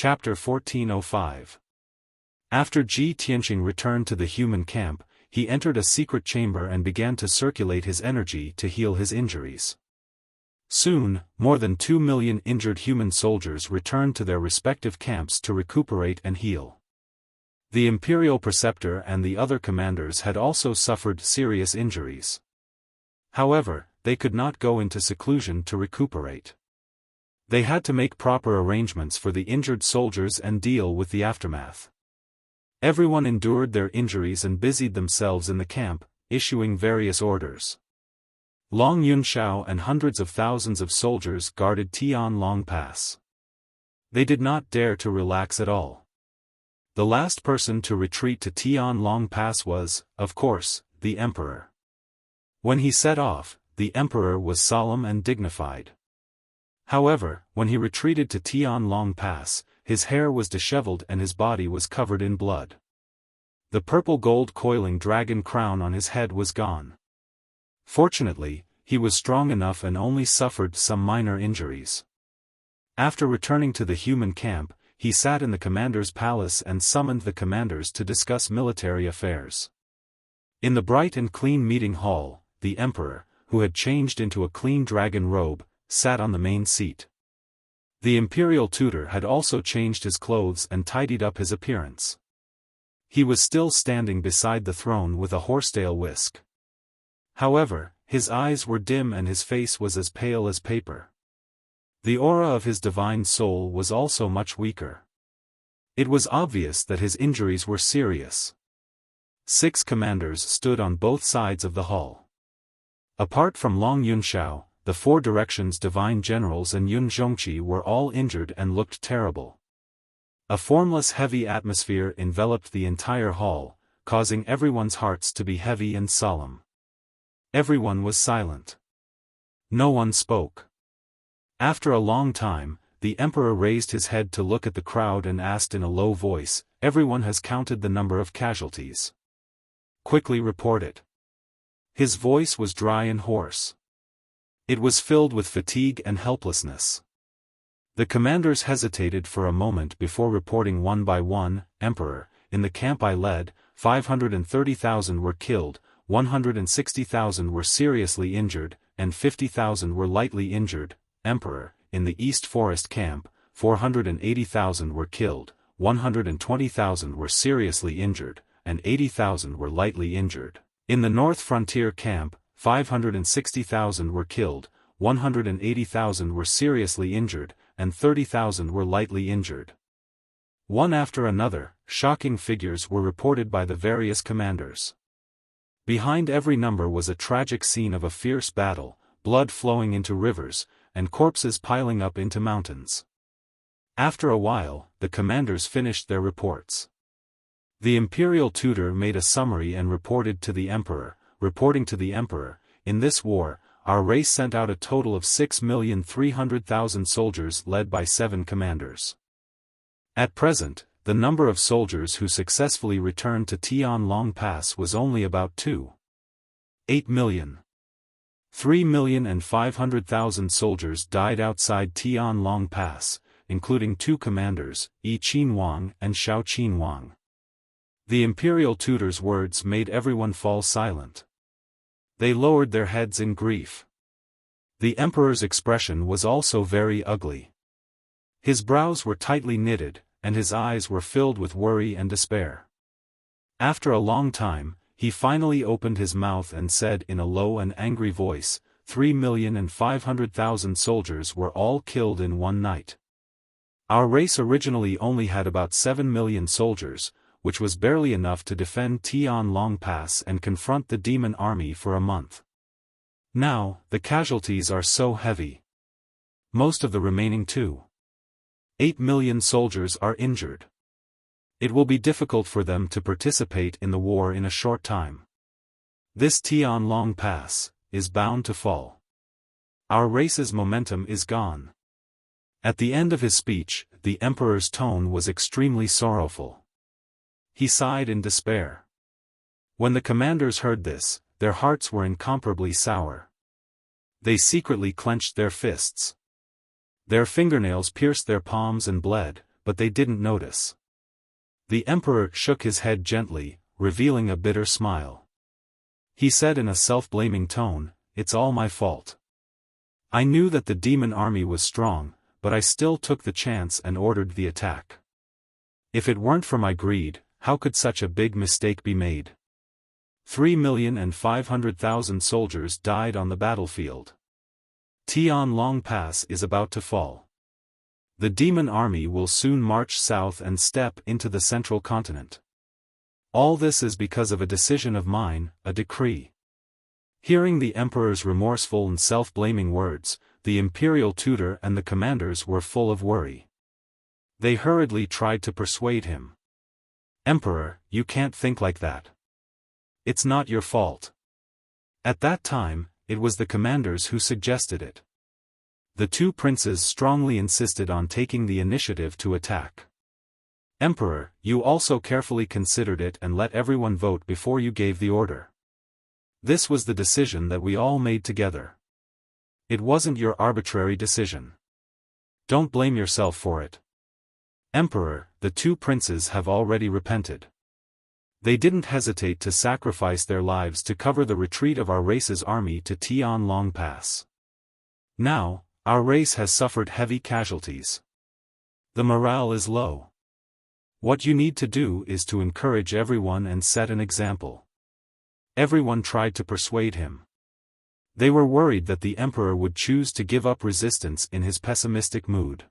Chapter 1405. After Ji Tianqing returned to the human camp, he entered a secret chamber and began to circulate his energy to heal his injuries. Soon, more than 2 million injured human soldiers returned to their respective camps to recuperate and heal. The imperial preceptor and the other commanders had also suffered serious injuries. However, they could not go into seclusion to recuperate. They had to make proper arrangements for the injured soldiers and deal with the aftermath. Everyone endured their injuries and busied themselves in the camp, issuing various orders. Long Yunshao and hundreds of thousands of soldiers guarded Tianlong Pass. They did not dare to relax at all. The last person to retreat to Tianlong Pass was, of course, the emperor. When he set off, the emperor was solemn and dignified. However, when he retreated to Tianlong Pass, his hair was disheveled and his body was covered in blood. The purple gold coiling dragon crown on his head was gone. Fortunately, he was strong enough and only suffered some minor injuries. After returning to the human camp, he sat in the commander's palace and summoned the commanders to discuss military affairs. In the bright and clean meeting hall, the emperor, who had changed into a clean dragon robe, sat on the main seat. The imperial tutor had also changed his clothes and tidied up his appearance. He was still standing beside the throne with a horsetail whisk. However, his eyes were dim and his face was as pale as paper. The aura of his divine soul was also much weaker. It was obvious that his injuries were serious. 6 commanders stood on both sides of the hall. Apart from Long Yunshao, the 4 directions divine generals and Yun Zhongqi were all injured and looked terrible. A formless heavy atmosphere enveloped the entire hall, causing everyone's hearts to be heavy and solemn. Everyone was silent. No one spoke. After a long time, the emperor raised his head to look at the crowd and asked in a low voice, "Everyone has counted the number of casualties. Quickly report it." His voice was dry and hoarse. It was filled with fatigue and helplessness. The commanders hesitated for a moment before reporting one by one. "Emperor, in the camp I led, 530,000 were killed, 160,000 were seriously injured, and 50,000 were lightly injured. Emperor, in the East Forest camp, 480,000 were killed, 120,000 were seriously injured, and 80,000 were lightly injured. In the North Frontier camp, 560,000 were killed, 180,000 were seriously injured, and 30,000 were lightly injured." One after another, shocking figures were reported by the various commanders. Behind every number was a tragic scene of a fierce battle, blood flowing into rivers, and corpses piling up into mountains. After a while, the commanders finished their reports. The imperial tutor made a summary and reporting to the emperor, "In this war, our race sent out a total of 6,300,000 soldiers led by 7 commanders. At present, the number of soldiers who successfully returned to Tianlong Pass was only about 2.8 million. 3,500,000 soldiers died outside Tianlong Pass, including 2 commanders, Yi Qinwang and Xiao Qinwang." The imperial tutor's words made everyone fall silent. They lowered their heads in grief. The emperor's expression was also very ugly. His brows were tightly knitted, and his eyes were filled with worry and despair. After a long time, he finally opened his mouth and said in a low and angry voice, 3,500,000 soldiers were all killed in one night. Our race originally only had about 7 million soldiers, which was barely enough to defend Tianlong Pass and confront the demon army for a month. Now, the casualties are so heavy. Most of the remaining 2.8 million soldiers are injured. It will be difficult for them to participate in the war in a short time. This Tianlong Pass is bound to fall. Our race's momentum is gone." At the end of his speech, the emperor's tone was extremely sorrowful. He sighed in despair. When the commanders heard this, their hearts were incomparably sour. They secretly clenched their fists. Their fingernails pierced their palms and bled, but they didn't notice. The emperor shook his head gently, revealing a bitter smile. He said in a self-blaming tone, "It's all my fault. I knew that the demon army was strong, but I still took the chance and ordered the attack. If it weren't for my greed, how could such a big mistake be made? 3,500,000 soldiers died on the battlefield. Tianlong Pass is about to fall. The demon army will soon march south and step into the central continent. All this is because of a decision of mine, a decree." Hearing the emperor's remorseful and self-blaming words, the imperial tutor and the commanders were full of worry. They hurriedly tried to persuade him. "Emperor, you can't think like that. It's not your fault." At that time, it was the commanders who suggested it. The two princes strongly insisted on taking the initiative to attack. "Emperor, you also carefully considered it and let everyone vote before you gave the order. This was the decision that we all made together. It wasn't your arbitrary decision. Don't blame yourself for it." "Emperor, the two princes have already repented. They didn't hesitate to sacrifice their lives to cover the retreat of our race's army to Tianlong Pass. Now, our race has suffered heavy casualties. The morale is low. What you need to do is to encourage everyone and set an example." Everyone tried to persuade him. They were worried that the emperor would choose to give up resistance in his pessimistic mood.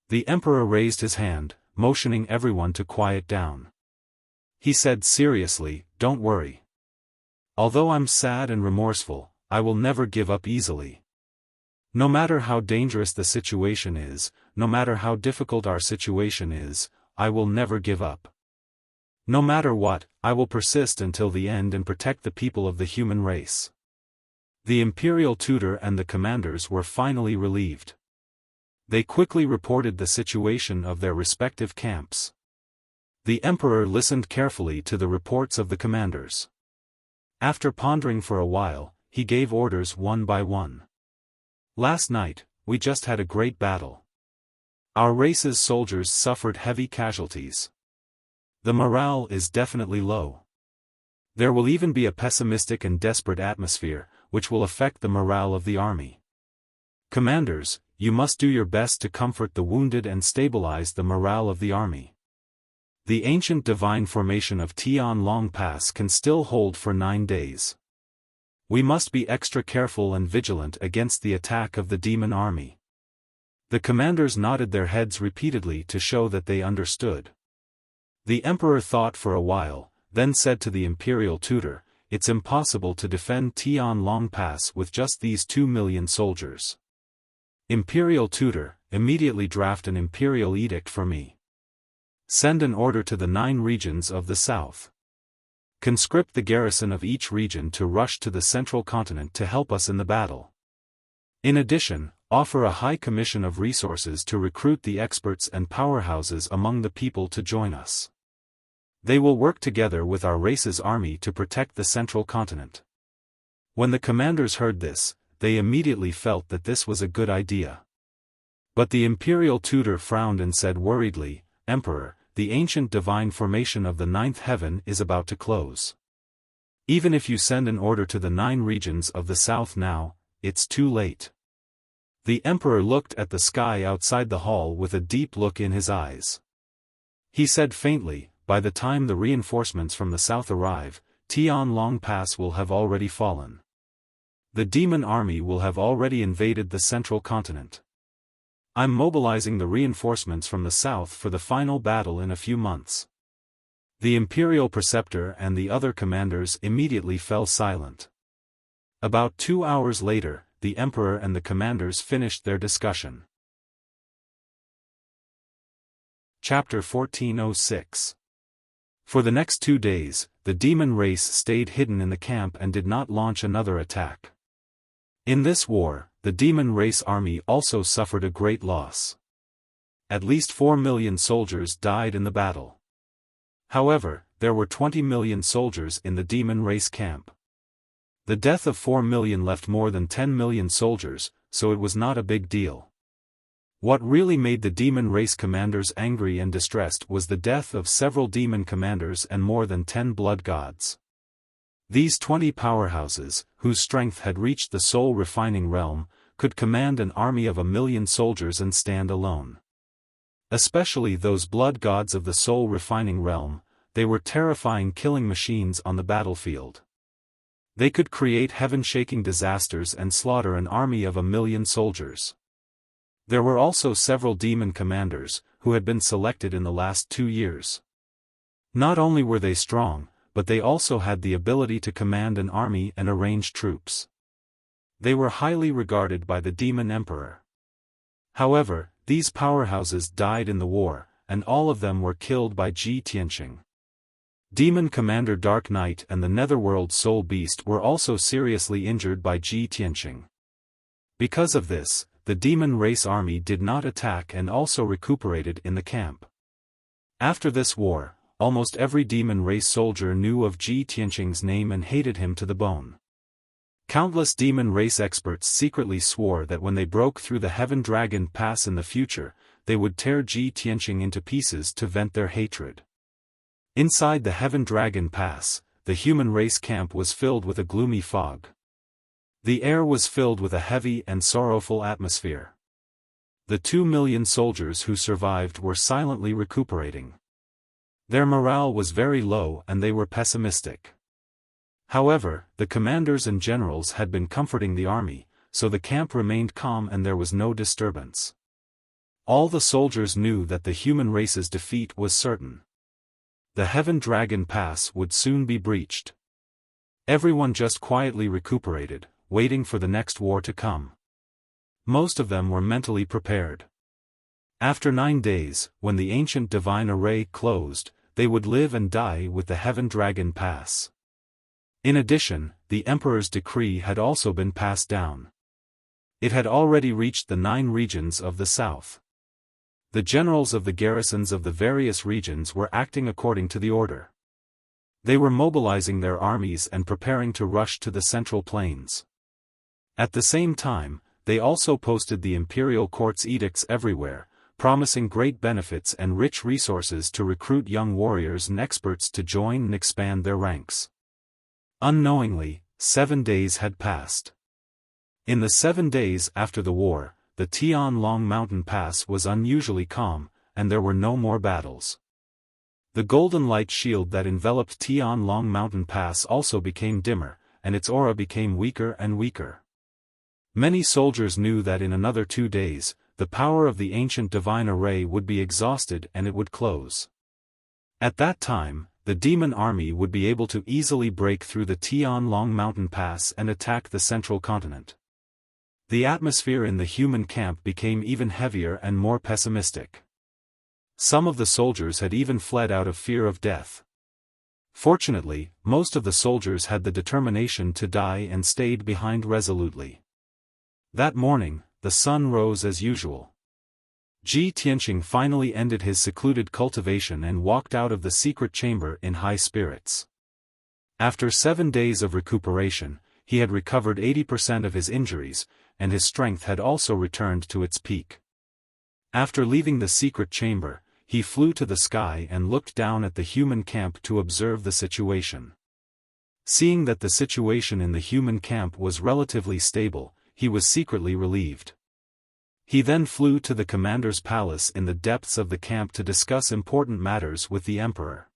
The emperor raised his hand, motioning everyone to quiet down. He said seriously, "Don't worry. Although I'm sad and remorseful, I will never give up easily. No matter how dangerous the situation is, no matter how difficult our situation is, I will never give up. No matter what, I will persist until the end and protect the people of the human race." The imperial tutor and the commanders were finally relieved. They quickly reported the situation of their respective camps. The emperor listened carefully to the reports of the commanders. After pondering for a while, he gave orders one by one. "Last night, we just had a great battle. Our race's soldiers suffered heavy casualties. The morale is definitely low. There will even be a pessimistic and desperate atmosphere, which will affect the morale of the army. Commanders, you must do your best to comfort the wounded and stabilize the morale of the army. The ancient divine formation of Tianlong Pass can still hold for 9 days. We must be extra careful and vigilant against the attack of the demon army." The commanders nodded their heads repeatedly to show that they understood. The emperor thought for a while, then said to the imperial tutor, "It's impossible to defend Tianlong Pass with just these 2 million soldiers. Imperial tutor, immediately draft an imperial edict for me. Send an order to the 9 regions of the south. Conscript the garrison of each region to rush to the central continent to help us in the battle. In addition, offer a high commission of resources to recruit the experts and powerhouses among the people to join us. They will work together with our race's army to protect the central continent." When the commanders heard this, they immediately felt that this was a good idea. But the imperial tutor frowned and said worriedly, "Emperor, the ancient divine formation of the 9th heaven is about to close. Even if you send an order to the 9 regions of the south now, it's too late." The emperor looked at the sky outside the hall with a deep look in his eyes. He said faintly, "By the time the reinforcements from the south arrive, Tianlong Pass will have already fallen. The demon army will have already invaded the central continent. I'm mobilizing the reinforcements from the south for the final battle in a few months." The imperial preceptor and the other commanders immediately fell silent. About 2 hours later, the emperor and the commanders finished their discussion. Chapter 1406. For the next 2 days, the demon race stayed hidden in the camp and did not launch another attack. In this war, the demon race army also suffered a great loss. At least 4 million soldiers died in the battle. However, there were 20 million soldiers in the demon race camp. The death of 4 million left more than 10 million soldiers, so it was not a big deal. What really made the demon race commanders angry and distressed was the death of several demon commanders and more than 10 blood gods. These 20 powerhouses, whose strength had reached the soul-refining realm, could command an army of 1,000,000 soldiers and stand alone. Especially those blood gods of the soul-refining realm, they were terrifying killing machines on the battlefield. They could create heaven-shaking disasters and slaughter an army of 1,000,000 soldiers. There were also several demon commanders, who had been selected in the last 2 years. Not only were they strong, but they also had the ability to command an army and arrange troops. They were highly regarded by the demon emperor. However, these powerhouses died in the war, and all of them were killed by Ji Tianqing. Demon Commander Dark Knight and the Netherworld Soul Beast were also seriously injured by Ji Tianqing. Because of this, the demon race army did not attack and also recuperated in the camp. After this war, almost every demon race soldier knew of Ji Tianqing's name and hated him to the bone. Countless demon race experts secretly swore that when they broke through the Heaven Dragon Pass in the future, they would tear Ji Tianqing into pieces to vent their hatred. Inside the Heaven Dragon Pass, the human race camp was filled with a gloomy fog. The air was filled with a heavy and sorrowful atmosphere. The 2,000,000 soldiers who survived were silently recuperating. Their morale was very low and they were pessimistic. However, the commanders and generals had been comforting the army, so the camp remained calm and there was no disturbance. All the soldiers knew that the human race's defeat was certain. The Heaven Dragon Pass would soon be breached. Everyone just quietly recuperated, waiting for the next war to come. Most of them were mentally prepared. After 9 days, when the ancient divine array closed, they would live and die with the Heaven Dragon Pass. In addition, the Emperor's decree had also been passed down. It had already reached the 9 regions of the south. The generals of the garrisons of the various regions were acting according to the order. They were mobilizing their armies and preparing to rush to the central plains. At the same time, they also posted the imperial court's edicts everywhere, promising great benefits and rich resources to recruit young warriors and experts to join and expand their ranks. Unknowingly, 7 days had passed. In the 7 days after the war, the Tianlong Mountain Pass was unusually calm, and there were no more battles. The golden light shield that enveloped Tianlong Mountain Pass also became dimmer, and its aura became weaker and weaker. Many soldiers knew that in another 2 days, the power of the ancient divine array would be exhausted and it would close. At that time, the demon army would be able to easily break through the Tianlong Mountain Pass and attack the central continent. The atmosphere in the human camp became even heavier and more pessimistic. Some of the soldiers had even fled out of fear of death. Fortunately, most of the soldiers had the determination to die and stayed behind resolutely. That morning, the sun rose as usual. Ji Tianqing finally ended his secluded cultivation and walked out of the secret chamber in high spirits. After 7 days of recuperation, he had recovered 80% of his injuries, and his strength had also returned to its peak. After leaving the secret chamber, he flew to the sky and looked down at the human camp to observe the situation. Seeing that the situation in the human camp was relatively stable, he was secretly relieved. He then flew to the commander's palace in the depths of the camp to discuss important matters with the emperor.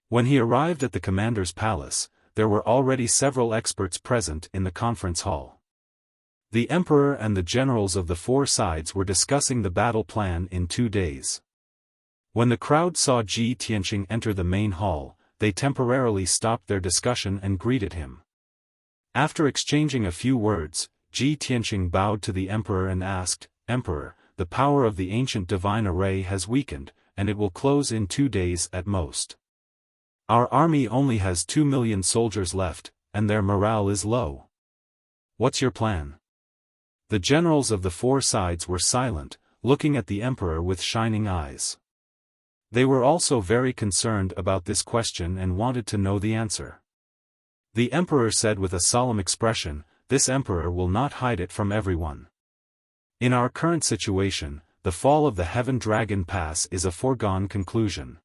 When he arrived at the commander's palace, there were already several experts present in the conference hall. The emperor and the generals of the 4 sides were discussing the battle plan in 2 days. When the crowd saw Ji Tianqing enter the main hall, they temporarily stopped their discussion and greeted him. After exchanging a few words, Ji Tianqing bowed to the emperor and asked, "Emperor, the power of the ancient divine array has weakened, and it will close in 2 days at most. Our army only has 2,000,000 soldiers left, and their morale is low. What's your plan?" The generals of the 4 sides were silent, looking at the emperor with shining eyes. They were also very concerned about this question and wanted to know the answer. The emperor said with a solemn expression, "This emperor will not hide it from everyone. In our current situation, the fall of the Heaven Dragon Pass is a foregone conclusion.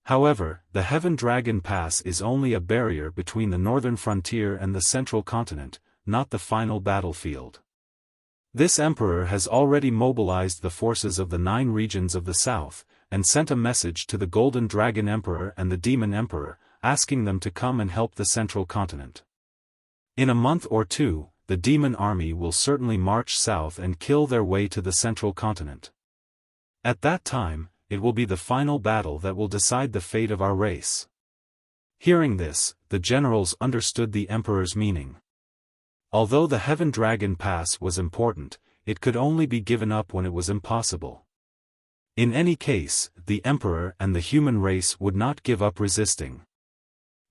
However, the Heaven Dragon Pass is only a barrier between the northern frontier and the central continent, not the final battlefield. This emperor has already mobilized the forces of the 9 regions of the south, and sent a message to the Golden Dragon Emperor and the Demon Emperor, asking them to come and help the central continent. In a month or two, the demon army will certainly march south and kill their way to the central continent. At that time, it will be the final battle that will decide the fate of our race. Hearing this, the generals understood the emperor's meaning. Although the Heaven Dragon Pass was important, it could only be given up when it was impossible. In any case, the emperor and the human race would not give up resisting.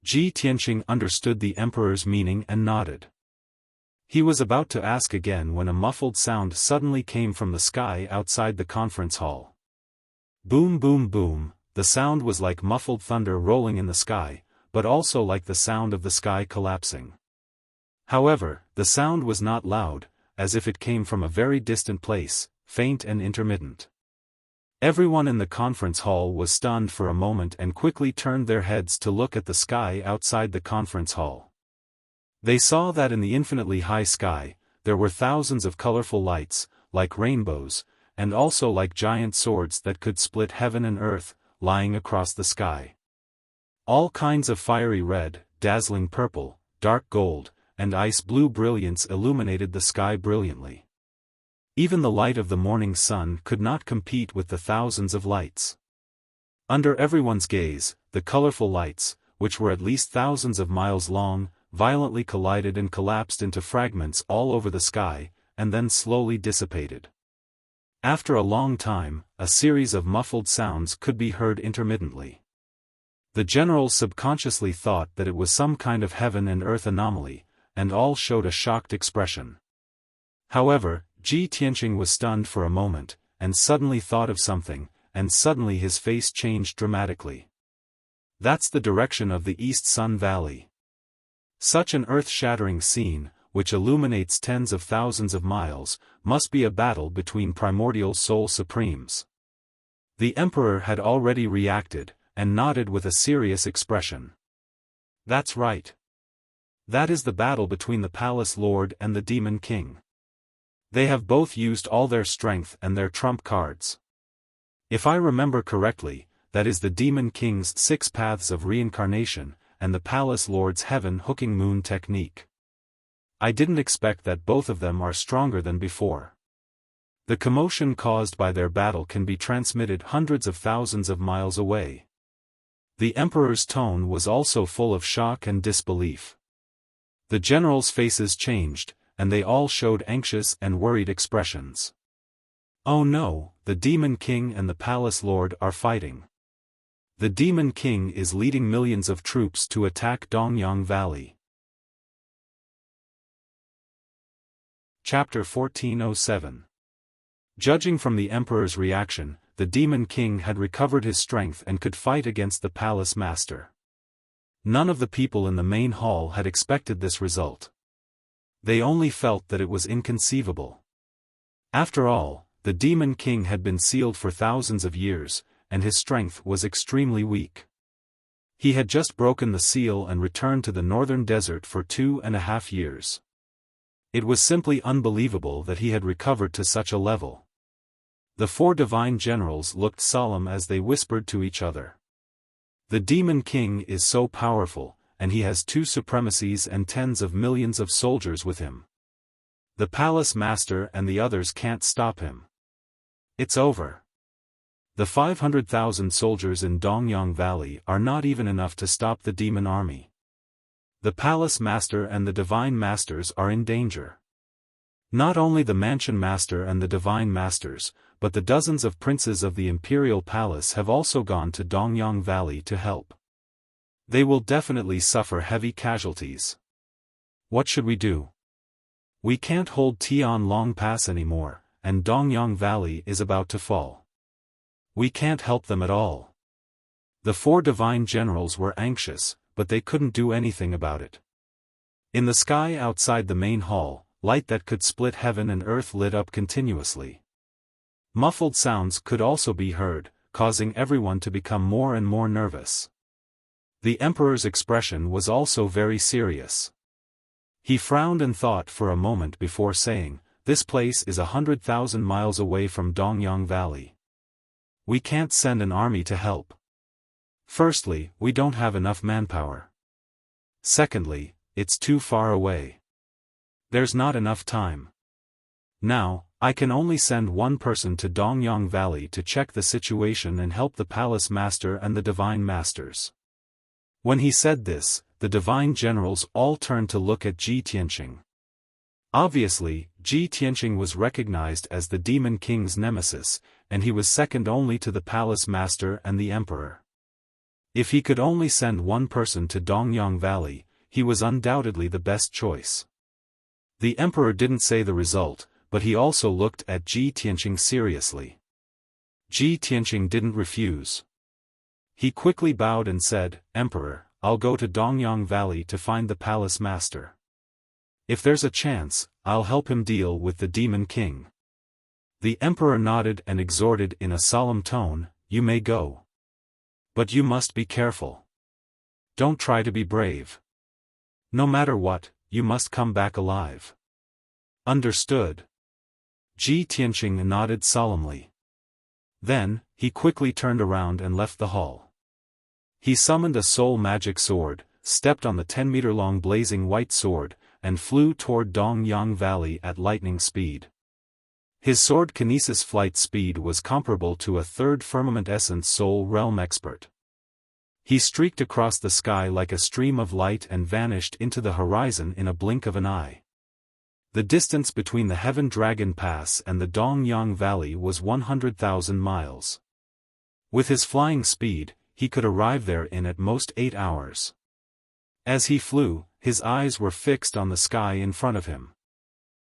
Ji Tianqing understood the emperor's meaning and nodded. He was about to ask again when a muffled sound suddenly came from the sky outside the conference hall. Boom boom boom, the sound was like muffled thunder rolling in the sky, but also like the sound of the sky collapsing. However, the sound was not loud, as if it came from a very distant place, faint and intermittent. Everyone in the conference hall was stunned for a moment and quickly turned their heads to look at the sky outside the conference hall. They saw that in the infinitely high sky, there were thousands of colorful lights, like rainbows, and also like giant swords that could split heaven and earth, lying across the sky. All kinds of fiery red, dazzling purple, dark gold, and ice blue brilliance illuminated the sky brilliantly. Even the light of the morning sun could not compete with the thousands of lights. Under everyone's gaze, the colorful lights, which were at least thousands of miles long, violently collided and collapsed into fragments all over the sky, and then slowly dissipated. After a long time, a series of muffled sounds could be heard intermittently. The generals subconsciously thought that it was some kind of heaven and earth anomaly, and all showed a shocked expression. However, Ji Tianqing was stunned for a moment, and suddenly thought of something, and suddenly his face changed dramatically. That's the direction of the East Sun Valley. Such an earth-shattering scene, which illuminates tens of thousands of miles, must be a battle between primordial soul supremes. The emperor had already reacted, and nodded with a serious expression. That's right. That is the battle between the Palace Lord and the Demon King. They have both used all their strength and their trump cards. If I remember correctly, that is the Demon King's 6 paths of reincarnation, and the Palace Lord's heaven hooking moon technique. I didn't expect that both of them are stronger than before. The commotion caused by their battle can be transmitted hundreds of thousands of miles away. The emperor's tone was also full of shock and disbelief. The generals' faces changed, and they all showed anxious and worried expressions. Oh no, the Demon King and the Palace Lord are fighting. The Demon King is leading millions of troops to attack Dongyang Valley. Chapter 1407. Judging from the Emperor's reaction, the Demon King had recovered his strength and could fight against the Palace Master. None of the people in the main hall had expected this result. They only felt that it was inconceivable. After all, the Demon King had been sealed for thousands of years, and his strength was extremely weak. He had just broken the seal and returned to the northern desert for 2.5 years. It was simply unbelievable that he had recovered to such a level. The 4 divine generals looked solemn as they whispered to each other. The Demon King is so powerful, and he has 2 supremacies and tens of millions of soldiers with him. The Palace Master and the others can't stop him. It's over. The 500,000 soldiers in Dongyang Valley are not even enough to stop the demon army. The Palace Master and the Divine Masters are in danger. Not only the Mansion Master and the Divine Masters, but the dozens of princes of the Imperial Palace have also gone to Dongyang Valley to help. They will definitely suffer heavy casualties. What should we do? We can't hold Tianlong Pass anymore, and Dongyang Valley is about to fall. We can't help them at all. The 4 divine generals were anxious, but they couldn't do anything about it. In the sky outside the main hall, light that could split heaven and earth lit up continuously. Muffled sounds could also be heard, causing everyone to become more and more nervous. The emperor's expression was also very serious. He frowned and thought for a moment before saying, "This place is 100,000 miles away from Dongyang Valley. We can't send an army to help. Firstly, we don't have enough manpower. Secondly, it's too far away. There's not enough time. Now, I can only send one person to Dongyang Valley to check the situation and help the palace master and the divine masters." When he said this, the divine generals all turned to look at Ji Tianqing. Obviously, Ji Tianqing was recognized as the demon king's nemesis, and he was second only to the palace master and the emperor. If he could only send one person to Dongyang Valley, he was undoubtedly the best choice. The emperor didn't say the result, but he also looked at Ji Tianqing seriously. Ji Tianqing didn't refuse. He quickly bowed and said, "Emperor, I'll go to Dongyang Valley to find the palace master. If there's a chance, I'll help him deal with the demon king." The emperor nodded and exhorted in a solemn tone, "You may go. But you must be careful. Don't try to be brave. No matter what, you must come back alive." "Understood." Ji Tianqing nodded solemnly. Then, he quickly turned around and left the hall. He summoned a soul magic sword, stepped on the 10-meter-long blazing white sword, and flew toward Dongyang Valley at lightning speed. His sword kinesis flight speed was comparable to a third firmament essence soul realm expert. He streaked across the sky like a stream of light and vanished into the horizon in a blink of an eye. The distance between the Heaven Dragon Pass and the Dongyang Valley was 100,000 miles. With his flying speed, he could arrive there in at most 8 hours. As he flew, his eyes were fixed on the sky in front of him.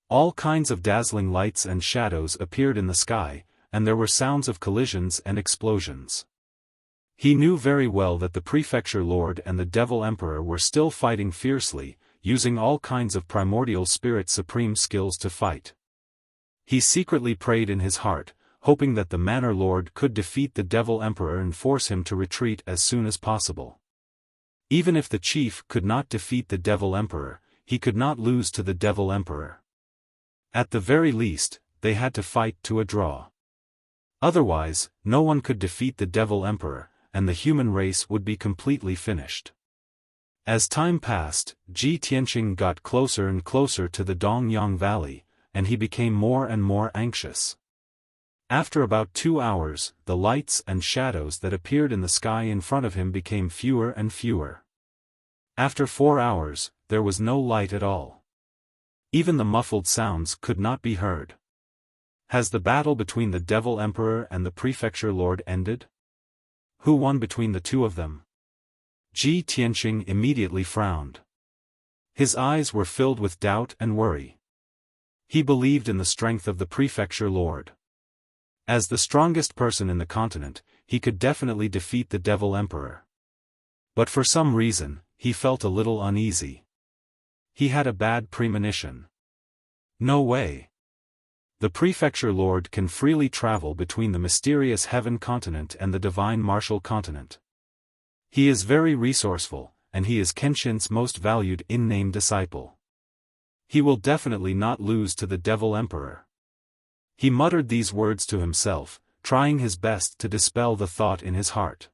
All kinds of dazzling lights and shadows appeared in the sky, and there were sounds of collisions and explosions. He knew very well that the Prefecture Lord and the Devil Emperor were still fighting fiercely, using all kinds of primordial spirit supreme skills to fight. He secretly prayed in his heart, hoping that the Manor Lord could defeat the Devil Emperor and force him to retreat as soon as possible. Even if the chief could not defeat the Devil Emperor, he could not lose to the Devil Emperor. At the very least, they had to fight to a draw. Otherwise, no one could defeat the Devil Emperor, and the human race would be completely finished. As time passed, Ji Tianqing got closer and closer to the Dongyang Valley, and he became more and more anxious. After about 2 hours, the lights and shadows that appeared in the sky in front of him became fewer and fewer. After 4 hours, there was no light at all. Even the muffled sounds could not be heard. Has the battle between the Devil Emperor and the Prefecture Lord ended? Who won between the two of them? Ji Tianqing immediately frowned. His eyes were filled with doubt and worry. He believed in the strength of the Prefecture Lord. As the strongest person in the continent, he could definitely defeat the Devil Emperor. But for some reason, he felt a little uneasy. He had a bad premonition. No way. The Prefecture Lord can freely travel between the mysterious Heaven Continent and the Divine Martial Continent. He is very resourceful, and he is Kenshin's most valued in-name disciple. He will definitely not lose to the Devil Emperor. He muttered these words to himself, trying his best to dispel the thought in his heart.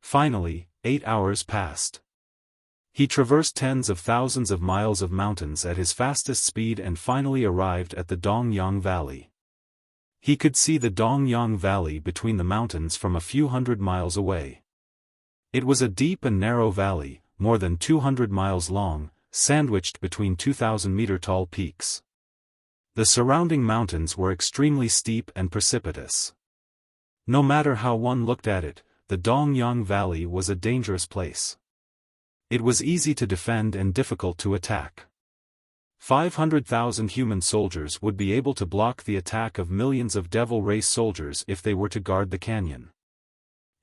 Finally, 8 hours passed. He traversed tens of thousands of miles of mountains at his fastest speed and finally arrived at the Dongyang Valley. He could see the Dongyang Valley between the mountains from a few hundred miles away. It was a deep and narrow valley, more than 200 miles long, sandwiched between 2,000-meter-tall peaks. The surrounding mountains were extremely steep and precipitous. No matter how one looked at it, the Dongyang Valley was a dangerous place. It was easy to defend and difficult to attack. 500,000 human soldiers would be able to block the attack of millions of devil race soldiers if they were to guard the canyon.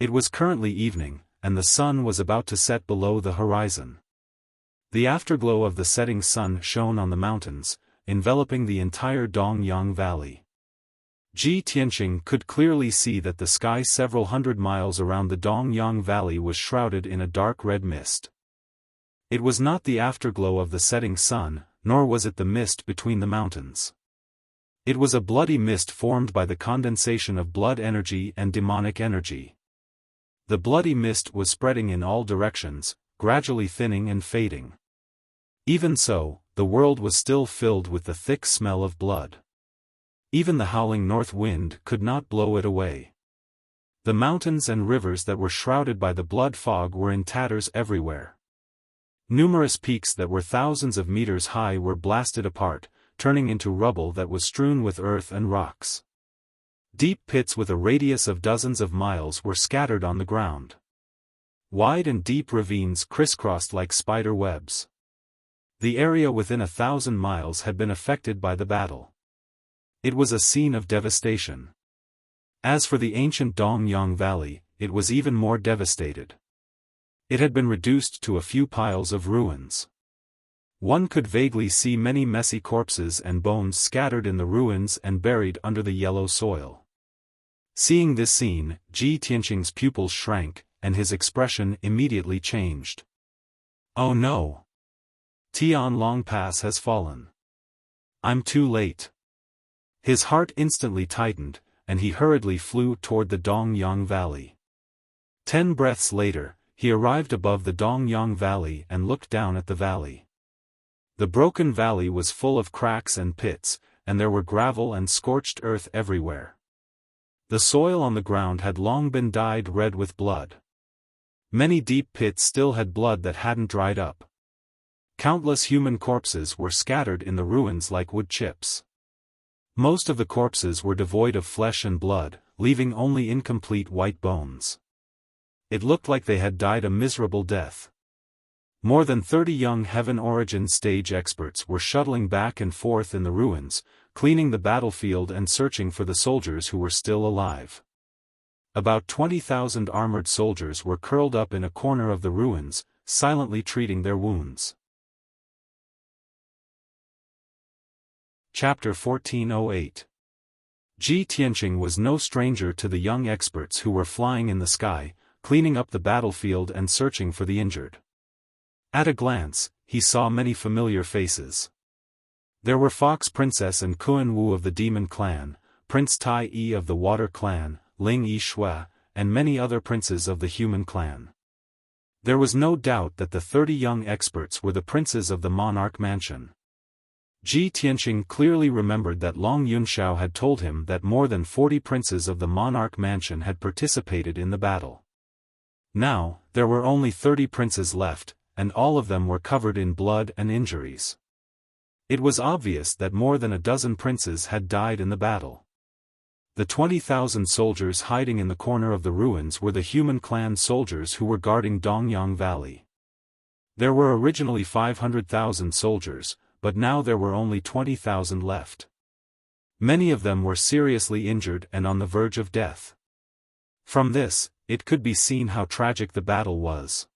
It was currently evening, and the sun was about to set below the horizon. The afterglow of the setting sun shone on the mountains, enveloping the entire Dongyang Valley. Ji Tianqing could clearly see that the sky several hundred miles around the Dongyang Valley was shrouded in a dark red mist. It was not the afterglow of the setting sun, nor was it the mist between the mountains. It was a bloody mist formed by the condensation of blood energy and demonic energy. The bloody mist was spreading in all directions, gradually thinning and fading. Even so, the world was still filled with the thick smell of blood. Even the howling north wind could not blow it away. The mountains and rivers that were shrouded by the blood fog were in tatters everywhere. Numerous peaks that were thousands of meters high were blasted apart, turning into rubble that was strewn with earth and rocks. Deep pits with a radius of dozens of miles were scattered on the ground. Wide and deep ravines crisscrossed like spider webs. The area within 1,000 miles had been affected by the battle. It was a scene of devastation. As for the ancient Dongyang Valley, it was even more devastated. It had been reduced to a few piles of ruins. One could vaguely see many messy corpses and bones scattered in the ruins and buried under the yellow soil. Seeing this scene, Ji Tianqing's pupils shrank, and his expression immediately changed. Oh no! Tianlong Pass has fallen. I'm too late. His heart instantly tightened, and he hurriedly flew toward the Dongyang Valley. 10 breaths later, he arrived above the Dongyang Valley and looked down at the valley. The broken valley was full of cracks and pits, and there were gravel and scorched earth everywhere. The soil on the ground had long been dyed red with blood. Many deep pits still had blood that hadn't dried up. Countless human corpses were scattered in the ruins like wood chips. Most of the corpses were devoid of flesh and blood, leaving only incomplete white bones. It looked like they had died a miserable death. More than 30 young Heaven Origin stage experts were shuttling back and forth in the ruins, cleaning the battlefield and searching for the soldiers who were still alive. About 20,000 armored soldiers were curled up in a corner of the ruins, silently treating their wounds. Chapter 1408. Ji Tianqing was no stranger to the young experts who were flying in the sky, cleaning up the battlefield and searching for the injured. At a glance, he saw many familiar faces. There were Fox Princess and Kuan Wu of the Demon Clan, Prince Tai Yi of the Water Clan, Ling Yi Shui, and many other princes of the Human Clan. There was no doubt that the 30 young experts were the princes of the Monarch Mansion. Ji Tianqing clearly remembered that Long Yunxiao had told him that more than 40 princes of the Monarch Mansion had participated in the battle. Now, there were only 30 princes left, and all of them were covered in blood and injuries. It was obvious that more than a dozen princes had died in the battle. The 20,000 soldiers hiding in the corner of the ruins were the Human Clan soldiers who were guarding Dongyang Valley. There were originally 500,000 soldiers, but now there were only 20,000 left. Many of them were seriously injured and on the verge of death. From this, it could be seen how tragic the battle was.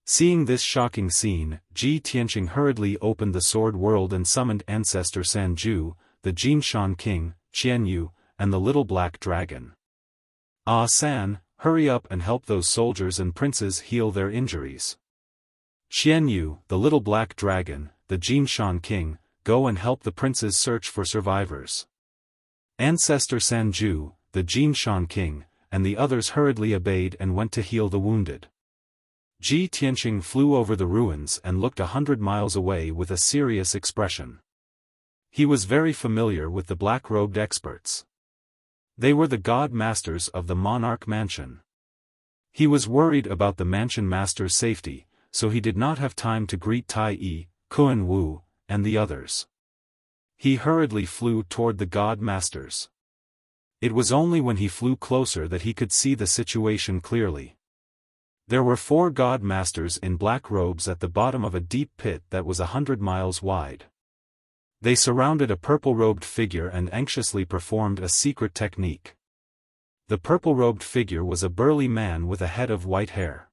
Seeing this shocking scene, Ji Tianqing hurriedly opened the Sword World and summoned Ancestor Sanju, the Jinshan King, Qianyu, and the Little Black Dragon. Ah San, hurry up and help those soldiers and princes heal their injuries. Qianyu, the Little Black Dragon, the Jinshan King, go and help the princes search for survivors. Ancestor Sanju, the Jinshan King, and the others hurriedly obeyed and went to heal the wounded. Ji Tianqing flew over the ruins and looked 100 miles away with a serious expression. He was very familiar with the black-robed experts. They were the god masters of the Monarch Mansion. He was worried about the mansion master's safety, so he did not have time to greet Tai Yi, Kuan Wu, and the others. He hurriedly flew toward the god masters. It was only when he flew closer that he could see the situation clearly. There were 4 god masters in black robes at the bottom of a deep pit that was 100 miles wide. They surrounded a purple-robed figure and anxiously performed a secret technique. The purple-robed figure was a burly man with a head of white hair.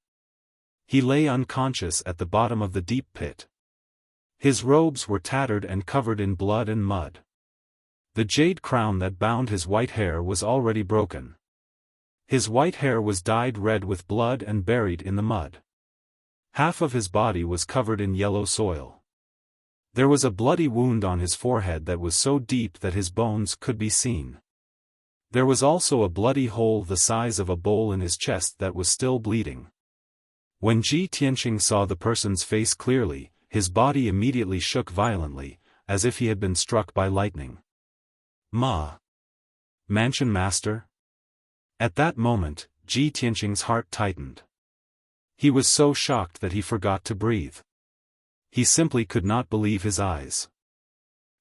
He lay unconscious at the bottom of the deep pit. His robes were tattered and covered in blood and mud. The jade crown that bound his white hair was already broken. His white hair was dyed red with blood and buried in the mud. Half of his body was covered in yellow soil. There was a bloody wound on his forehead that was so deep that his bones could be seen. There was also a bloody hole the size of a bowl in his chest that was still bleeding. When Ji Tianqing saw the person's face clearly, his body immediately shook violently, as if he had been struck by lightning. Mansion Master? At that moment, Ji Tianqing's heart tightened. He was so shocked that he forgot to breathe. He simply could not believe his eyes.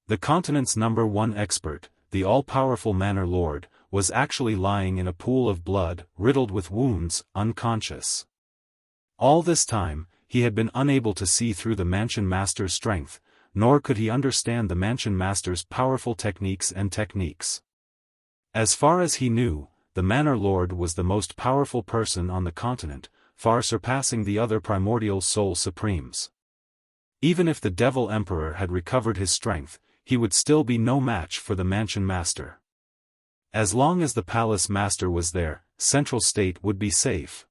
The continent's #1 expert, the all-powerful Manor Lord, was actually lying in a pool of blood, riddled with wounds, unconscious. All this time, he had been unable to see through the Mansion Master's strength, nor could he understand the Mansion Master's powerful techniques. As far as he knew, the Manor Lord was the most powerful person on the continent, far surpassing the other primordial soul supremes. Even if the Devil Emperor had recovered his strength, he would still be no match for the Mansion Master. As long as the Palace Master was there, Central State would be safe.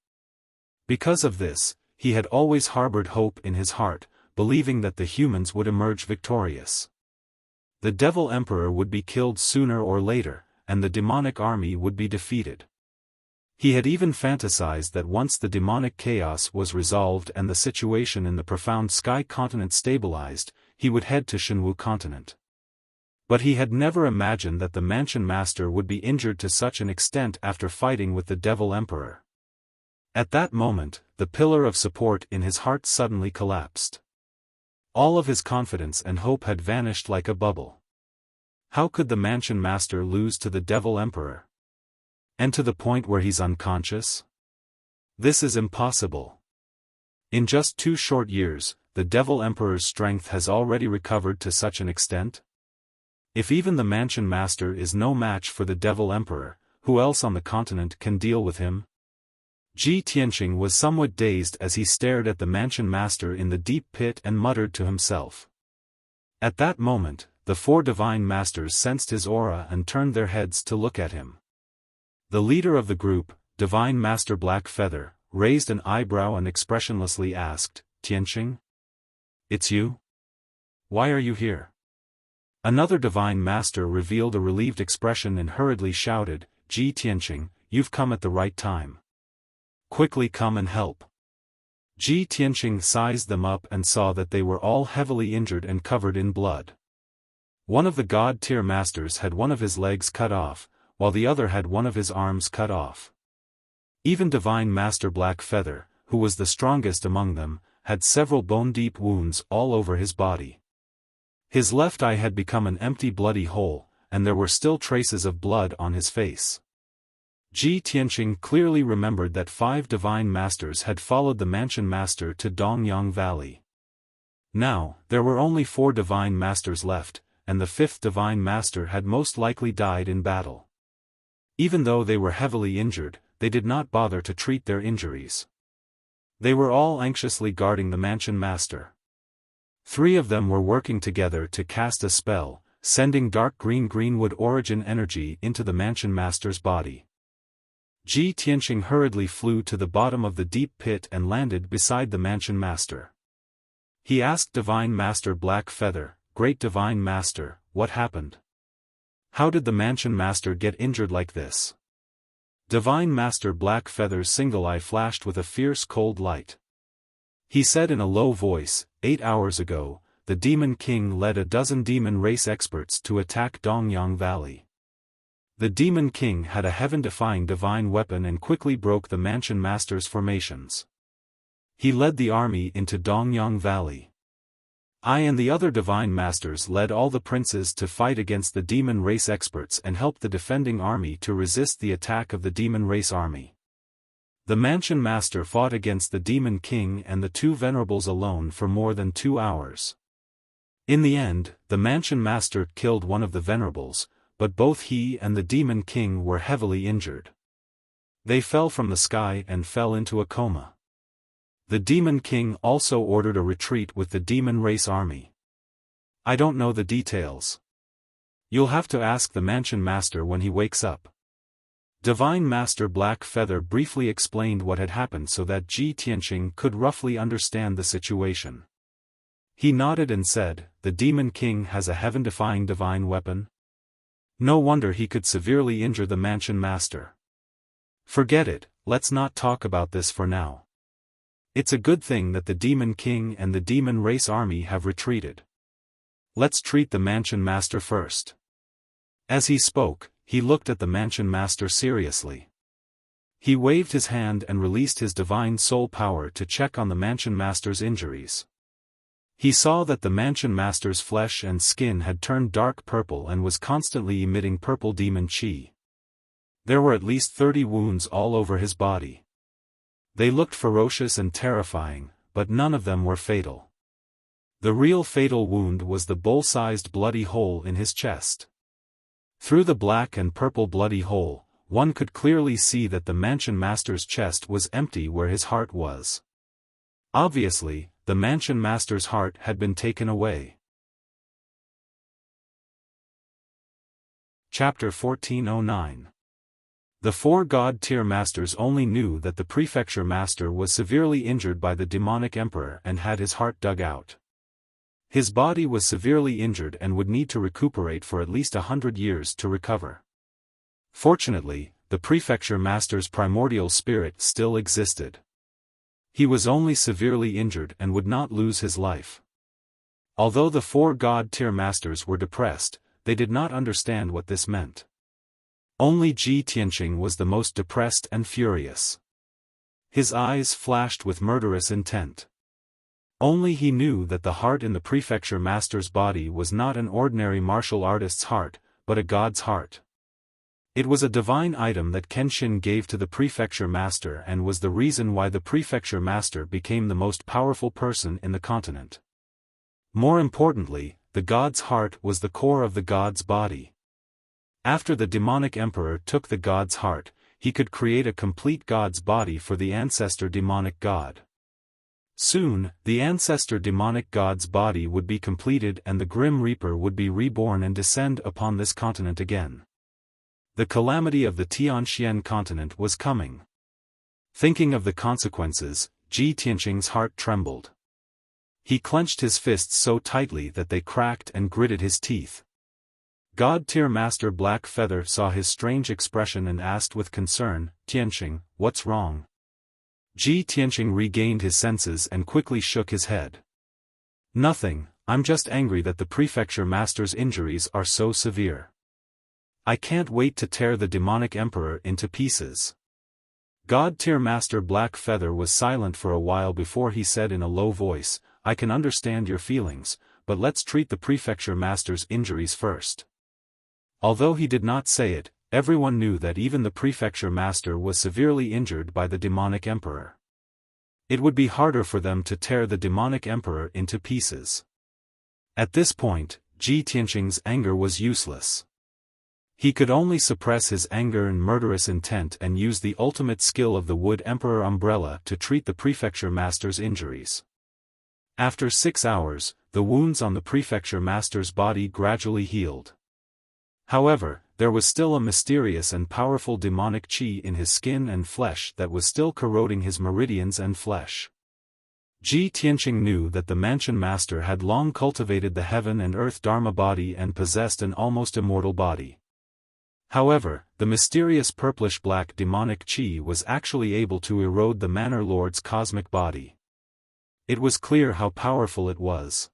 Because of this, he had always harbored hope in his heart, believing that the humans would emerge victorious. The Devil Emperor would be killed sooner or later, and the demonic army would be defeated. He had even fantasized that once the demonic chaos was resolved and the situation in the profound sky continent stabilized, he would head to Shenwu continent. But he had never imagined that the Mansion Master would be injured to such an extent after fighting with the Devil Emperor. At that moment, the pillar of support in his heart suddenly collapsed. All of his confidence and hope had vanished like a bubble. How could the Mansion Master lose to the Devil Emperor? And to the point where he's unconscious? This is impossible. In just 2 short years, the Devil Emperor's strength has already recovered to such an extent? If even the Mansion Master is no match for the Devil Emperor, who else on the continent can deal with him? Ji Tianqing was somewhat dazed as he stared at the Mansion Master in the deep pit and muttered to himself. At that moment, the 4 Divine Masters sensed his aura and turned their heads to look at him. The leader of the group, Divine Master Black Feather, raised an eyebrow and expressionlessly asked, "Tianqing? It's you? Why are you here?" Another Divine Master revealed a relieved expression and hurriedly shouted, "Ji Tianqing, you've come at the right time. Quickly come and help." Ji Tianqing sized them up and saw that they were all heavily injured and covered in blood. One of the God-tier masters had one of his legs cut off, while the other had one of his arms cut off. Even Divine Master Black Feather, who was the strongest among them, had several bone-deep wounds all over his body. His left eye had become an empty bloody hole, and there were still traces of blood on his face. Ji Tianqing clearly remembered that 5 Divine Masters had followed the Mansion Master to Dongyang Valley. Now, there were only 4 Divine Masters left, and the 5th Divine Master had most likely died in battle. Even though they were heavily injured, they did not bother to treat their injuries. They were all anxiously guarding the Mansion Master. 3 of them were working together to cast a spell, sending dark greenwood origin energy into the Mansion Master's body. Ji Tianqing hurriedly flew to the bottom of the deep pit and landed beside the Mansion Master. He asked Divine Master Black Feather, "Great Divine Master, what happened? How did the Mansion Master get injured like this?" Divine Master Black Feather's single eye flashed with a fierce cold light. He said in a low voice, 8 hours ago, the Demon King led a dozen demon race experts to attack Dongyang Valley. The Demon King had a heaven-defying divine weapon and quickly broke the Mansion Master's formations. He led the army into Dongyang Valley. I and the other Divine Masters led all the princes to fight against the demon race experts and helped the defending army to resist the attack of the demon race army. The Mansion Master fought against the Demon King and the 2 Venerables alone for more than 2 hours. In the end, the Mansion Master killed one of the Venerables, but both he and the Demon King were heavily injured. They fell from the sky and fell into a coma. The Demon King also ordered a retreat with the demon race army. I don't know the details. You'll have to ask the mansion master when he wakes up. Divine Master Black Feather briefly explained what had happened so that Ji Tianqing could roughly understand the situation. He nodded and said, "The Demon King has a heaven-defying divine weapon? No wonder he could severely injure the mansion master. Forget it, let's not talk about this for now. It's a good thing that the Demon King and the Demon Race Army have retreated. Let's treat the mansion master first." As he spoke, he looked at the mansion master seriously. He waved his hand and released his divine soul power to check on the mansion master's injuries. He saw that the mansion master's flesh and skin had turned dark purple and was constantly emitting purple demon chi. There were at least 30 wounds all over his body. They looked ferocious and terrifying, but none of them were fatal. The real fatal wound was the bowl-sized bloody hole in his chest. Through the black and purple bloody hole, one could clearly see that the mansion master's chest was empty where his heart was. Obviously, the mansion master's heart had been taken away. Chapter 1409. The 4 God-tier masters only knew that the prefecture master was severely injured by the demonic emperor and had his heart dug out. His body was severely injured and would need to recuperate for at least 100 years to recover. Fortunately, the prefecture master's primordial spirit still existed. He was only severely injured and would not lose his life. Although the 4 God-tier masters were depressed, they did not understand what this meant. Only Ji Tianqing was the most depressed and furious. His eyes flashed with murderous intent. Only he knew that the heart in the prefecture master's body was not an ordinary martial artist's heart, but a god's heart. It was a divine item that Kenshin gave to the prefecture master and was the reason why the prefecture master became the most powerful person in the continent. More importantly, the god's heart was the core of the god's body. After the demonic emperor took the god's heart, he could create a complete god's body for the ancestor demonic god. Soon, the ancestor demonic god's body would be completed and the Grim Reaper would be reborn and descend upon this continent again. The calamity of the Tianxian continent was coming. Thinking of the consequences, Ji Tianqing's heart trembled. He clenched his fists so tightly that they cracked and gritted his teeth. God-tier Master Black Feather saw his strange expression and asked with concern, "Tianqing, what's wrong?" Ji Tianqing regained his senses and quickly shook his head. "Nothing, I'm just angry that the prefecture master's injuries are so severe. I can't wait to tear the demonic emperor into pieces." God-tier Master Black Feather was silent for a while before he said in a low voice, "I can understand your feelings, but let's treat the prefecture master's injuries first." Although he did not say it, everyone knew that even the prefecture master was severely injured by the demonic emperor. It would be harder for them to tear the demonic emperor into pieces. At this point, Ji Tianqing's anger was useless. He could only suppress his anger and murderous intent and use the ultimate skill of the Wood Emperor Umbrella to treat the prefecture master's injuries. After 6 hours, the wounds on the prefecture master's body gradually healed. However, there was still a mysterious and powerful demonic chi in his skin and flesh that was still corroding his meridians and flesh. Ji Tianqing knew that the mansion master had long cultivated the heaven and earth dharma body and possessed an almost immortal body. However, the mysterious purplish-black demonic chi was actually able to erode the Manor Lord's cosmic body. It was clear how powerful it was.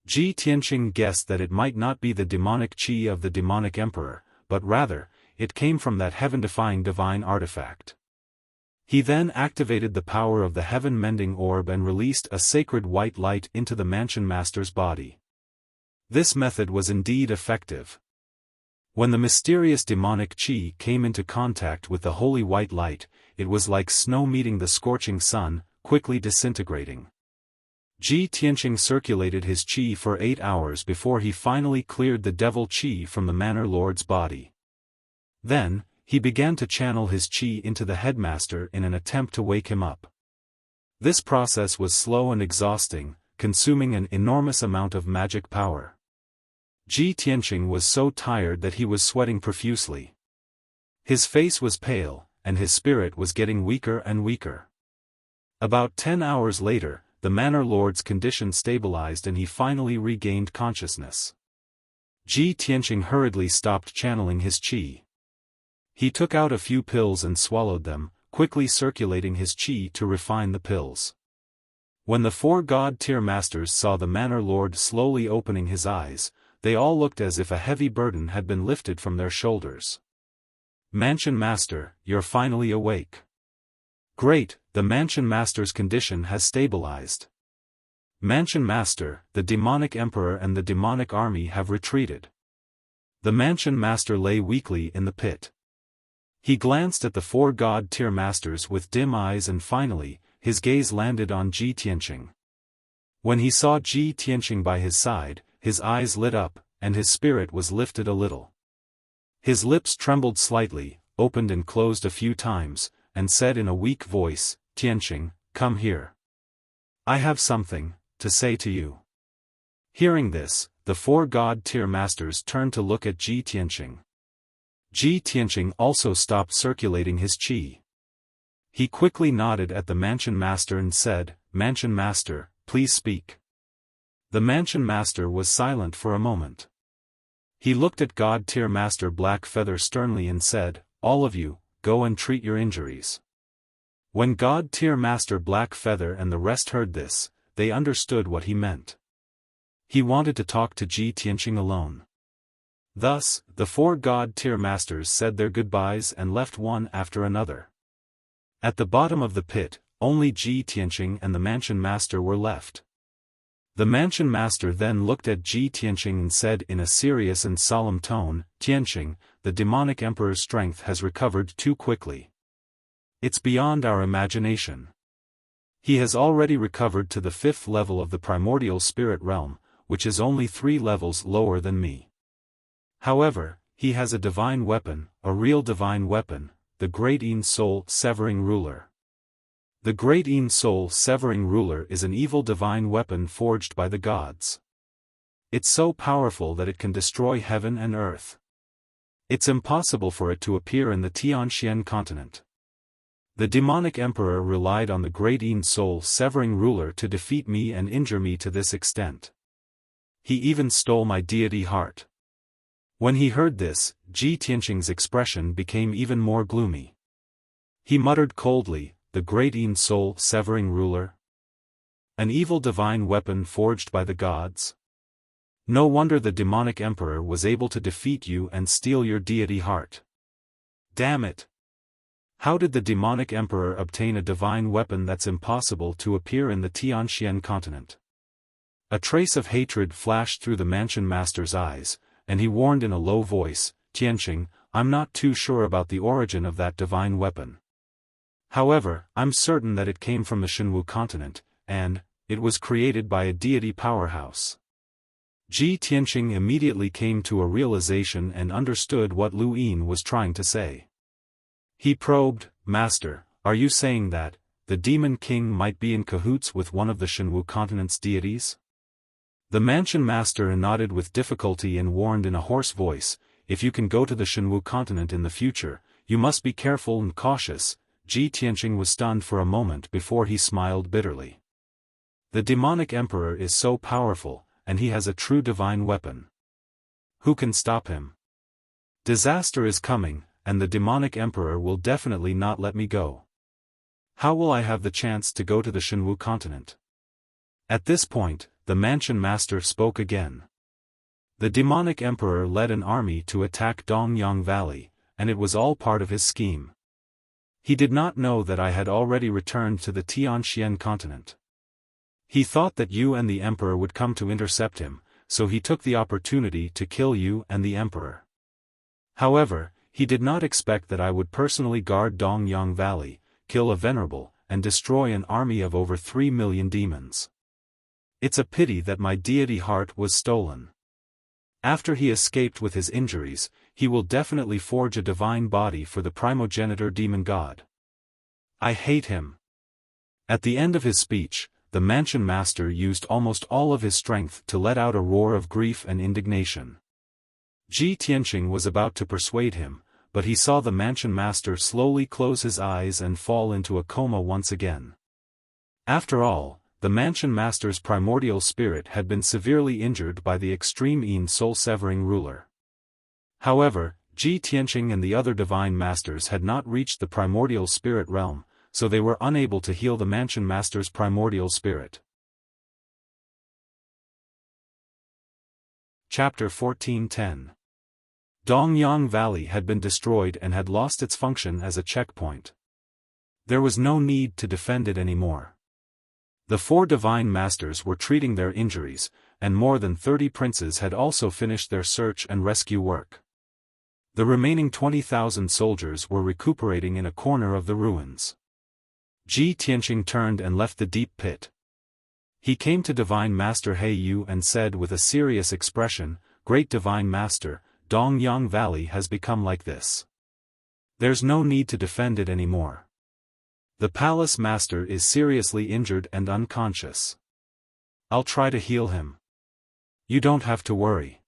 Ji Tianqing guessed that it might not be the demonic chi of the demonic emperor, but rather, it came from that heaven-defying divine artifact. He then activated the power of the heaven-mending orb and released a sacred white light into the mansion master's body. This method was indeed effective. When the mysterious demonic chi came into contact with the holy white light, it was like snow meeting the scorching sun, quickly disintegrating. Ji Tianqing circulated his chi for 8 hours before he finally cleared the devil chi from the Manor Lord's body. Then, he began to channel his chi into the headmaster in an attempt to wake him up. This process was slow and exhausting, consuming an enormous amount of magic power. Ji Tianqing was so tired that he was sweating profusely. His face was pale, and his spirit was getting weaker and weaker. About 10 hours later, the Manor Lord's condition stabilized and he finally regained consciousness. Ji Tianqing hurriedly stopped channeling his qi. He took out a few pills and swallowed them, quickly circulating his qi to refine the pills. When the 4 God-tier masters saw the Manor Lord slowly opening his eyes, they all looked as if a heavy burden had been lifted from their shoulders. Mansion Master, you're finally awake. Great, the Mansion Master's condition has stabilized. Mansion Master, the demonic emperor and the demonic army have retreated. The Mansion Master lay weakly in the pit. He glanced at the 4 God-tier masters with dim eyes and finally, his gaze landed on Ji Tianqing. When he saw Ji Tianqing by his side, his eyes lit up, and his spirit was lifted a little. His lips trembled slightly, opened and closed a few times, and said in a weak voice, "Tianqing, come here. I have something to say to you." Hearing this, the 4 God-tier masters turned to look at Ji Tianqing. Ji Tianqing also stopped circulating his qi. He quickly nodded at the Mansion Master and said, "Mansion Master, please speak." The Mansion Master was silent for a moment. He looked at God-tier Master Black Feather sternly and said, "All of you, go and treat your injuries." When God-tier Master Black Feather and the rest heard this, they understood what he meant. He wanted to talk to Ji Tianqing alone. Thus, the 4 God-tier masters said their goodbyes and left one after another. At the bottom of the pit, only Ji Tianqing and the Mansion Master were left. The Mansion Master then looked at Ji Tianqing and said in a serious and solemn tone, "Tianqing, the demonic emperor's strength has recovered too quickly. It's beyond our imagination. He has already recovered to the 5th level of the primordial spirit realm, which is only 3 levels lower than me. However, he has a divine weapon, a real divine weapon, the Great Een Soul Severing Ruler. The Great Een Soul Severing Ruler is an evil divine weapon forged by the gods. It's so powerful that it can destroy heaven and earth. It's impossible for it to appear in the Tianxian continent. The demonic emperor relied on the Great Een Soul Severing Ruler to defeat me and injure me to this extent. He even stole my deity heart." When he heard this, Ji Tianqing's expression became even more gloomy. He muttered coldly, "The Great Een Soul Severing Ruler? An evil divine weapon forged by the gods? No wonder the demonic emperor was able to defeat you and steal your deity heart. Damn it! How did the demonic emperor obtain a divine weapon that's impossible to appear in the Tianxian continent?" A trace of hatred flashed through the Mansion Master's eyes, and he warned in a low voice, "Tianqing, I'm not too sure about the origin of that divine weapon. However, I'm certain that it came from the Shenwu continent, and it was created by a deity powerhouse." Ji Tianqing immediately came to a realization and understood what Lu Yin was trying to say. He probed, "Master, are you saying that the Demon King might be in cahoots with one of the Shenwu continent's deities?" The Mansion Master nodded with difficulty and warned in a hoarse voice, "If you can go to the Shenwu continent in the future, you must be careful and cautious." Ji Tianqing was stunned for a moment before he smiled bitterly. The demonic emperor is so powerful, and he has a true divine weapon. Who can stop him? Disaster is coming, and the demonic emperor will definitely not let me go. How will I have the chance to go to the Shenwu continent? At this point, the Mansion Master spoke again. The demonic emperor led an army to attack Dongyang Valley, and it was all part of his scheme. He did not know that I had already returned to the Tianxian continent. He thought that you and the emperor would come to intercept him, so he took the opportunity to kill you and the emperor. However, he did not expect that I would personally guard Dongyang Valley, kill a venerable, and destroy an army of over 3 million demons. It's a pity that my deity heart was stolen. After he escaped with his injuries, he will definitely forge a divine body for the primogenitor demon god. I hate him." At the end of his speech, the mansion master used almost all of his strength to let out a roar of grief and indignation. Ji Tianqing was about to persuade him, but he saw the mansion master slowly close his eyes and fall into a coma once again. After all, the mansion master's primordial spirit had been severely injured by the extreme Yin soul-severing ruler. However, Ji Tianqing and the other divine masters had not reached the primordial spirit realm, so they were unable to heal the mansion master's primordial spirit. Chapter 14:10. Dongyang Valley had been destroyed and had lost its function as a checkpoint. There was no need to defend it anymore. The 4 divine masters were treating their injuries, and more than 30 princes had also finished their search and rescue work. The remaining 20,000 soldiers were recuperating in a corner of the ruins. Ji Tianqing turned and left the deep pit. He came to Divine Master He Yu and said with a serious expression, "Great Divine Master, Dongyang Valley has become like this. There's no need to defend it anymore. The palace master is seriously injured and unconscious. I'll try to heal him. You don't have to worry.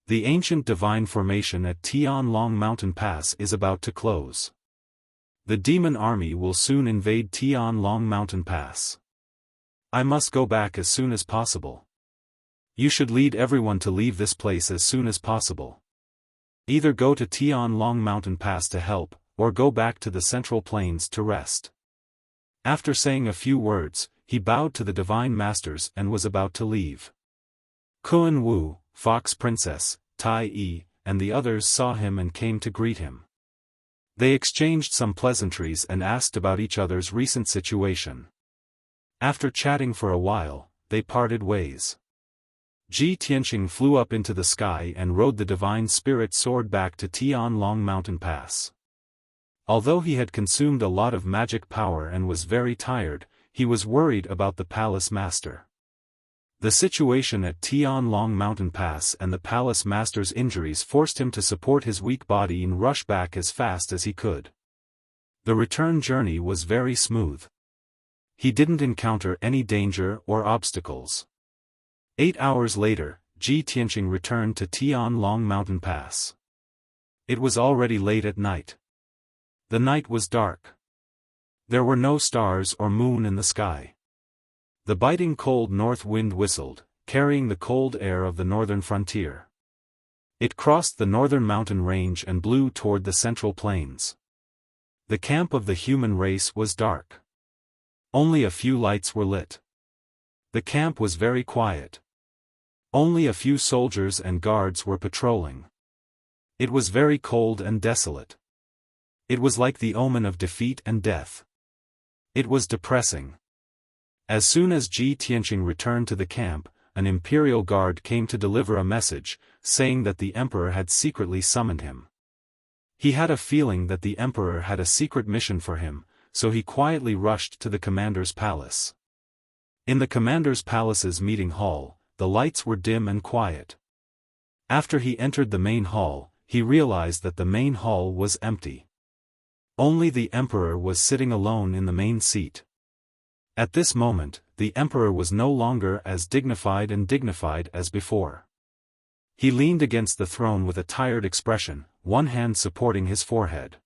The ancient divine formation at Tianlong Mountain Pass is about to close. The demon army will soon invade Tianlong Mountain Pass. I must go back as soon as possible. You should lead everyone to leave this place as soon as possible. Either go to Tianlong Mountain Pass to help, or go back to the Central Plains to rest." After saying a few words, he bowed to the divine masters and was about to leave. Kun Wu, Fox Princess, Tai Yi, and the others saw him and came to greet him. They exchanged some pleasantries and asked about each other's recent situation. After chatting for a while, they parted ways. Ji Tianqing flew up into the sky and rode the divine spirit sword back to Tianlong Mountain Pass. Although he had consumed a lot of magic power and was very tired, he was worried about the palace master. The situation at Tianlong Mountain Pass and the palace master's injuries forced him to support his weak body and rush back as fast as he could. The return journey was very smooth. He didn't encounter any danger or obstacles. 8 hours later, Ji Tianqing returned to Tianlong Mountain Pass. It was already late at night. The night was dark. There were no stars or moon in the sky. The biting cold north wind whistled, carrying the cold air of the northern frontier. It crossed the northern mountain range and blew toward the central plains. The camp of the human race was dark. Only a few lights were lit. The camp was very quiet. Only a few soldiers and guards were patrolling. It was very cold and desolate. It was like the omen of defeat and death. It was depressing. As soon as Ji Tianqing returned to the camp, an imperial guard came to deliver a message, saying that the emperor had secretly summoned him. He had a feeling that the emperor had a secret mission for him, so he quietly rushed to the commander's palace. In the commander's palace's meeting hall, the lights were dim and quiet. After he entered the main hall, he realized that the main hall was empty. Only the emperor was sitting alone in the main seat. At this moment, the emperor was no longer as dignified as before. He leaned against the throne with a tired expression, one hand supporting his forehead.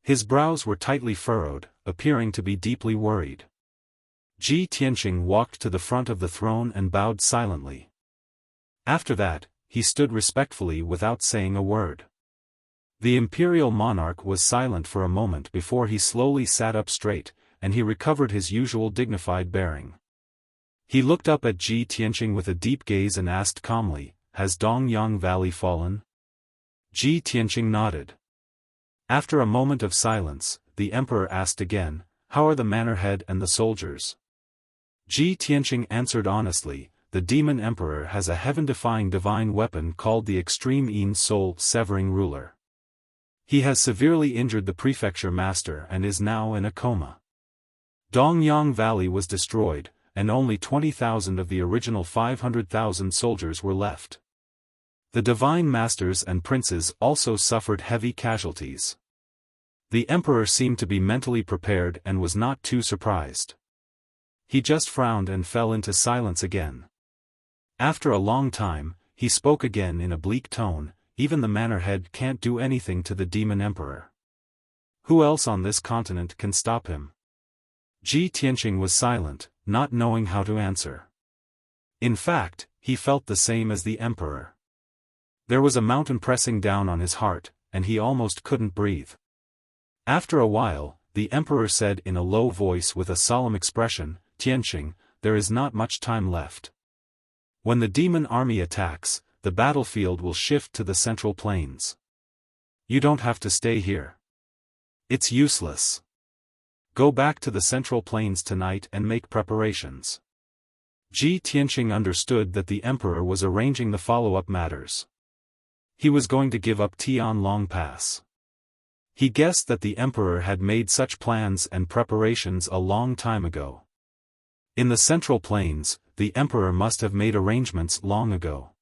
His brows were tightly furrowed, appearing to be deeply worried. Ji Tianqing walked to the front of the throne and bowed silently. After that, he stood respectfully without saying a word. The imperial monarch was silent for a moment before he slowly sat up straight, and he recovered his usual dignified bearing. He looked up at Ji Tianqing with a deep gaze and asked calmly, "Has Dongyang Valley fallen?" Ji Tianqing nodded. After a moment of silence, the emperor asked again, "How are the manor head and the soldiers?" Ji Tianqing answered honestly, "The demon emperor has a heaven-defying divine weapon called the extreme Yin soul-severing ruler. He has severely injured the prefecture master and is now in a coma. Dongyang Valley was destroyed, and only 20,000 of the original 500,000 soldiers were left. The divine masters and princes also suffered heavy casualties." The emperor seemed to be mentally prepared and was not too surprised. He just frowned and fell into silence again. After a long time, he spoke again in a bleak tone, "Even the manor head can't do anything to the demon emperor. Who else on this continent can stop him?" Ji Tianqing was silent, not knowing how to answer. In fact, he felt the same as the emperor. There was a mountain pressing down on his heart, and he almost couldn't breathe. After a while, the emperor said in a low voice with a solemn expression, "Tianqing, there is not much time left. When the demon army attacks, the battlefield will shift to the central plains. You don't have to stay here. It's useless. Go back to the central plains tonight and make preparations." Ji Tianqing understood that the emperor was arranging the follow-up matters. He was going to give up Tianlong Pass. He guessed that the emperor had made such plans and preparations a long time ago. In the central plains, the emperor must have made arrangements long ago.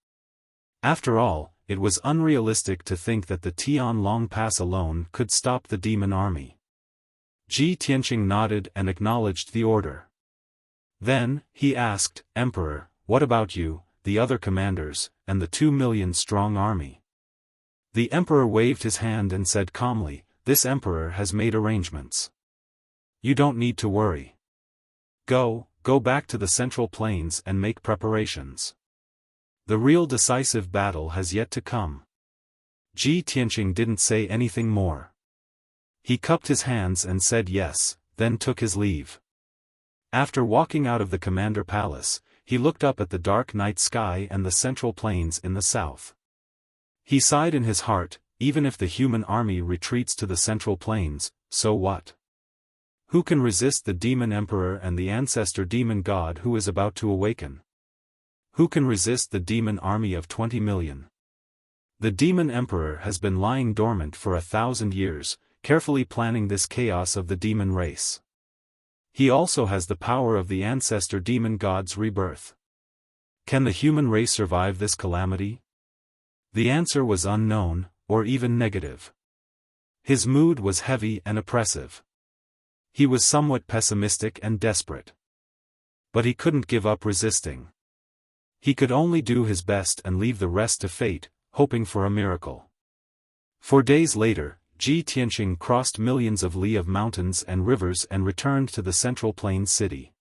After all, it was unrealistic to think that the Tianlong Pass alone could stop the demon army. Ji Tianqing nodded and acknowledged the order. Then, he asked, "Emperor, what about you, the other commanders, and the 2 million strong army?" The emperor waved his hand and said calmly, "This emperor has made arrangements. You don't need to worry. Go back to the central plains and make preparations. The real decisive battle has yet to come." Ji Tianqing didn't say anything more. He cupped his hands and said yes, then took his leave. After walking out of the commander palace, he looked up at the dark night sky and the central plains in the south. He sighed in his heart, even if the human army retreats to the central plains, so what? Who can resist the demon emperor and the ancestor demon god who is about to awaken? Who can resist the demon army of 20 million? The demon emperor has been lying dormant for 1,000 years, carefully planning this chaos of the demon race. He also has the power of the ancestor demon god's rebirth. Can the human race survive this calamity? The answer was unknown, or even negative. His mood was heavy and oppressive. He was somewhat pessimistic and desperate. But he couldn't give up resisting. He could only do his best and leave the rest to fate, hoping for a miracle. 4 days later, Ji Tianqing crossed millions of li of mountains and rivers and returned to the Central Plains city.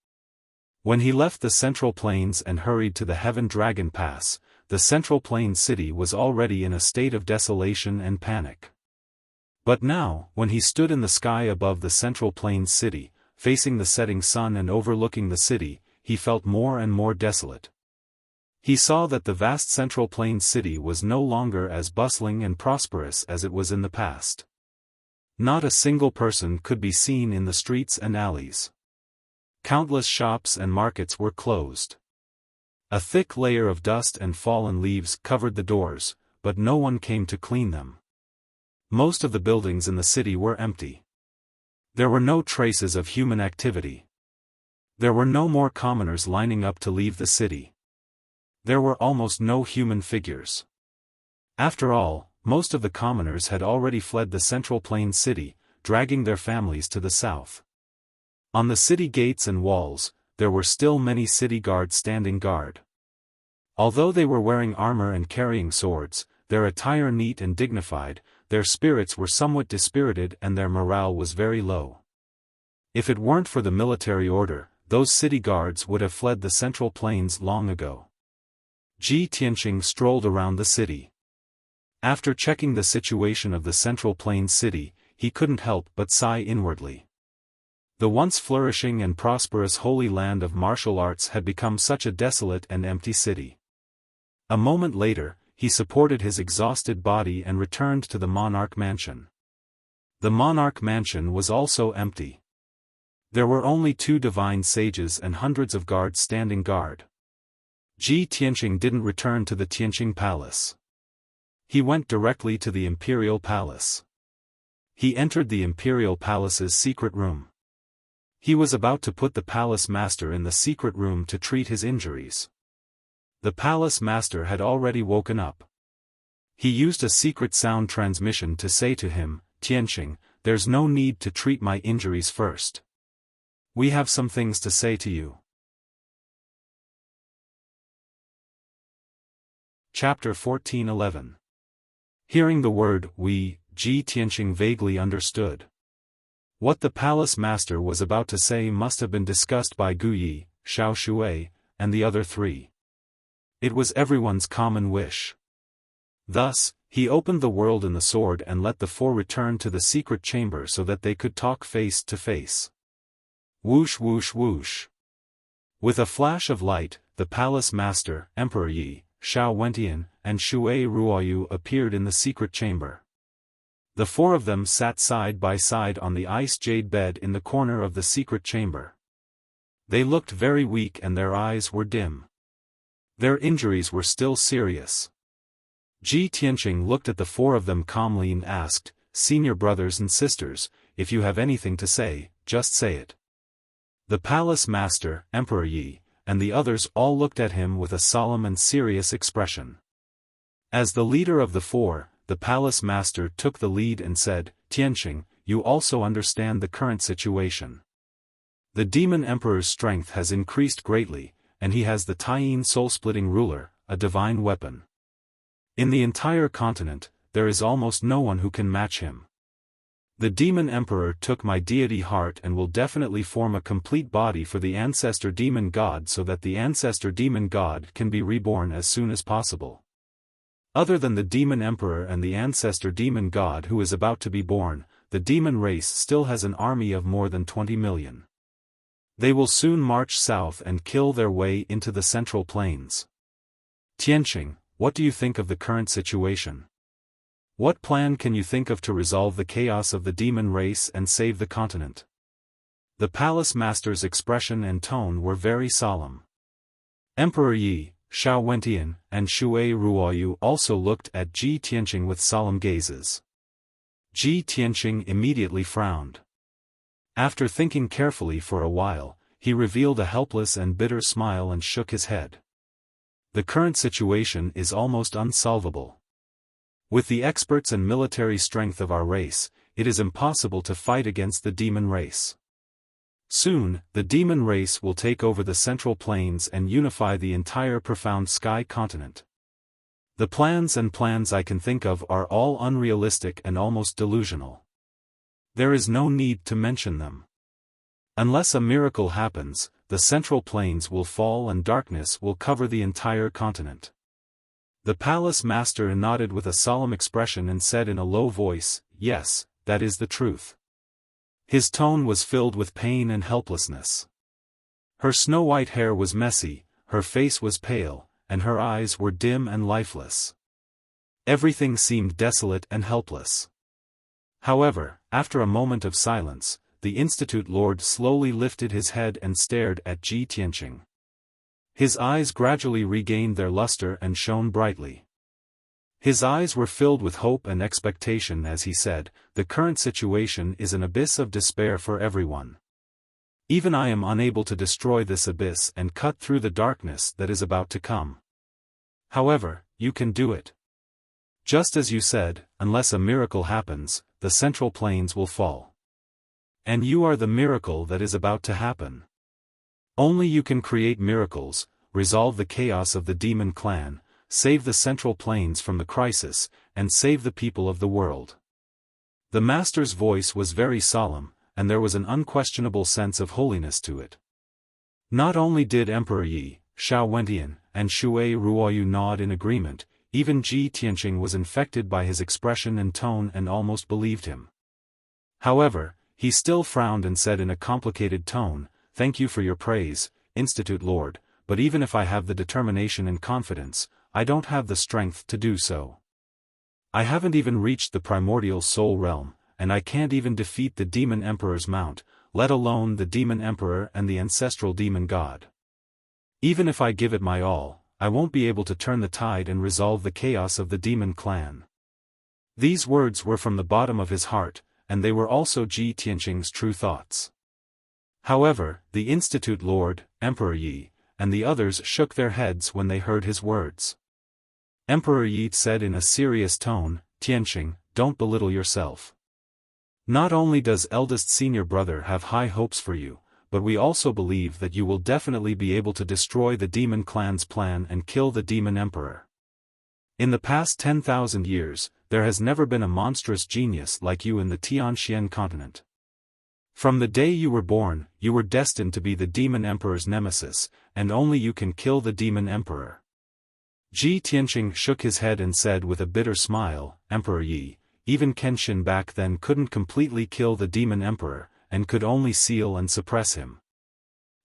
When he left the Central Plains and hurried to the Heaven Dragon Pass, the Central Plains city was already in a state of desolation and panic. But now, when he stood in the sky above the Central Plains city, facing the setting sun and overlooking the city, he felt more and more desolate. He saw that the vast Central Plains city was no longer as bustling and prosperous as it was in the past. Not a single person could be seen in the streets and alleys. Countless shops and markets were closed. A thick layer of dust and fallen leaves covered the doors, but no one came to clean them. Most of the buildings in the city were empty. There were no traces of human activity. There were no more commoners lining up to leave the city. There were almost no human figures. After all, most of the commoners had already fled the Central Plains city, dragging their families to the south. On the city gates and walls, there were still many city guards standing guard. Although they were wearing armor and carrying swords, their attire neat and dignified, their spirits were somewhat dispirited and their morale was very low. If it weren't for the military order, those city guards would have fled the Central Plains long ago. Ji Tianqing strolled around the city. After checking the situation of the Central Plains city, he couldn't help but sigh inwardly. The once flourishing and prosperous holy land of martial arts had become such a desolate and empty city. A moment later, he supported his exhausted body and returned to the monarch mansion. The monarch mansion was also empty. There were only 2 divine sages and hundreds of guards standing guard. Ji Tianqing didn't return to the Tianqing Palace. He went directly to the Imperial Palace. He entered the Imperial Palace's secret room. He was about to put the palace master in the secret room to treat his injuries. The palace master had already woken up. He used a secret sound transmission to say to him, "Tianqing, there's no need to treat my injuries first. We have some things to say to you. Chapter 14:11. Hearing the word we, Ji Tianqing vaguely understood. What the palace master was about to say must have been discussed by Gu Yi, Xiao Shui, and the other three. It was everyone's common wish. Thus, he opened the world and the sword and let the four return to the secret chamber so that they could talk face to face. Whoosh whoosh whoosh. With a flash of light, the palace master, Emperor Yi, Xiao Wentian, and Shui Ruoyu appeared in the secret chamber. The four of them sat side by side on the ice jade bed in the corner of the secret chamber. They looked very weak and their eyes were dim. Their injuries were still serious. Ji Tianqing looked at the four of them calmly and asked, "Senior brothers and sisters, if you have anything to say, just say it." The palace master, Emperor Yi, and the others all looked at him with a solemn and serious expression. As the leader of the four, the palace master took the lead and said, "Tianqing, you also understand the current situation. The demon emperor's strength has increased greatly, and he has the Taiyin soul-splitting ruler, a divine weapon. In the entire continent, there is almost no one who can match him. The demon emperor took my deity heart and will definitely form a complete body for the ancestor demon god so that the ancestor demon god can be reborn as soon as possible. Other than the demon emperor and the ancestor demon god who is about to be born, the demon race still has an army of more than 20 million. They will soon march south and kill their way into the central plains. Tianqing, what do you think of the current situation? What plan can you think of to resolve the chaos of the demon race and save the continent?" The palace master's expression and tone were very solemn. Emperor Yi, Xiao Wentian, and Shui Ruoyu also looked at Ji Tianqing with solemn gazes. Ji Tianqing immediately frowned. After thinking carefully for a while, he revealed a helpless and bitter smile and shook his head. The current situation is almost unsolvable. With the experts and military strength of our race, it is impossible to fight against the demon race. Soon, the demon race will take over the central plains and unify the entire profound sky continent. The plans I can think of are all unrealistic and almost delusional. There is no need to mention them. Unless a miracle happens, the central plains will fall and darkness will cover the entire continent. The palace master nodded with a solemn expression and said in a low voice, "Yes, that is the truth." His tone was filled with pain and helplessness. Her snow-white hair was messy, her face was pale, and her eyes were dim and lifeless. Everything seemed desolate and helpless. However, after a moment of silence, the Institute Lord slowly lifted his head and stared at Ji Tianqing. His eyes gradually regained their luster and shone brightly. His eyes were filled with hope and expectation as he said, "The current situation is an abyss of despair for everyone. Even I am unable to destroy this abyss and cut through the darkness that is about to come. However, you can do it. Just as you said, unless a miracle happens, the central plains will fall. And you are the miracle that is about to happen. Only you can create miracles, resolve the chaos of the demon clan, save the central plains from the crisis, and save the people of the world." The master's voice was very solemn, and there was an unquestionable sense of holiness to it. Not only did Emperor Yi, Xiao Wentian, and Shui Ruoyu nod in agreement, even Ji Tianqing was infected by his expression and tone and almost believed him. However, he still frowned and said in a complicated tone, "Thank you for your praise, Institute Lord, but even if I have the determination and confidence, I don't have the strength to do so. I haven't even reached the primordial soul realm, and I can't even defeat the demon emperor's mount, let alone the demon emperor and the ancestral demon god. Even if I give it my all, I won't be able to turn the tide and resolve the chaos of the demon clan." These words were from the bottom of his heart, and they were also Ji Tianqing's true thoughts. However, the Institute Lord, Emperor Yi, and the others shook their heads when they heard his words. Emperor Yi said in a serious tone, "Tianqing, don't belittle yourself. Not only does eldest senior brother have high hopes for you, but we also believe that you will definitely be able to destroy the demon clan's plan and kill the demon emperor. In the past 10,000 years, there has never been a monstrous genius like you in the Tianxian continent. From the day you were born, you were destined to be the demon emperor's nemesis, and only you can kill the demon emperor. Ji Tianqing shook his head and said with a bitter smile, Emperor Yi, even Kenshin back then couldn't completely kill the demon emperor, and could only seal and suppress him.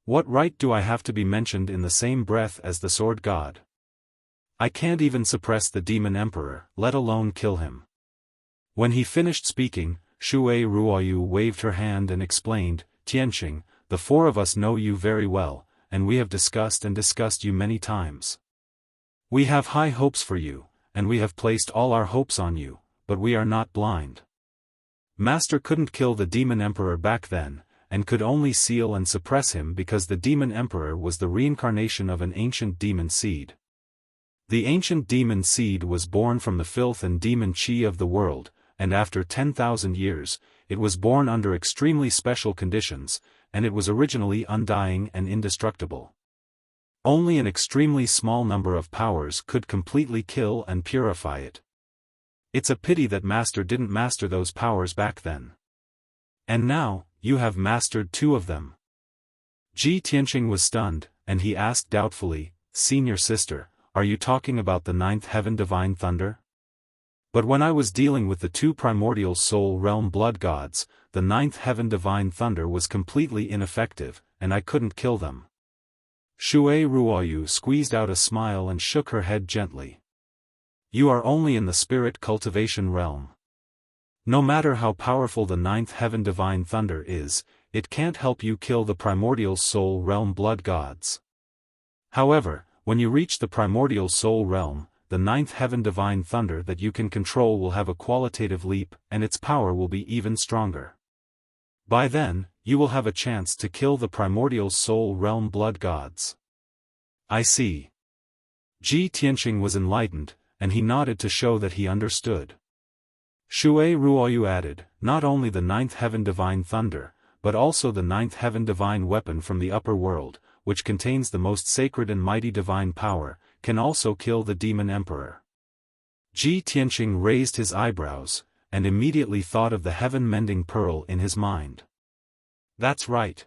What right do I have to be mentioned in the same breath as the sword god? I can't even suppress the demon emperor, let alone kill him. When he finished speaking, Shui Ruoyu waved her hand and explained, Tianqing, the four of us know you very well, and we have discussed you many times. We have high hopes for you, and we have placed all our hopes on you, but we are not blind. Master couldn't kill the demon emperor back then, and could only seal and suppress him because the demon emperor was the reincarnation of an ancient demon seed. The ancient demon seed was born from the filth and demon chi of the world, and after 10,000 years, it was born under extremely special conditions, and it was originally undying and indestructible. Only an extremely small number of powers could completely kill and purify it. It's a pity that Master didn't master those powers back then. And now, you have mastered 2 of them. Ji Tianqing was stunned, and he asked doubtfully, Senior sister, are you talking about the 9th heaven divine thunder? But when I was dealing with the 2 primordial soul realm blood gods, the 9th heaven divine thunder was completely ineffective, and I couldn't kill them. Shui Ruoyu squeezed out a smile and shook her head gently. You are only in the spirit cultivation realm. No matter how powerful the 9th heaven divine thunder is, it can't help you kill the primordial soul realm blood gods. However, when you reach the primordial soul realm, the 9th heaven divine thunder that you can control will have a qualitative leap, and its power will be even stronger. By then, you will have a chance to kill the primordial soul realm blood gods. I see. Ji Tianqing was enlightened, and he nodded to show that he understood. Shui Ruoyu added, not only the 9th heaven divine thunder, but also the 9th heaven divine weapon from the upper world, which contains the most sacred and mighty divine power, can also kill the demon emperor. Ji Tianqing raised his eyebrows, and immediately thought of the heaven-mending pearl in his mind. That's right.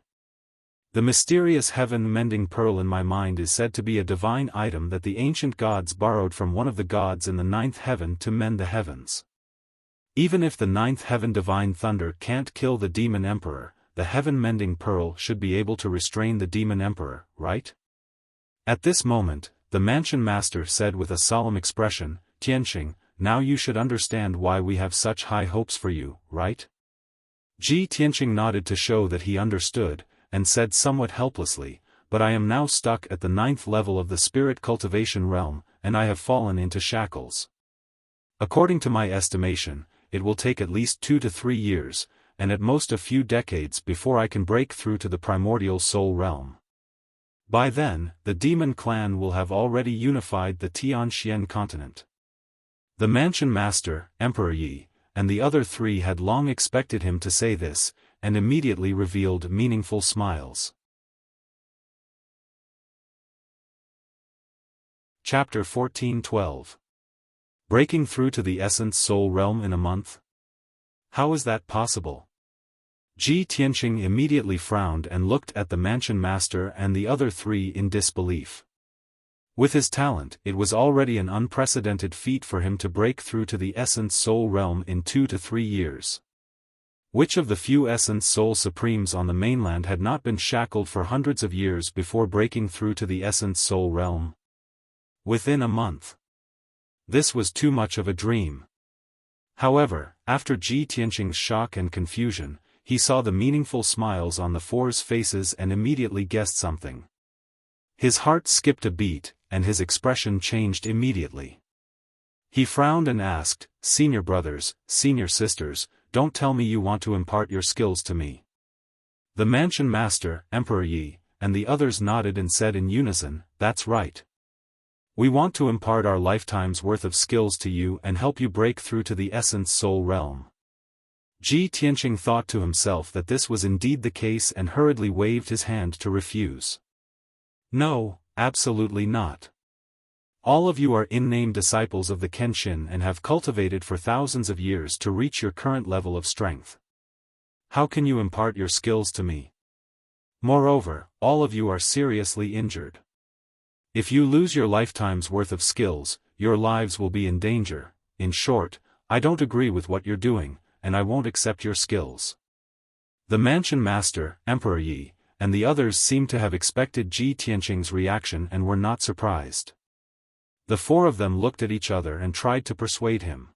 The mysterious heaven-mending pearl in my mind is said to be a divine item that the ancient gods borrowed from one of the gods in the 9th heaven to mend the heavens. Even if the 9th heaven divine thunder can't kill the demon emperor, the heaven-mending pearl should be able to restrain the demon emperor, right? At this moment, the mansion master said with a solemn expression, Tianqing, now you should understand why we have such high hopes for you, right? Ji Tianqing nodded to show that he understood, and said somewhat helplessly, but I am now stuck at the 9th level of the spirit cultivation realm, and I have fallen into shackles. According to my estimation, it will take at least 2 to 3 years, and at most a few decades before I can break through to the primordial soul realm. By then, the demon clan will have already unified the Tianxian continent. The mansion master, Emperor Yi, and the other 3 had long expected him to say this, and immediately revealed meaningful smiles. Chapter 14:12. Breaking through to the essence soul realm in a month? How is that possible? Ji Tianqing immediately frowned and looked at the mansion master and the other 3 in disbelief. With his talent, it was already an unprecedented feat for him to break through to the essence soul realm in 2 to 3 years. Which of the few essence soul supremes on the mainland had not been shackled for hundreds of years before breaking through to the essence soul realm? Within a month. This was too much of a dream. However, after Ji Tianqing's shock and confusion, he saw the meaningful smiles on the 4's faces and immediately guessed something. His heart skipped a beat, and his expression changed immediately. He frowned and asked, Senior brothers, senior sisters, don't tell me you want to impart your skills to me. The mansion master, Emperor Yi, and the others nodded and said in unison, that's right. We want to impart our lifetime's worth of skills to you and help you break through to the essence soul realm. Ji Tianqing thought to himself that this was indeed the case and hurriedly waved his hand to refuse. No, absolutely not. All of you are in-name disciples of the Kenshin and have cultivated for thousands of years to reach your current level of strength. How can you impart your skills to me? Moreover, all of you are seriously injured. If you lose your lifetime's worth of skills, your lives will be in danger. In short, I don't agree with what you're doing, and I won't accept your skills. The mansion master, Emperor Yi, and the others seemed to have expected Ji Tianqing's reaction and were not surprised. The four of them looked at each other and tried to persuade him.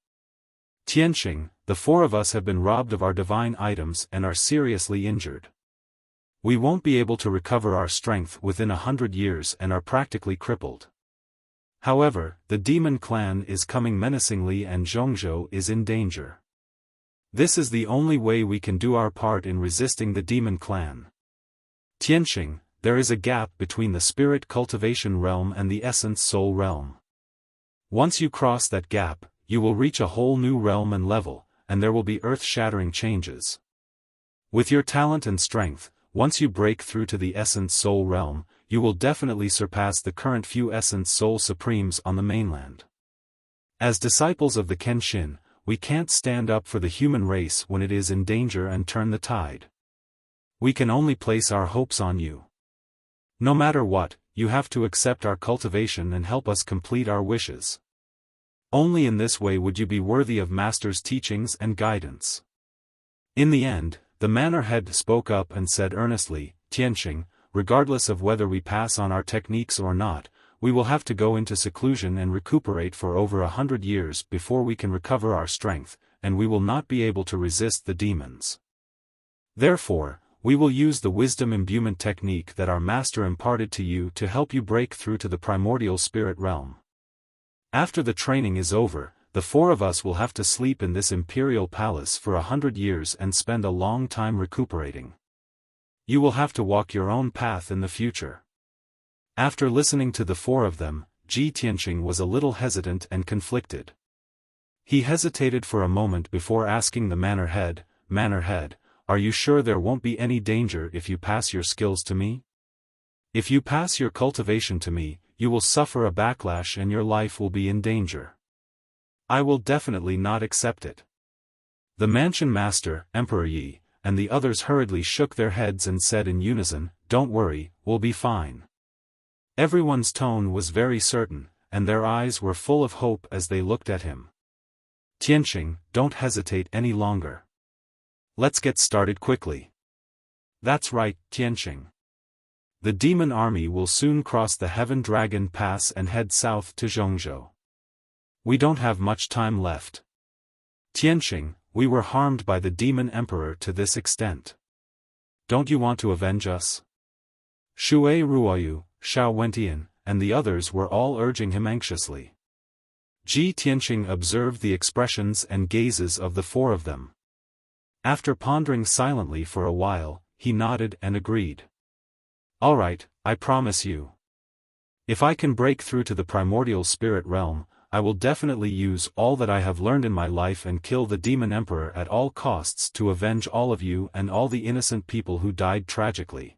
Tianqing, the four of us have been robbed of our divine items and are seriously injured. We won't be able to recover our strength within 100 years and are practically crippled. However, the demon clan is coming menacingly and Zhongzhou is in danger. This is the only way we can do our part in resisting the demon clan. Tianqing, there is a gap between the spirit cultivation realm and the essence soul realm. Once you cross that gap, you will reach a whole new realm and level, and there will be earth-shattering changes. With your talent and strength, once you break through to the essence soul realm, you will definitely surpass the current few essence soul supremes on the mainland. As disciples of the Kenshin, we can't stand up for the human race when it is in danger and turn the tide. We can only place our hopes on you. No matter what, you have to accept our cultivation and help us complete our wishes. Only in this way would you be worthy of Master's teachings and guidance. In the end, the manor head spoke up and said earnestly, Tianqing, regardless of whether we pass on our techniques or not, we will have to go into seclusion and recuperate for over 100 years before we can recover our strength, and we will not be able to resist the demons. Therefore, we will use the wisdom imbuement technique that our master imparted to you to help you break through to the primordial spirit realm. After the training is over, the four of us will have to sleep in this imperial palace for 100 years and spend a long time recuperating. You will have to walk your own path in the future. After listening to the four of them, Ji Tianqing was a little hesitant and conflicted. He hesitated for a moment before asking the manor head, are you sure there won't be any danger if you pass your skills to me? If you pass your cultivation to me, you will suffer a backlash and your life will be in danger. I will definitely not accept it. The mansion master, Emperor Yi, and the others hurriedly shook their heads and said in unison, don't worry, we'll be fine. Everyone's tone was very certain, and their eyes were full of hope as they looked at him. Tianqing, don't hesitate any longer. Let's get started quickly. That's right, Tianqing. The demon army will soon cross the Heaven Dragon Pass and head south to Zhongzhou. We don't have much time left. Tianqing, we were harmed by the demon emperor to this extent. Don't you want to avenge us? Shui Ruoyu, Xiao Wentian, and the others were all urging him anxiously. Ji Tianqing observed the expressions and gazes of the four of them. After pondering silently for a while, he nodded and agreed. All right, I promise you. If I can break through to the primordial spirit realm, I will definitely use all that I have learned in my life and kill the demon emperor at all costs to avenge all of you and all the innocent people who died tragically.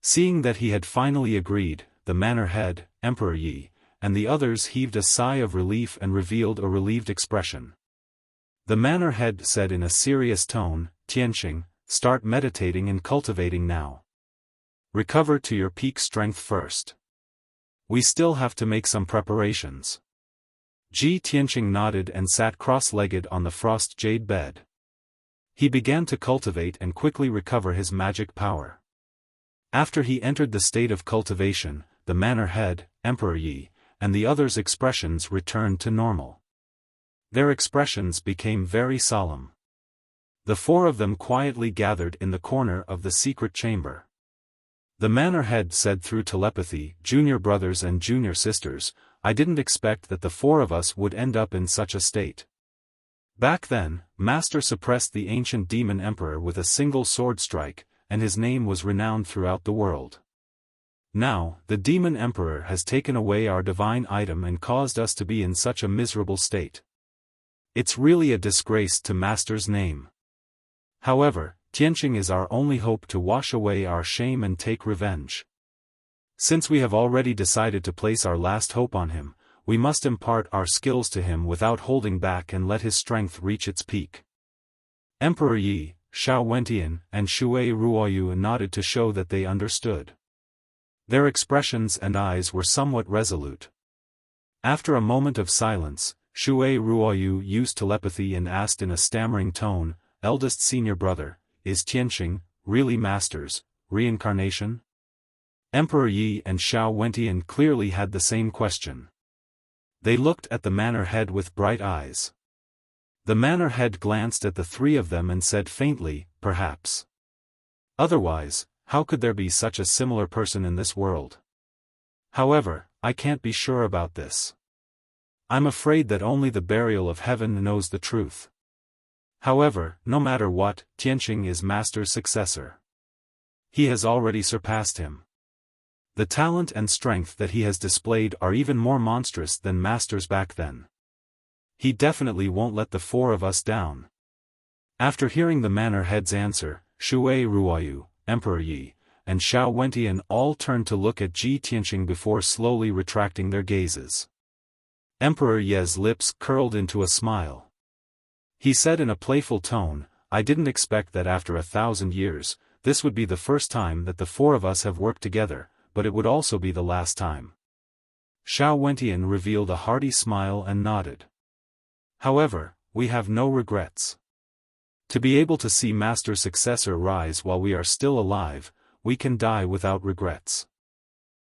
Seeing that he had finally agreed, the manor head, Emperor Yi, and the others heaved a sigh of relief and revealed a relieved expression. The manor head said in a serious tone, Tianqing, start meditating and cultivating now. Recover to your peak strength first. We still have to make some preparations. Ji Tianqing nodded and sat cross-legged on the frost jade bed. He began to cultivate and quickly recover his magic power. After he entered the state of cultivation, the manor head, Emperor Yi, and the others' expressions returned to normal. Their expressions became very solemn. The four of them quietly gathered in the corner of the secret chamber. The manor head said through telepathy, junior brothers and junior sisters, I didn't expect that the four of us would end up in such a state. Back then, Master suppressed the ancient demon emperor with a single sword strike, and his name was renowned throughout the world. Now, the demon emperor has taken away our divine item and caused us to be in such a miserable state. It's really a disgrace to Master's name. However, Tianqing is our only hope to wash away our shame and take revenge. Since we have already decided to place our last hope on him, we must impart our skills to him without holding back and let his strength reach its peak. Emperor Yi, Xiao Wentian, and Shui Ruoyu nodded to show that they understood. Their expressions and eyes were somewhat resolute. After a moment of silence, Shui Ruoyu used telepathy and asked in a stammering tone, "Eldest senior brother, is Tianqing, really Master's reincarnation?" Emperor Yi and Xiao Wentian clearly had the same question. They looked at the manor head with bright eyes. The manor head glanced at the three of them and said faintly, "Perhaps. Otherwise, how could there be such a similar person in this world? However, I can't be sure about this. I'm afraid that only the burial of heaven knows the truth. However, no matter what, Tianqing is Master's successor. He has already surpassed him. The talent and strength that he has displayed are even more monstrous than Master's back then. He definitely won't let the four of us down." After hearing the manor head's answer, Shui Ruoyu, Emperor Yi, and Xiao Wentian all turned to look at Ji Tianqing before slowly retracting their gazes. Emperor Ye's lips curled into a smile. He said in a playful tone, "I didn't expect that after 1,000 years, this would be the first time that the four of us have worked together, but it would also be the last time." Xiao Wentian revealed a hearty smile and nodded. "However, we have no regrets. To be able to see Master's successor rise while we are still alive, we can die without regrets."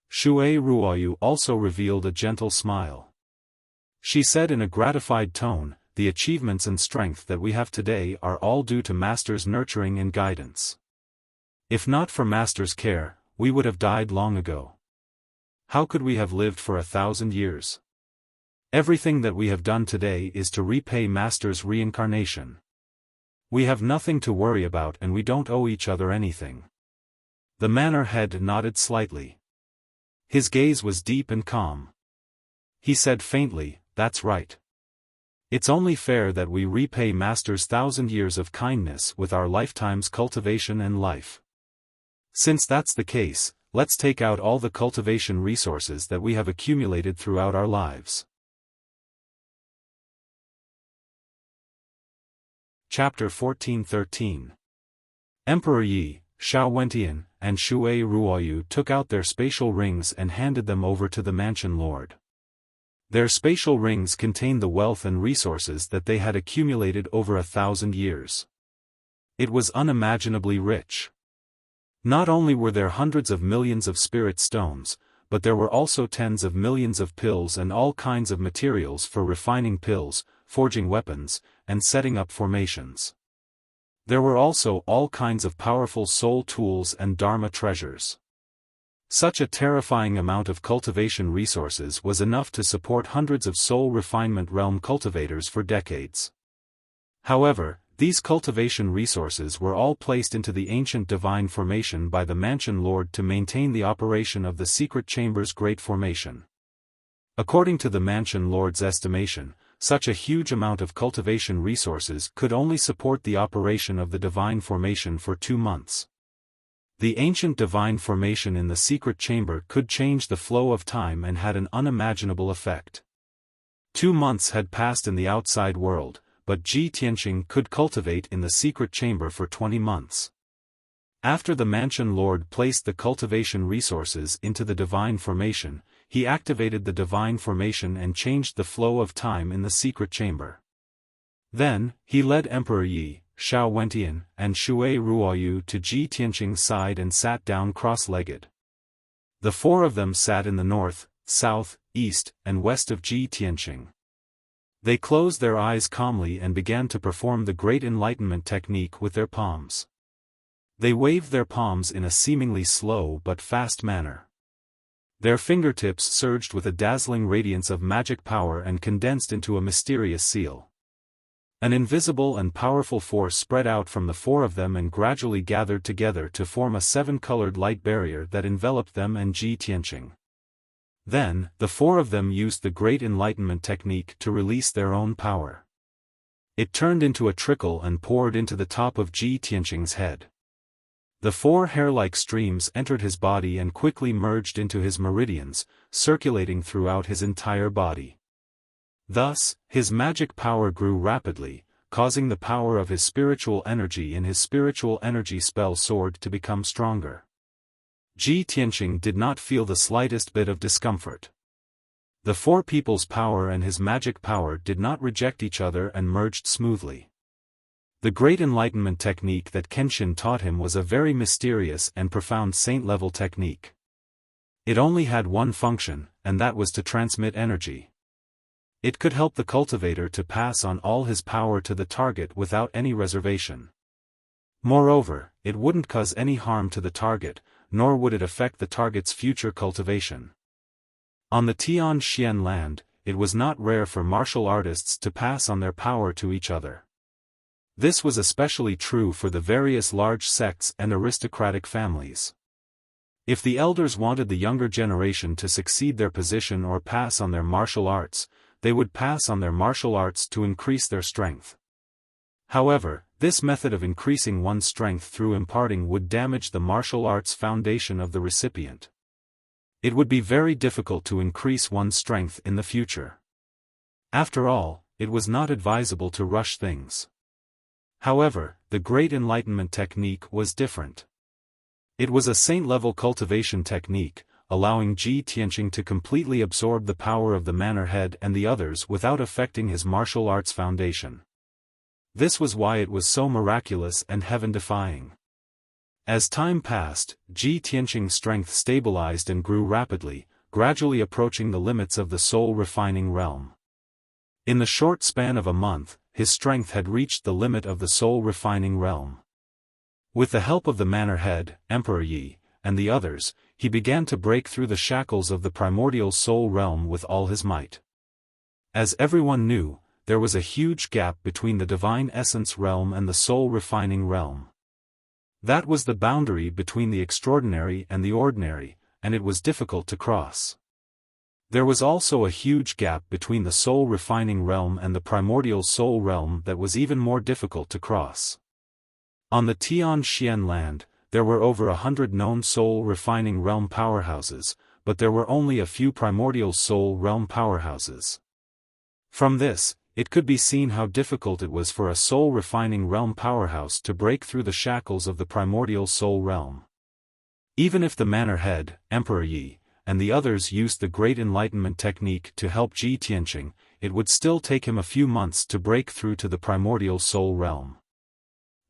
Shui Ruoyu also revealed a gentle smile. She said in a gratified tone, "The achievements and strength that we have today are all due to Master's nurturing and guidance. If not for Master's care, we would have died long ago. How could we have lived for 1,000 years? Everything that we have done today is to repay Master's reincarnation. We have nothing to worry about and we don't owe each other anything." The manor head nodded slightly. His gaze was deep and calm. He said faintly, "That's right. It's only fair that we repay Master's 1,000 years of kindness with our lifetime's cultivation and life. Since that's the case, let's take out all the cultivation resources that we have accumulated throughout our lives." Chapter 14-13. Emperor Yi, Xiao Wentian, and Shui Ruoyu took out their spatial rings and handed them over to the mansion lord. Their spatial rings contained the wealth and resources that they had accumulated over 1,000 years. It was unimaginably rich. Not only were there hundreds of millions of spirit stones, but there were also tens of millions of pills and all kinds of materials for refining pills, forging weapons, and setting up formations. There were also all kinds of powerful soul tools and dharma treasures. Such a terrifying amount of cultivation resources was enough to support hundreds of soul refinement realm cultivators for decades. However, these cultivation resources were all placed into the ancient divine formation by the mansion lord to maintain the operation of the secret chamber's great formation. According to the mansion lord's estimation, such a huge amount of cultivation resources could only support the operation of the divine formation for 2 months. The ancient divine formation in the secret chamber could change the flow of time and had an unimaginable effect. 2 months had passed in the outside world, but Ji Tianqing could cultivate in the secret chamber for 20 months. After the mansion lord placed the cultivation resources into the divine formation, he activated the divine formation and changed the flow of time in the secret chamber. Then, he led Emperor Yi, Xiao Wentian, and Shui Ruoyu to Ji Tianqing's side and sat down cross-legged. The four of them sat in the north, south, east, and west of Ji Tianqing. They closed their eyes calmly and began to perform the Great Enlightenment technique with their palms. They waved their palms in a seemingly slow but fast manner. Their fingertips surged with a dazzling radiance of magic power and condensed into a mysterious seal. An invisible and powerful force spread out from the four of them and gradually gathered together to form a 7-colored light barrier that enveloped them and Ji Tianqing. Then, the four of them used the Great Enlightenment technique to release their own power. It turned into a trickle and poured into the top of Ji Tianqing's head. The 4 hair-like streams entered his body and quickly merged into his meridians, circulating throughout his entire body. Thus, his magic power grew rapidly, causing the power of his spiritual energy in his spiritual energy spell sword to become stronger. Ji Tianqing did not feel the slightest bit of discomfort. The 4 people's power and his magic power did not reject each other and merged smoothly. The Great Enlightenment technique that Kenshin taught him was a very mysterious and profound saint-level technique. It only had one function, and that was to transmit energy. It could help the cultivator to pass on all his power to the target without any reservation. Moreover, it wouldn't cause any harm to the target, nor would it affect the target's future cultivation. On the Tianxian land, it was not rare for martial artists to pass on their power to each other. This was especially true for the various large sects and aristocratic families. If the elders wanted the younger generation to succeed their position or pass on their martial arts, they would pass on their martial arts to increase their strength. However, this method of increasing one's strength through imparting would damage the martial arts foundation of the recipient. It would be very difficult to increase one's strength in the future. After all, it was not advisable to rush things. However, the Great Enlightenment technique was different. It was a saint-level cultivation technique, allowing Ji Tianqing to completely absorb the power of the manor head and the others without affecting his martial arts foundation. This was why it was so miraculous and heaven-defying. As time passed, Ji Tianqing's strength stabilized and grew rapidly, gradually approaching the limits of the soul-refining realm. In the short span of a month, his strength had reached the limit of the soul-refining realm. With the help of the manor head, Emperor Yi, and the others, he began to break through the shackles of the primordial soul realm with all his might. As everyone knew, there was a huge gap between the divine essence realm and the soul-refining realm. That was the boundary between the extraordinary and the ordinary, and it was difficult to cross. There was also a huge gap between the soul-refining realm and the primordial soul realm that was even more difficult to cross. On the Tianxian land, there were over 100 known soul-refining realm powerhouses, but there were only a few primordial soul realm powerhouses. From this, it could be seen how difficult it was for a soul-refining realm powerhouse to break through the shackles of the primordial soul realm. Even if the manor head, Emperor Yi, and the others used the Great Enlightenment technique to help Ji Tianqing, it would still take him a few months to break through to the primordial soul realm.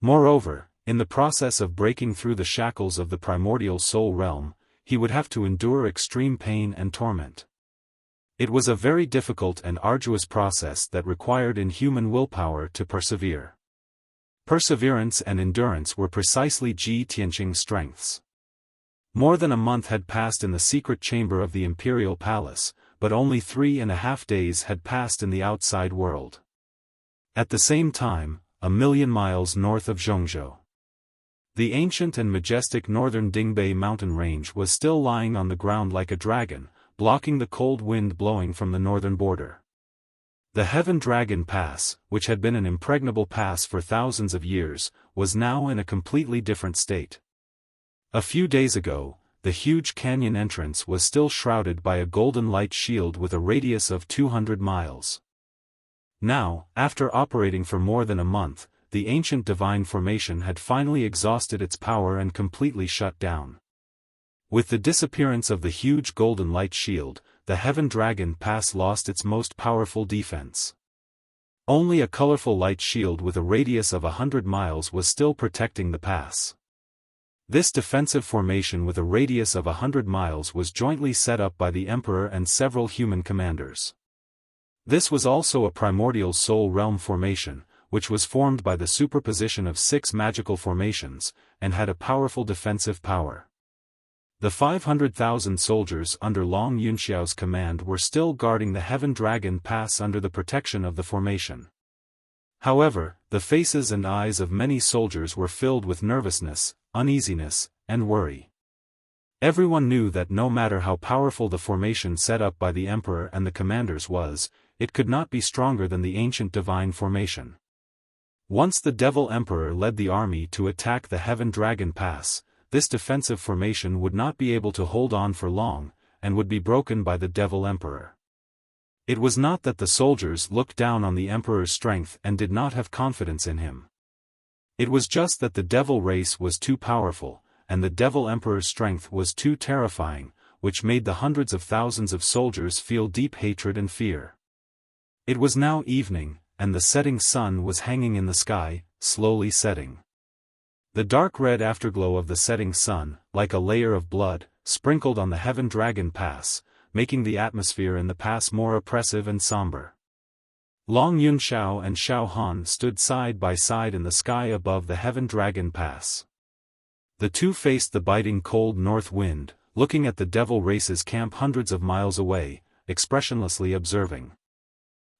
Moreover, in the process of breaking through the shackles of the primordial soul realm, he would have to endure extreme pain and torment. It was a very difficult and arduous process that required inhuman willpower to persevere. Perseverance and endurance were precisely Ji Tianqing's strengths. More than a month had passed in the secret chamber of the imperial palace, but only 3.5 days had passed in the outside world. At the same time, 1,000,000 miles north of Zhongzhou, the ancient and majestic northern Dingbei mountain range was still lying on the ground like a dragon, blocking the cold wind blowing from the northern border. The Heaven Dragon Pass, which had been an impregnable pass for thousands of years, was now in a completely different state. A few days ago, the huge canyon entrance was still shrouded by a golden light shield with a radius of 200 miles. Now, after operating for more than a month, the ancient divine formation had finally exhausted its power and completely shut down. With the disappearance of the huge golden light shield, the Heaven Dragon Pass lost its most powerful defense. Only a colorful light shield with a radius of 100 miles was still protecting the pass. This defensive formation with a radius of 100 miles was jointly set up by the Emperor and several human commanders. This was also a primordial soul realm formation, which was formed by the superposition of 6 magical formations, and had a powerful defensive power. The 500,000 soldiers under Long Yunxiao's command were still guarding the Heaven Dragon Pass under the protection of the formation. However, the faces and eyes of many soldiers were filled with nervousness, uneasiness, and worry. Everyone knew that no matter how powerful the formation set up by the Emperor and the commanders was, it could not be stronger than the ancient divine formation. Once the Devil Emperor led the army to attack the Heaven Dragon Pass, this defensive formation would not be able to hold on for long, and would be broken by the Devil Emperor. It was not that the soldiers looked down on the Emperor's strength and did not have confidence in him. It was just that the Devil race was too powerful, and the Devil Emperor's strength was too terrifying, which made the hundreds of thousands of soldiers feel deep hatred and fear. It was now evening, and the setting sun was hanging in the sky, slowly setting. The dark red afterglow of the setting sun, like a layer of blood, sprinkled on the Heaven Dragon Pass, making the atmosphere in the pass more oppressive and somber. Long Yunxiao and Xiaofan stood side by side in the sky above the Heaven Dragon Pass. The two faced the biting cold north wind, looking at the Devil Race's camp hundreds of miles away, expressionlessly observing.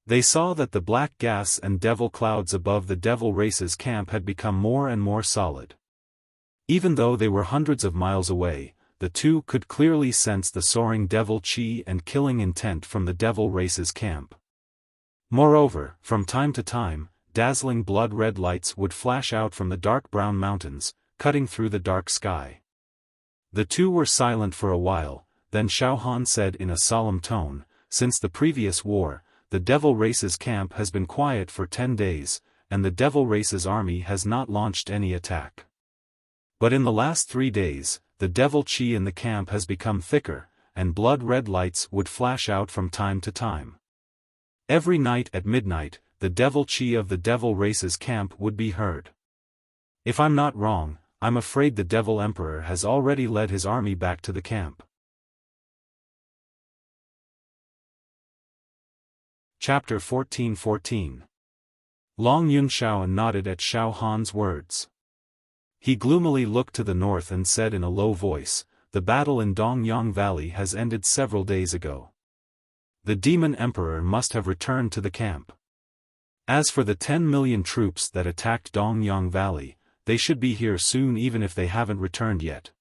They saw that the black gas and devil clouds above the Devil Race's camp had become more and more solid. Even though they were hundreds of miles away, the two could clearly sense the soaring devil chi and killing intent from the Devil Race's camp. Moreover, from time to time, dazzling blood-red lights would flash out from the dark brown mountains, cutting through the dark sky. The two were silent for a while, then Xiaofan said in a solemn tone, "Since the previous war, the Devil Race's camp has been quiet for 10 days, and the Devil Race's army has not launched any attack. But in the last 3 days, the devil chi in the camp has become thicker, and blood-red lights would flash out from time to time. Every night at midnight, the devil chi of the Devil Race's camp would be heard. If I'm not wrong, I'm afraid the Devil Emperor has already led his army back to the camp." Chapter 14:14. Long Yunxiao nodded at Xiaofan's words. He gloomily looked to the north and said in a low voice, "The battle in Dongyang Valley has ended several days ago. The Demon Emperor must have returned to the camp. As for the 10 million troops that attacked Dongyang Valley, they should be here soon even if they haven't returned yet."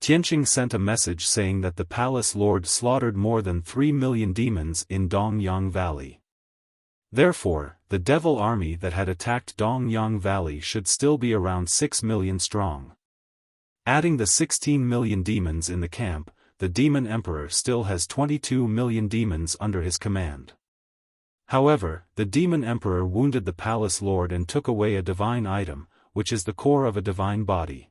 Tianqing sent a message saying that the palace lord slaughtered more than 3 million demons in Dongyang Valley. Therefore, the devil army that had attacked Dongyang Valley should still be around 6 million strong. Adding the 16 million demons in the camp, the Demon Emperor still has 22 million demons under his command. However, the Demon Emperor wounded the palace lord and took away a divine item, which is the core of a divine body.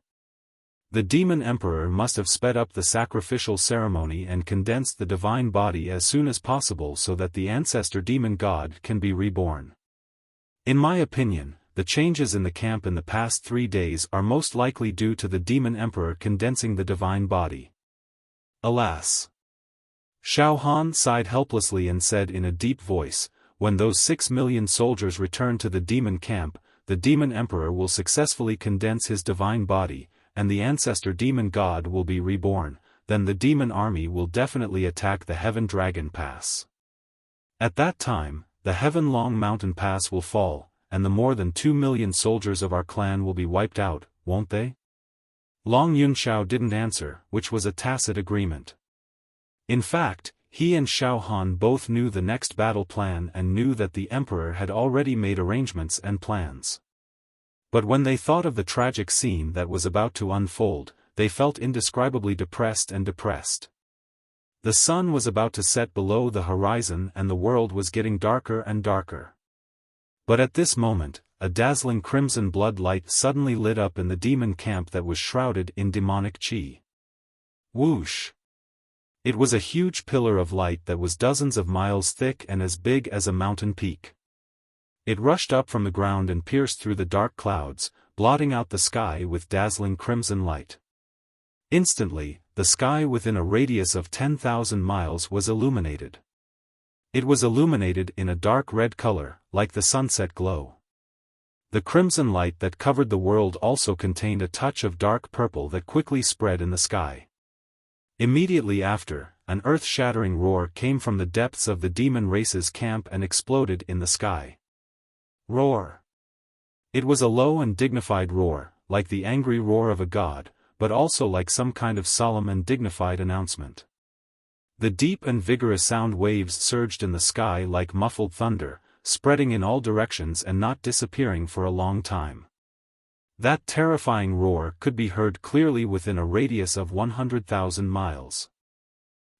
The Demon Emperor must have sped up the sacrificial ceremony and condensed the divine body as soon as possible so that the ancestor demon god can be reborn. In my opinion, the changes in the camp in the past 3 days are most likely due to the Demon Emperor condensing the divine body. Alas! Xiaofan sighed helplessly and said in a deep voice, "When those 6 million soldiers return to the demon camp, the Demon Emperor will successfully condense his divine body, and the ancestor demon god will be reborn, then the demon army will definitely attack the Heaven Dragon Pass. At that time, the Heaven Long Mountain Pass will fall, and the more than 2 million soldiers of our clan will be wiped out, won't they?" Long Yunxiao didn't answer, which was a tacit agreement. In fact, he and Xiaofan both knew the next battle plan and knew that the Emperor had already made arrangements and plans. But when they thought of the tragic scene that was about to unfold, they felt indescribably depressed. The sun was about to set below the horizon and the world was getting darker and darker. But at this moment, a dazzling crimson blood light suddenly lit up in the demon camp that was shrouded in demonic chi. Whoosh! It was a huge pillar of light that was dozens of miles thick and as big as a mountain peak. It rushed up from the ground and pierced through the dark clouds, blotting out the sky with dazzling crimson light. Instantly, the sky within a radius of 10,000 miles was illuminated. It was illuminated in a dark red color, like the sunset glow. The crimson light that covered the world also contained a touch of dark purple that quickly spread in the sky. Immediately after, an earth-shattering roar came from the depths of the demon race's camp and exploded in the sky. Roar. It was a low and dignified roar, like the angry roar of a god, but also like some kind of solemn and dignified announcement. The deep and vigorous sound waves surged in the sky like muffled thunder, spreading in all directions and not disappearing for a long time. That terrifying roar could be heard clearly within a radius of 100,000 miles.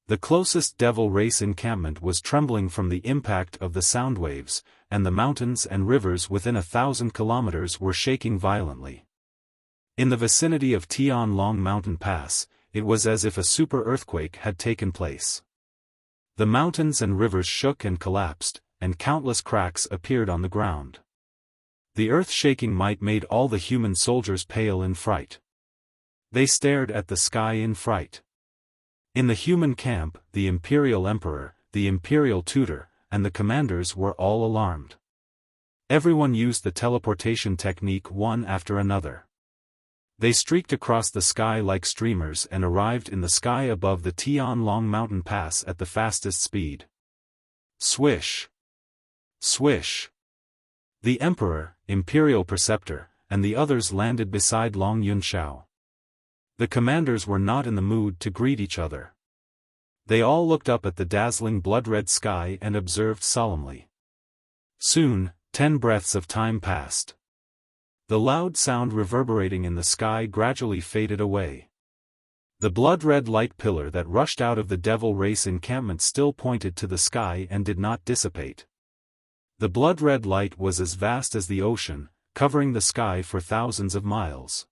The closest devil race encampment was trembling from the impact of the sound waves, and the mountains and rivers within 1,000 kilometers were shaking violently. In the vicinity of Tianlong Mountain Pass, it was as if a super earthquake had taken place. The mountains and rivers shook and collapsed, and countless cracks appeared on the ground. The earth-shaking might made all the human soldiers pale in fright. They stared at the sky in fright. In the human camp, the imperial emperor, the imperial tutor, and the commanders were all alarmed. Everyone used the teleportation technique one after another. They streaked across the sky like streamers and arrived in the sky above the Tianlong Mountain Pass at the fastest speed. Swish! Swish! The emperor, imperial preceptor, and the others landed beside Long Yunshao. The commanders were not in the mood to greet each other. They all looked up at the dazzling blood-red sky and observed solemnly. Soon, 10 breaths of time passed. The loud sound reverberating in the sky gradually faded away. The blood-red light pillar that rushed out of the devil race encampment still pointed to the sky and did not dissipate. The blood-red light was as vast as the ocean, covering the sky for thousands of miles.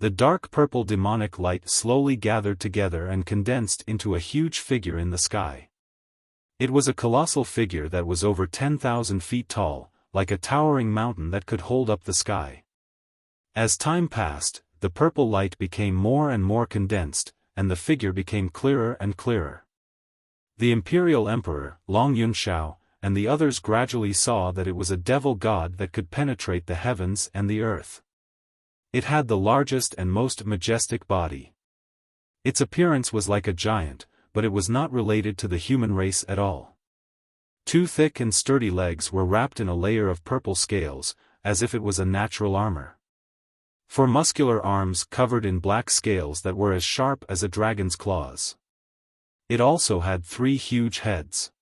The dark purple demonic light slowly gathered together and condensed into a huge figure in the sky. It was a colossal figure that was over 10,000 feet tall, like a towering mountain that could hold up the sky. As time passed, the purple light became more and more condensed, and the figure became clearer and clearer. The imperial emperor, Long Yunshao, and the others gradually saw that it was a devil god that could penetrate the heavens and the earth. It had the largest and most majestic body. Its appearance was like a giant, but it was not related to the human race at all. 2 thick and sturdy legs were wrapped in a layer of purple scales, as if it was a natural armor. 4 muscular arms covered in black scales that were as sharp as a dragon's claws. It also had 3 huge heads.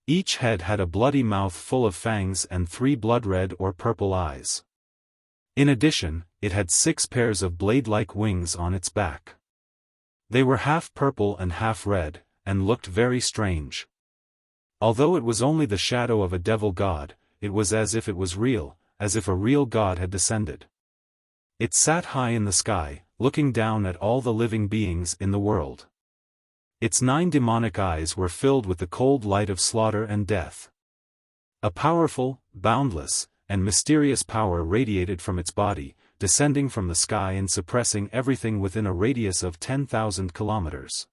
Each head had a bloody mouth full of fangs and 3 blood-red or purple eyes. In addition, it had 6 pairs of blade-like wings on its back. They were half purple and half red, and looked very strange. Although it was only the shadow of a devil god, it was as if it was real, as if a real god had descended. It sat high in the sky, looking down at all the living beings in the world. Its 9 demonic eyes were filled with the cold light of slaughter and death. A powerful, boundless, and mysterious power radiated from its body, descending from the sky and suppressing everything within a radius of 10,000 kilometers.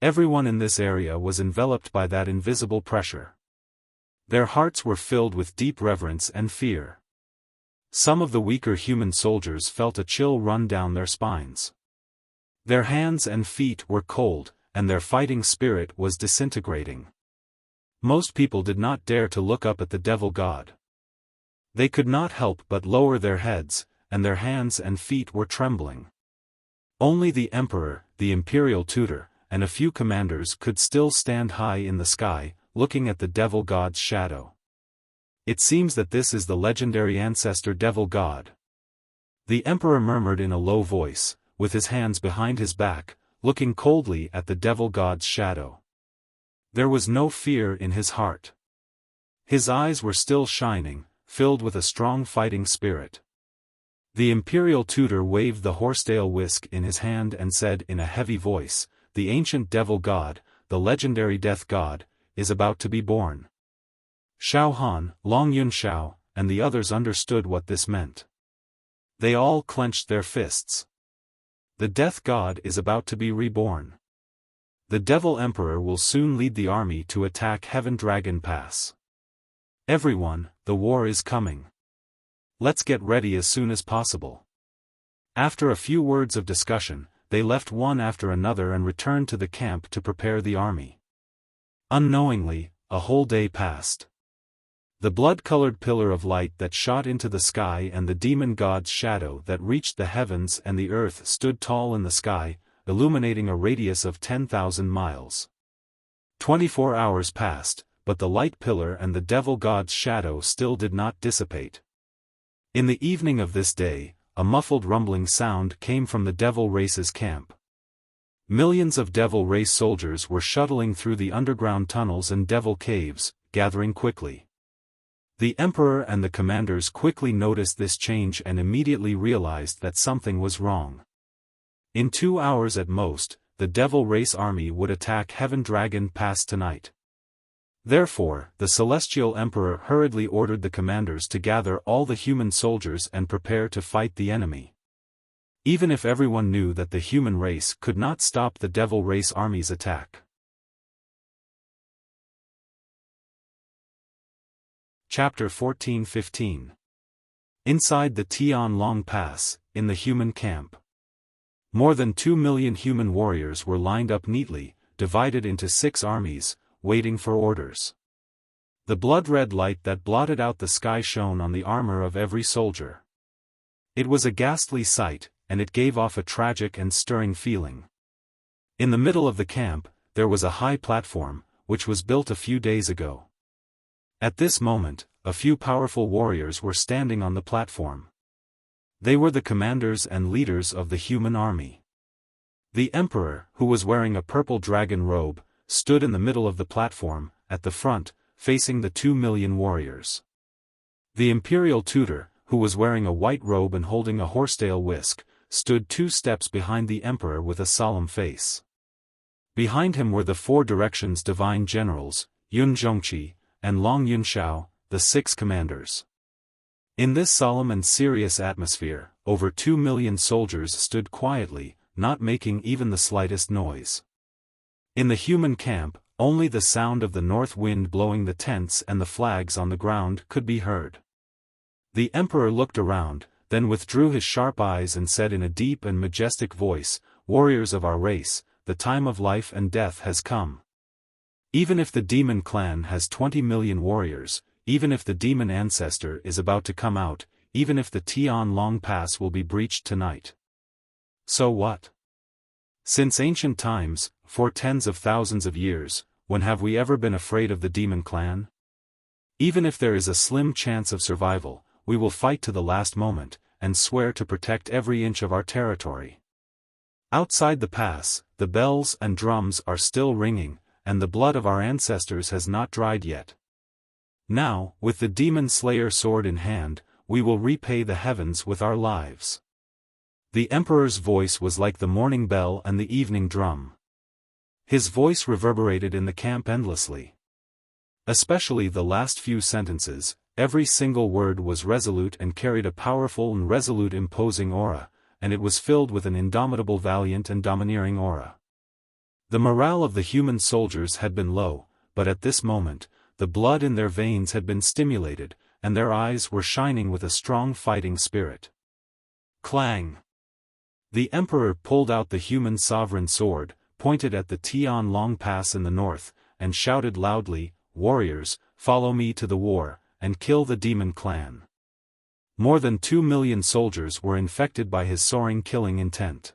Everyone in this area was enveloped by that invisible pressure. Their hearts were filled with deep reverence and fear. Some of the weaker human soldiers felt a chill run down their spines. Their hands and feet were cold, and their fighting spirit was disintegrating. Most people did not dare to look up at the devil god. They could not help but lower their heads, and their hands and feet were trembling. Only the emperor, the imperial tutor, and a few commanders could still stand high in the sky, looking at the devil god's shadow. It seems that this is the legendary ancestor devil god. The emperor murmured in a low voice, with his hands behind his back, looking coldly at the devil god's shadow. There was no fear in his heart. His eyes were still shining, filled with a strong fighting spirit. The imperial tutor waved the horsetail whisk in his hand and said in a heavy voice, "The ancient devil god, the legendary death god, is about to be born." Xiaofan, Long Yunshao, and the others understood what this meant. They all clenched their fists. The death god is about to be reborn. The devil emperor will soon lead the army to attack Heaven Dragon Pass. Everyone, the war is coming. Let's get ready as soon as possible. After a few words of discussion, they left one after another and returned to the camp to prepare the army. Unknowingly, a whole day passed. The blood-colored pillar of light that shot into the sky and the demon god's shadow that reached the heavens and the earth stood tall in the sky, illuminating a radius of 10,000 miles. 24 hours passed, but the light pillar and the devil god's shadow still did not dissipate. In the evening of this day, a muffled rumbling sound came from the devil race's camp. Millions of devil race soldiers were shuttling through the underground tunnels and devil caves, gathering quickly. The emperor and the commanders quickly noticed this change and immediately realized that something was wrong. In 2 hours at most, the devil race army would attack Heaven Dragon Pass tonight. Therefore, the celestial emperor hurriedly ordered the commanders to gather all the human soldiers and prepare to fight the enemy. Even if everyone knew that the human race could not stop the devil race army's attack. Chapter 14-15. Inside the Tian Long Pass, in the human camp. More than 2 million human warriors were lined up neatly, divided into 6 armies, waiting for orders. The blood-red light that blotted out the sky shone on the armor of every soldier. It was a ghastly sight, and it gave off a tragic and stirring feeling. In the middle of the camp, there was a high platform, which was built a few days ago. At this moment, a few powerful warriors were standing on the platform. They were the commanders and leaders of the human army. The emperor, who was wearing a purple dragon robe, stood in the middle of the platform, at the front, facing the 2 million warriors. The imperial tutor, who was wearing a white robe and holding a horsetail whisk, stood 2 steps behind the emperor with a solemn face. Behind him were the 4 directions divine generals, Yun Zhongqi, and Long Yunshao, the 6 commanders. In this solemn and serious atmosphere, over 2 million soldiers stood quietly, not making even the slightest noise. In the human camp, only the sound of the north wind blowing the tents and the flags on the ground could be heard. The emperor looked around, then withdrew his sharp eyes and said in a deep and majestic voice, "Warriors of our race, the time of life and death has come. Even if the demon clan has 20 million warriors, even if the demon ancestor is about to come out, even if the Tian Long Pass will be breached tonight. So what? Since ancient times, for tens of thousands of years, when have we ever been afraid of the demon clan? Even if there is a slim chance of survival, we will fight to the last moment, and swear to protect every inch of our territory." Outside the pass, the bells and drums are still ringing, and the blood of our ancestors has not dried yet. Now, with the demon slayer sword in hand, we will repay the heavens with our lives. The emperor's voice was like the morning bell and the evening drum. His voice reverberated in the camp endlessly. Especially the last few sentences, every single word was resolute and carried a powerful and resolute imposing aura, and it was filled with an indomitable valiant and domineering aura. The morale of the human soldiers had been low, but at this moment, the blood in their veins had been stimulated, and their eyes were shining with a strong fighting spirit. Clang! The emperor pulled out the human sovereign sword, pointed at the Tian Long Pass in the north, and shouted loudly, "Warriors, follow me to the war, and kill the demon clan." More than 2 million soldiers were infected by his soaring killing intent.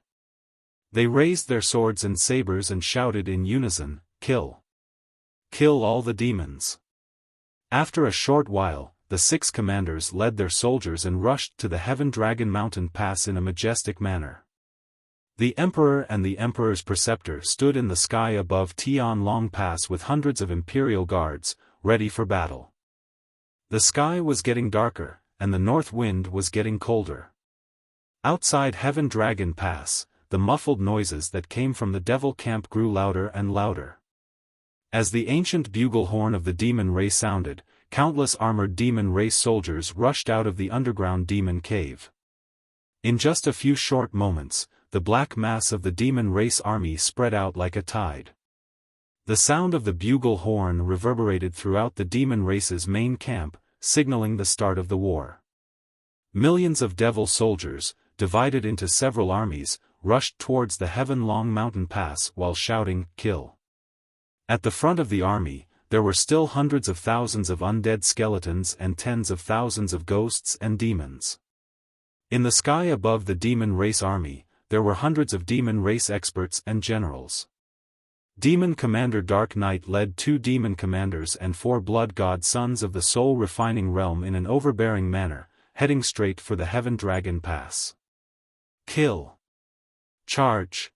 They raised their swords and sabers and shouted in unison, "Kill! Kill all the demons!" After a short while, the 6 commanders led their soldiers and rushed to the Heaven Dragon Mountain Pass in a majestic manner. The emperor and the emperor's preceptor stood in the sky above Tian Long Pass with hundreds of imperial guards, ready for battle. The sky was getting darker, and the north wind was getting colder. Outside Heaven Dragon Pass, the muffled noises that came from the devil camp grew louder and louder. As the ancient bugle horn of the demon race sounded, countless armored demon race soldiers rushed out of the underground demon cave. In just a few short moments, the black mass of the demon race army spread out like a tide. The sound of the bugle horn reverberated throughout the demon race's main camp, signaling the start of the war. Millions of devil soldiers, divided into several armies, rushed towards the Heaven Long Mountain Pass while shouting, "Kill!" At the front of the army, there were still hundreds of thousands of undead skeletons and tens of thousands of ghosts and demons. In the sky above the demon race army, there were hundreds of demon race experts and generals. Demon Commander Dark Knight led 2 demon commanders and 4 blood god sons of the soul-refining realm in an overbearing manner, heading straight for the Heaven Dragon Pass. Kill. Charge.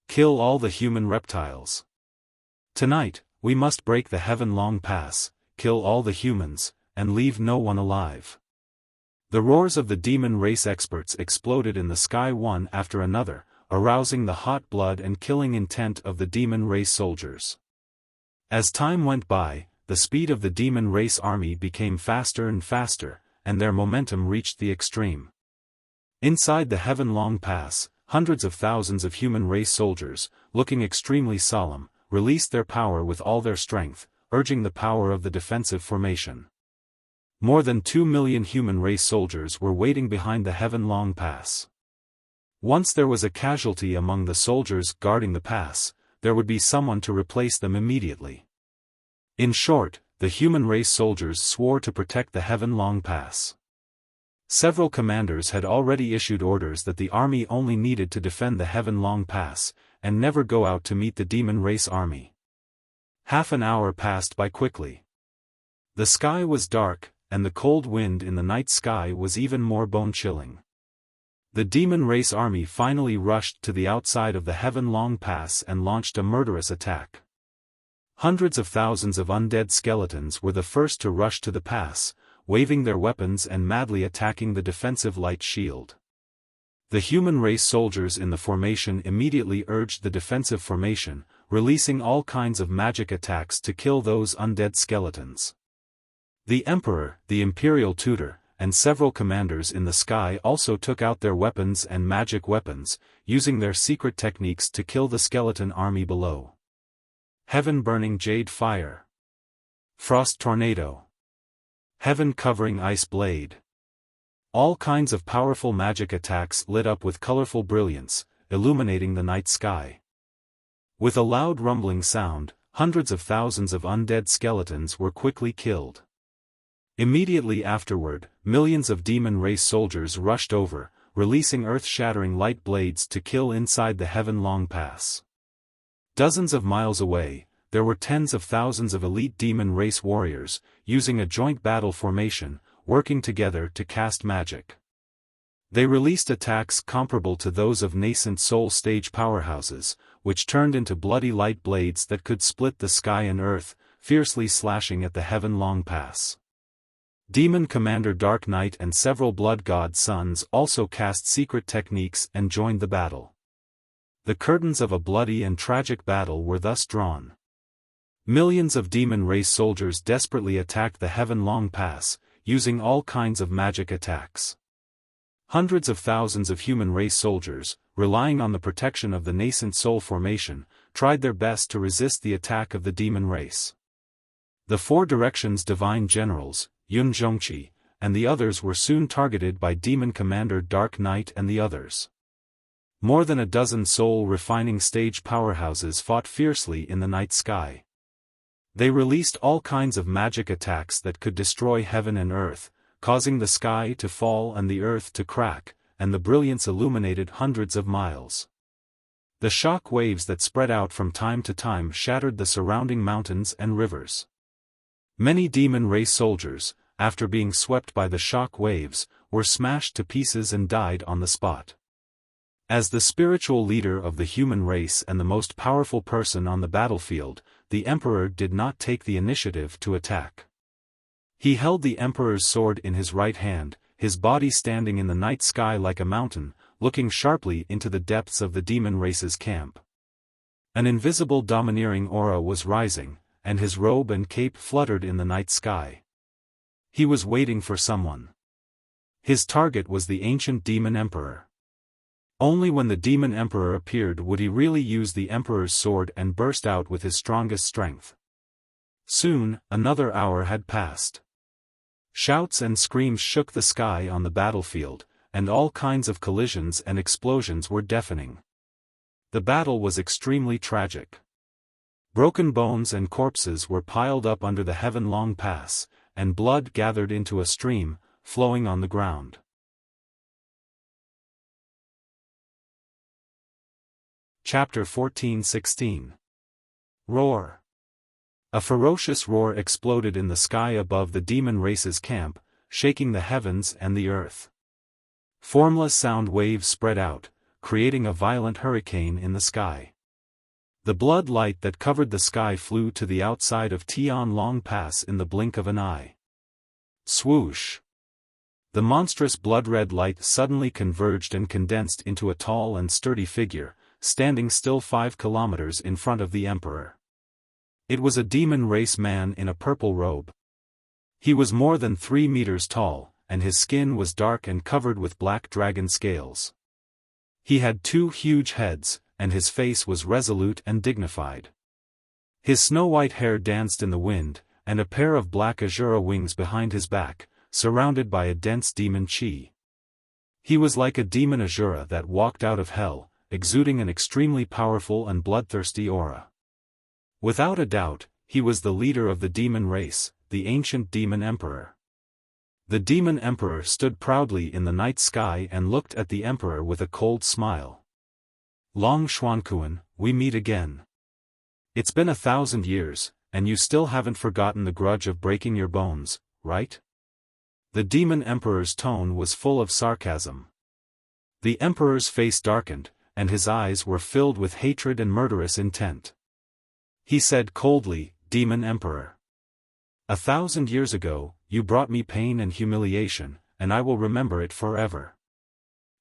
Kill all the human reptiles. Tonight, we must break the Heaven Long Pass, kill all the humans, and leave no one alive. The roars of the demon race experts exploded in the sky one after another, arousing the hot blood and killing intent of the demon race soldiers. As time went by, the speed of the demon race army became faster and faster, and their momentum reached the extreme. Inside the Heaven Long Pass, hundreds of thousands of human race soldiers, looking extremely solemn, released their power with all their strength, urging the power of the defensive formation. More than 2 million human race soldiers were waiting behind the Heaven Long Pass. Once there was a casualty among the soldiers guarding the pass, there would be someone to replace them immediately. In short, the human race soldiers swore to protect the Heaven Long Pass. Several commanders had already issued orders that the army only needed to defend the Heaven Long Pass, and never go out to meet the demon race army. Half an hour passed by quickly. The sky was dark, and the cold wind in the night sky was even more bone-chilling. The demon race army finally rushed to the outside of the Heaven Long Pass and launched a murderous attack. Hundreds of thousands of undead skeletons were the first to rush to the pass, waving their weapons and madly attacking the defensive light shield. The human race soldiers in the formation immediately urged the defensive formation, releasing all kinds of magic attacks to kill those undead skeletons. The Emperor, the Imperial Tutor, and several commanders in the sky also took out their weapons and magic weapons, using their secret techniques to kill the skeleton army below. Heaven-burning jade fire. Frost tornado. Heaven-covering ice blade. All kinds of powerful magic attacks lit up with colorful brilliance, illuminating the night sky. With a loud rumbling sound, hundreds of thousands of undead skeletons were quickly killed. Immediately afterward, millions of demon race soldiers rushed over, releasing earth-shattering light blades to kill inside the Heaven Long Pass. Dozens of miles away, there were tens of thousands of elite demon race warriors, using a joint battle formation, working together to cast magic. They released attacks comparable to those of nascent soul stage powerhouses, which turned into bloody light blades that could split the sky and earth, fiercely slashing at the Heaven Long Pass. Demon Commander Dark Knight and several blood god sons also cast secret techniques and joined the battle. The curtains of a bloody and tragic battle were thus drawn. Millions of demon race soldiers desperately attacked the Heaven Long Pass, using all kinds of magic attacks. Hundreds of thousands of human race soldiers, relying on the protection of the nascent soul formation, tried their best to resist the attack of the demon race. The 4 Directions Divine Generals, Yun Zhongqi, and the others were soon targeted by Demon Commander Dark Knight and the others. More than a dozen soul-refining stage powerhouses fought fiercely in the night sky. They released all kinds of magic attacks that could destroy heaven and earth, causing the sky to fall and the earth to crack, and the brilliance illuminated hundreds of miles. The shock waves that spread out from time to time shattered the surrounding mountains and rivers. Many demon race soldiers, after being swept by the shock waves, were smashed to pieces and died on the spot. As the spiritual leader of the human race and the most powerful person on the battlefield, the Emperor did not take the initiative to attack. He held the Emperor's sword in his right hand, his body standing in the night sky like a mountain, looking sharply into the depths of the demon race's camp. An invisible domineering aura was rising, and his robe and cape fluttered in the night sky. He was waiting for someone. His target was the ancient demon emperor. Only when the demon emperor appeared would he really use the emperor's sword and burst out with his strongest strength. Soon, another hour had passed. Shouts and screams shook the sky on the battlefield, and all kinds of collisions and explosions were deafening. The battle was extremely tragic. Broken bones and corpses were piled up under the Heaven Long Pass, and blood gathered into a stream, flowing on the ground. Chapter 14-16 Roar! A ferocious roar exploded in the sky above the demon race's camp, shaking the heavens and the earth. Formless sound waves spread out, creating a violent hurricane in the sky. The blood light that covered the sky flew to the outside of Tianlong Pass in the blink of an eye. Swoosh! The monstrous blood-red light suddenly converged and condensed into a tall and sturdy figure, standing still 5 kilometers in front of the emperor. It was a demon race man in a purple robe. He was more than 3 meters tall, and his skin was dark and covered with black dragon scales. He had 2 huge heads, and his face was resolute and dignified. His snow-white hair danced in the wind, and a pair of black azura wings behind his back, surrounded by a dense demon chi. He was like a demon azura that walked out of hell, exuding an extremely powerful and bloodthirsty aura. Without a doubt, he was the leader of the demon race, the ancient demon emperor. The demon emperor stood proudly in the night sky and looked at the emperor with a cold smile. Long Xuankuan, we meet again. It's been 1,000 years, and you still haven't forgotten the grudge of breaking your bones, right? The demon emperor's tone was full of sarcasm. The emperor's face darkened, and his eyes were filled with hatred and murderous intent. He said coldly, "Demon Emperor. 1,000 years ago, you brought me pain and humiliation, and I will remember it forever.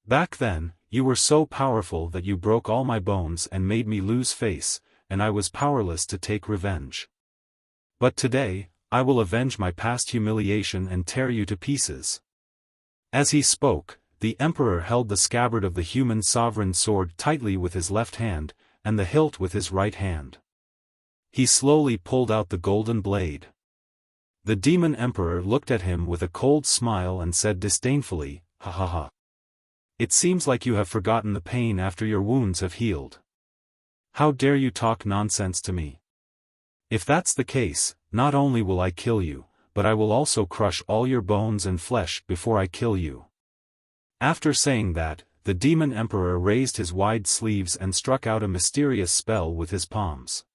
Back then, you were so powerful that you broke all my bones and made me lose face, and I was powerless to take revenge. But today, I will avenge my past humiliation and tear you to pieces." As he spoke, the emperor held the scabbard of the human sovereign sword tightly with his left hand, and the hilt with his right hand. He slowly pulled out the golden blade. The demon emperor looked at him with a cold smile and said disdainfully, "Ha ha ha. It seems like you have forgotten the pain after your wounds have healed. How dare you talk nonsense to me? If that's the case, not only will I kill you, but I will also crush all your bones and flesh before I kill you." After saying that, the demon emperor raised his wide sleeves and struck out a mysterious spell with his palms.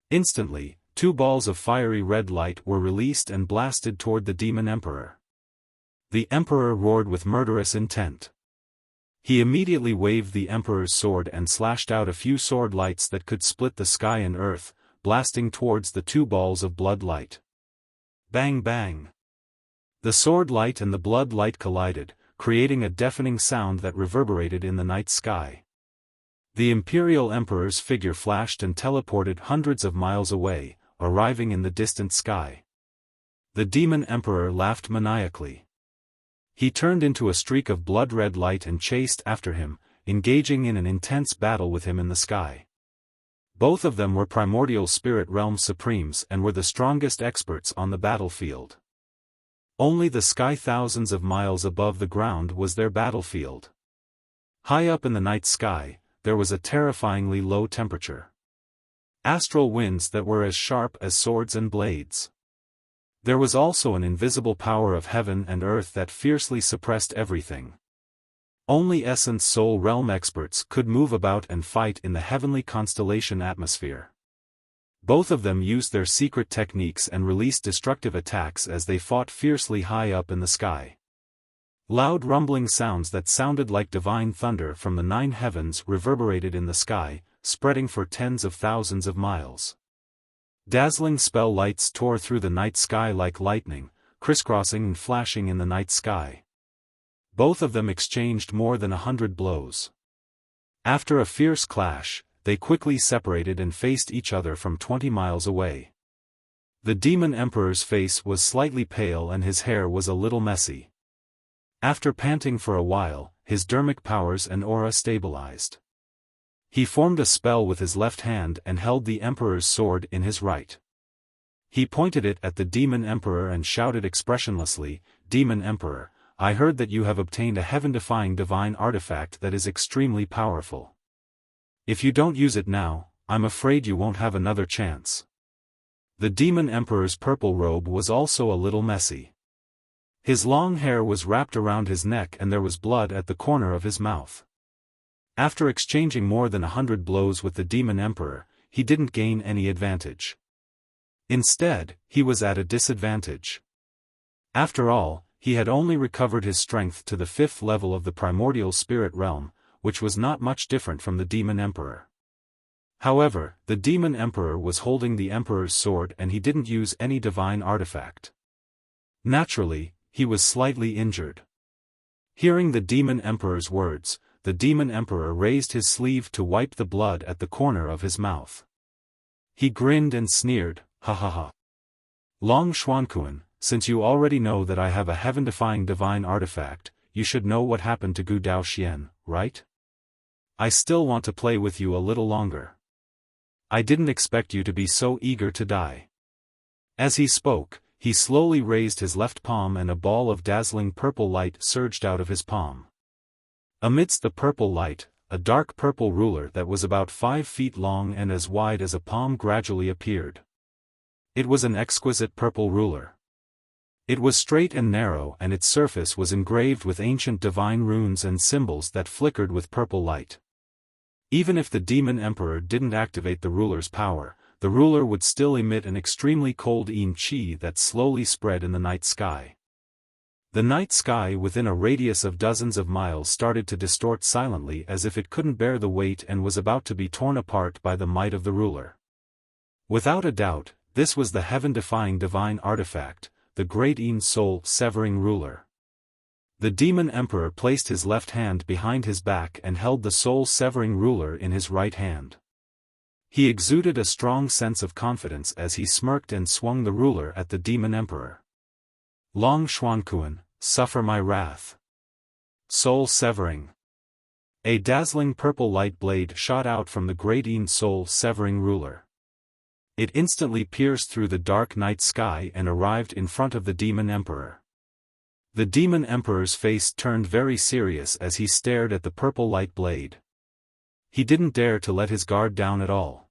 Instantly, 2 balls of fiery red light were released and blasted toward the demon emperor. The emperor roared with murderous intent. He immediately waved the emperor's sword and slashed out a few sword lights that could split the sky and earth, blasting towards the 2 balls of blood light. Bang bang! The sword light and the blood light collided, creating a deafening sound that reverberated in the night sky. The imperial emperor's figure flashed and teleported hundreds of miles away, arriving in the distant sky. The demon emperor laughed maniacally. He turned into a streak of blood-red light and chased after him, engaging in an intense battle with him in the sky. Both of them were primordial spirit realm supremes and were the strongest experts on the battlefield. Only the sky thousands of miles above the ground was their battlefield. High up in the night sky, there was a terrifyingly low temperature. Astral winds that were as sharp as swords and blades. There was also an invisible power of heaven and earth that fiercely suppressed everything. Only Essence Soul Realm experts could move about and fight in the heavenly constellation atmosphere. Both of them used their secret techniques and released destructive attacks as they fought fiercely high up in the sky. Loud rumbling sounds that sounded like divine thunder from the 9 heavens reverberated in the sky, spreading for tens of thousands of miles. Dazzling spell lights tore through the night sky like lightning, crisscrossing and flashing in the night sky. Both of them exchanged more than 100 blows. After a fierce clash, they quickly separated and faced each other from 20 miles away. The demon emperor's face was slightly pale and his hair was a little messy. After panting for a while, his dermic powers and aura stabilized. He formed a spell with his left hand and held the emperor's sword in his right. He pointed it at the demon emperor and shouted expressionlessly, "Demon Emperor, I heard that you have obtained a heaven-defying divine artifact that is extremely powerful. If you don't use it now, I'm afraid you won't have another chance." The demon emperor's purple robe was also a little messy. His long hair was wrapped around his neck and there was blood at the corner of his mouth. After exchanging more than 100 blows with the demon emperor, he didn't gain any advantage. Instead, he was at a disadvantage. After all, he had only recovered his strength to the 5th level of the primordial spirit realm, which was not much different from the Demon Emperor. However, the Demon Emperor was holding the Emperor's sword and he didn't use any divine artifact. Naturally, he was slightly injured. Hearing the Demon Emperor's words, the Demon Emperor raised his sleeve to wipe the blood at the corner of his mouth. He grinned and sneered, "Ha ha ha. Long Xuanquan, since you already know that I have a heaven-defying divine artifact, you should know what happened to Gu Dao Xian, right? I still want to play with you a little longer. I didn't expect you to be so eager to die." As he spoke, he slowly raised his left palm and a ball of dazzling purple light surged out of his palm. Amidst the purple light, a dark purple ruler that was about 5 feet long and as wide as a palm gradually appeared. It was an exquisite purple ruler. It was straight and narrow and its surface was engraved with ancient divine runes and symbols that flickered with purple light. Even if the Demon Emperor didn't activate the ruler's power, the ruler would still emit an extremely cold yin qi that slowly spread in the night sky. The night sky within a radius of dozens of miles started to distort silently as if it couldn't bear the weight and was about to be torn apart by the might of the ruler. Without a doubt, this was the heaven-defying divine artifact, the Great Yin Soul-Severing Ruler. The Demon Emperor placed his left hand behind his back and held the soul-severing ruler in his right hand. He exuded a strong sense of confidence as he smirked and swung the ruler at the Demon Emperor. "Long Xuanquan, suffer my wrath." Soul-severing. A dazzling purple light blade shot out from the Great Yin Soul-Severing Ruler. It instantly pierced through the dark night sky and arrived in front of the Demon Emperor. The Demon Emperor's face turned very serious as he stared at the purple light blade. He didn't dare to let his guard down at all.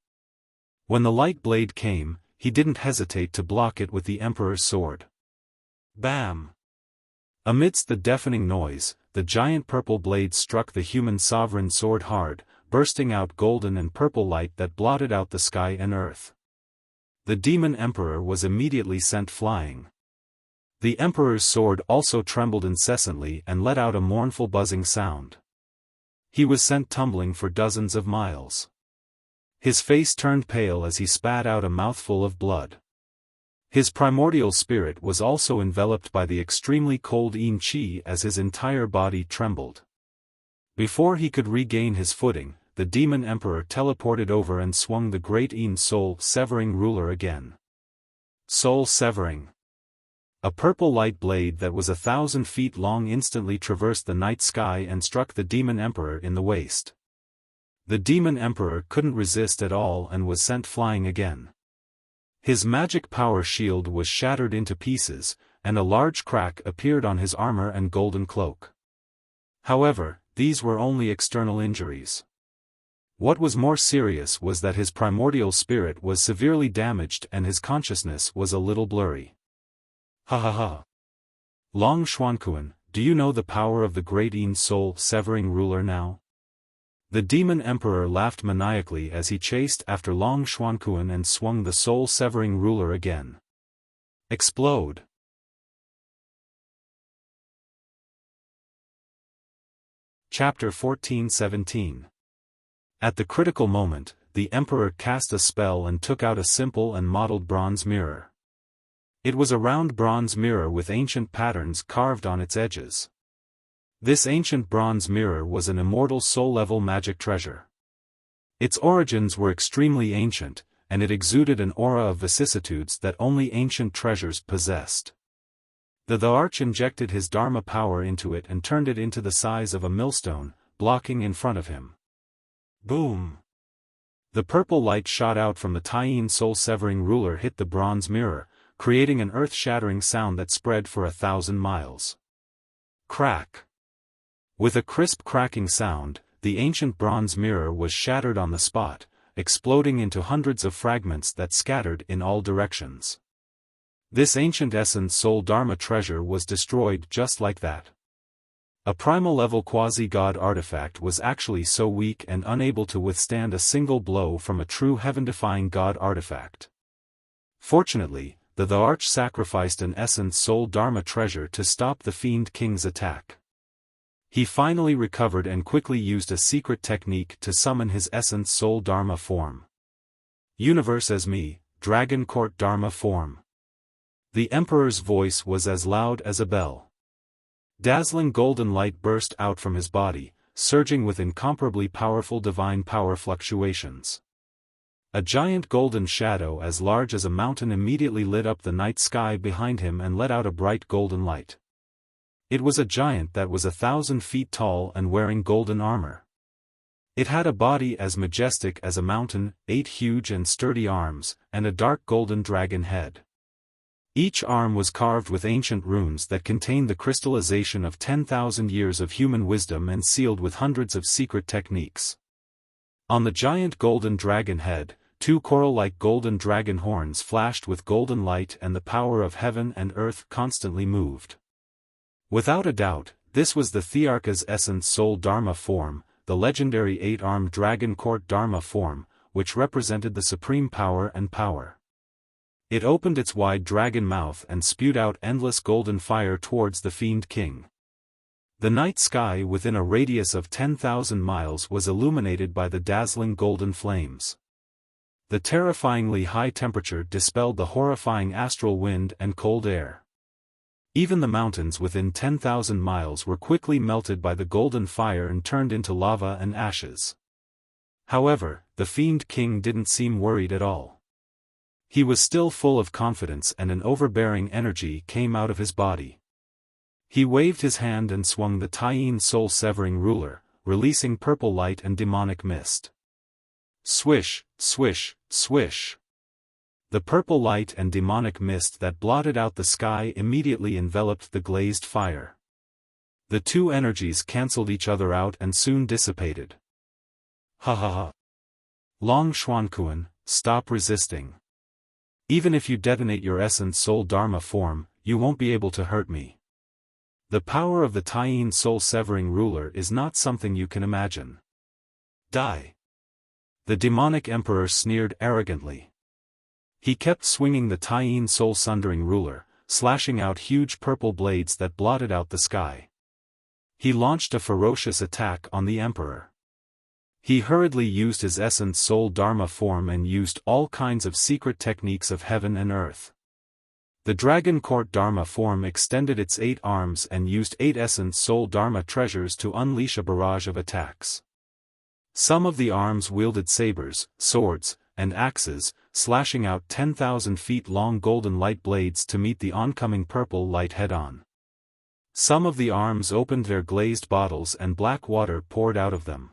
When the light blade came, he didn't hesitate to block it with the Emperor's sword. Bam! Amidst the deafening noise, the giant purple blade struck the human sovereign sword hard, bursting out golden and purple light that blotted out the sky and earth. The Demon Emperor was immediately sent flying. The Emperor's sword also trembled incessantly and let out a mournful buzzing sound. He was sent tumbling for dozens of miles. His face turned pale as he spat out a mouthful of blood. His primordial spirit was also enveloped by the extremely cold yin qi as his entire body trembled. Before he could regain his footing, the Demon Emperor teleported over and swung the Great Yin Soul-Severing Ruler again. Soul-Severing. A purple light blade that was 1,000 feet long instantly traversed the night sky and struck the Demon Emperor in the waist. The Demon Emperor couldn't resist at all and was sent flying again. His magic power shield was shattered into pieces, and a large crack appeared on his armor and golden cloak. However, these were only external injuries. What was more serious was that his primordial spirit was severely damaged and his consciousness was a little blurry. Ha ha ha. Long Xuanquan, do you know the power of the Great Yin Soul-Severing Ruler now? The Demon Emperor laughed maniacally as he chased after Long Xuanquan and swung the Soul-Severing Ruler again. Explode. Chapter 14-17. At the critical moment, the Emperor cast a spell and took out a simple and modeled bronze mirror. It was a round bronze mirror with ancient patterns carved on its edges. This ancient bronze mirror was an immortal soul-level magic treasure. Its origins were extremely ancient, and it exuded an aura of vicissitudes that only ancient treasures possessed. The Arch injected his Dharma power into it and turned it into the size of a millstone, blocking in front of him. Boom! The purple light shot out from the Taiyin Soul-Severing Ruler hit the bronze mirror, creating an earth-shattering sound that spread for 1,000 miles. Crack! With a crisp cracking sound, the ancient bronze mirror was shattered on the spot, exploding into hundreds of fragments that scattered in all directions. This ancient Essence Soul Dharma treasure was destroyed just like that. A primal-level quasi-god artifact was actually so weak and unable to withstand a single blow from a true heaven-defying god artifact. Fortunately, the Arch sacrificed an Essence Soul Dharma treasure to stop the Fiend King's attack. He finally recovered and quickly used a secret technique to summon his Essence Soul Dharma form. Universe as me, Dragon Court Dharma form. The Emperor's voice was as loud as a bell. Dazzling golden light burst out from his body, surging with incomparably powerful divine power fluctuations. A giant golden shadow as large as a mountain immediately lit up the night sky behind him and let out a bright golden light. It was a giant that was 1,000 feet tall and wearing golden armor. It had a body as majestic as a mountain, 8 huge and sturdy arms, and a dark golden dragon head. Each arm was carved with ancient runes that contained the crystallization of 10,000 years of human wisdom and sealed with hundreds of secret techniques. On the giant golden dragon head, 2 coral-like golden dragon horns flashed with golden light, and the power of heaven and earth constantly moved. Without a doubt, this was the Thearka's Essence Soul Dharma form, the legendary 8-armed Dragon Court Dharma form, which represented the supreme power and power. It opened its wide dragon mouth and spewed out endless golden fire towards the Fiend King. The night sky within a radius of 10,000 miles was illuminated by the dazzling golden flames. The terrifyingly high temperature dispelled the horrifying astral wind and cold air. Even the mountains within 10,000 miles were quickly melted by the golden fire and turned into lava and ashes. However, the Fiend King didn't seem worried at all. He was still full of confidence, and an overbearing energy came out of his body. He waved his hand and swung the Taiyin soul-severing ruler, releasing purple light and demonic mist. Swish, swish, swish. The purple light and demonic mist that blotted out the sky immediately enveloped the glazed fire. The two energies cancelled each other out and soon dissipated. Ha ha ha. Long Xuankuan, stop resisting. Even if you detonate your Essence Soul Dharma form, you won't be able to hurt me. The power of the Taiyin soul-severing ruler is not something you can imagine. Die. The demonic emperor sneered arrogantly. He kept swinging the Taiyin soul-sundering ruler, slashing out huge purple blades that blotted out the sky. He launched a ferocious attack on the emperor. He hurriedly used his Essence Soul Dharma form and used all kinds of secret techniques of heaven and earth. The Dragon Court Dharma form extended its 8 arms and used 8 Essence Soul Dharma treasures to unleash a barrage of attacks. Some of the arms wielded sabers, swords, and axes, slashing out 10,000 feet long golden light blades to meet the oncoming purple light head-on. Some of the arms opened their glazed bottles and black water poured out of them.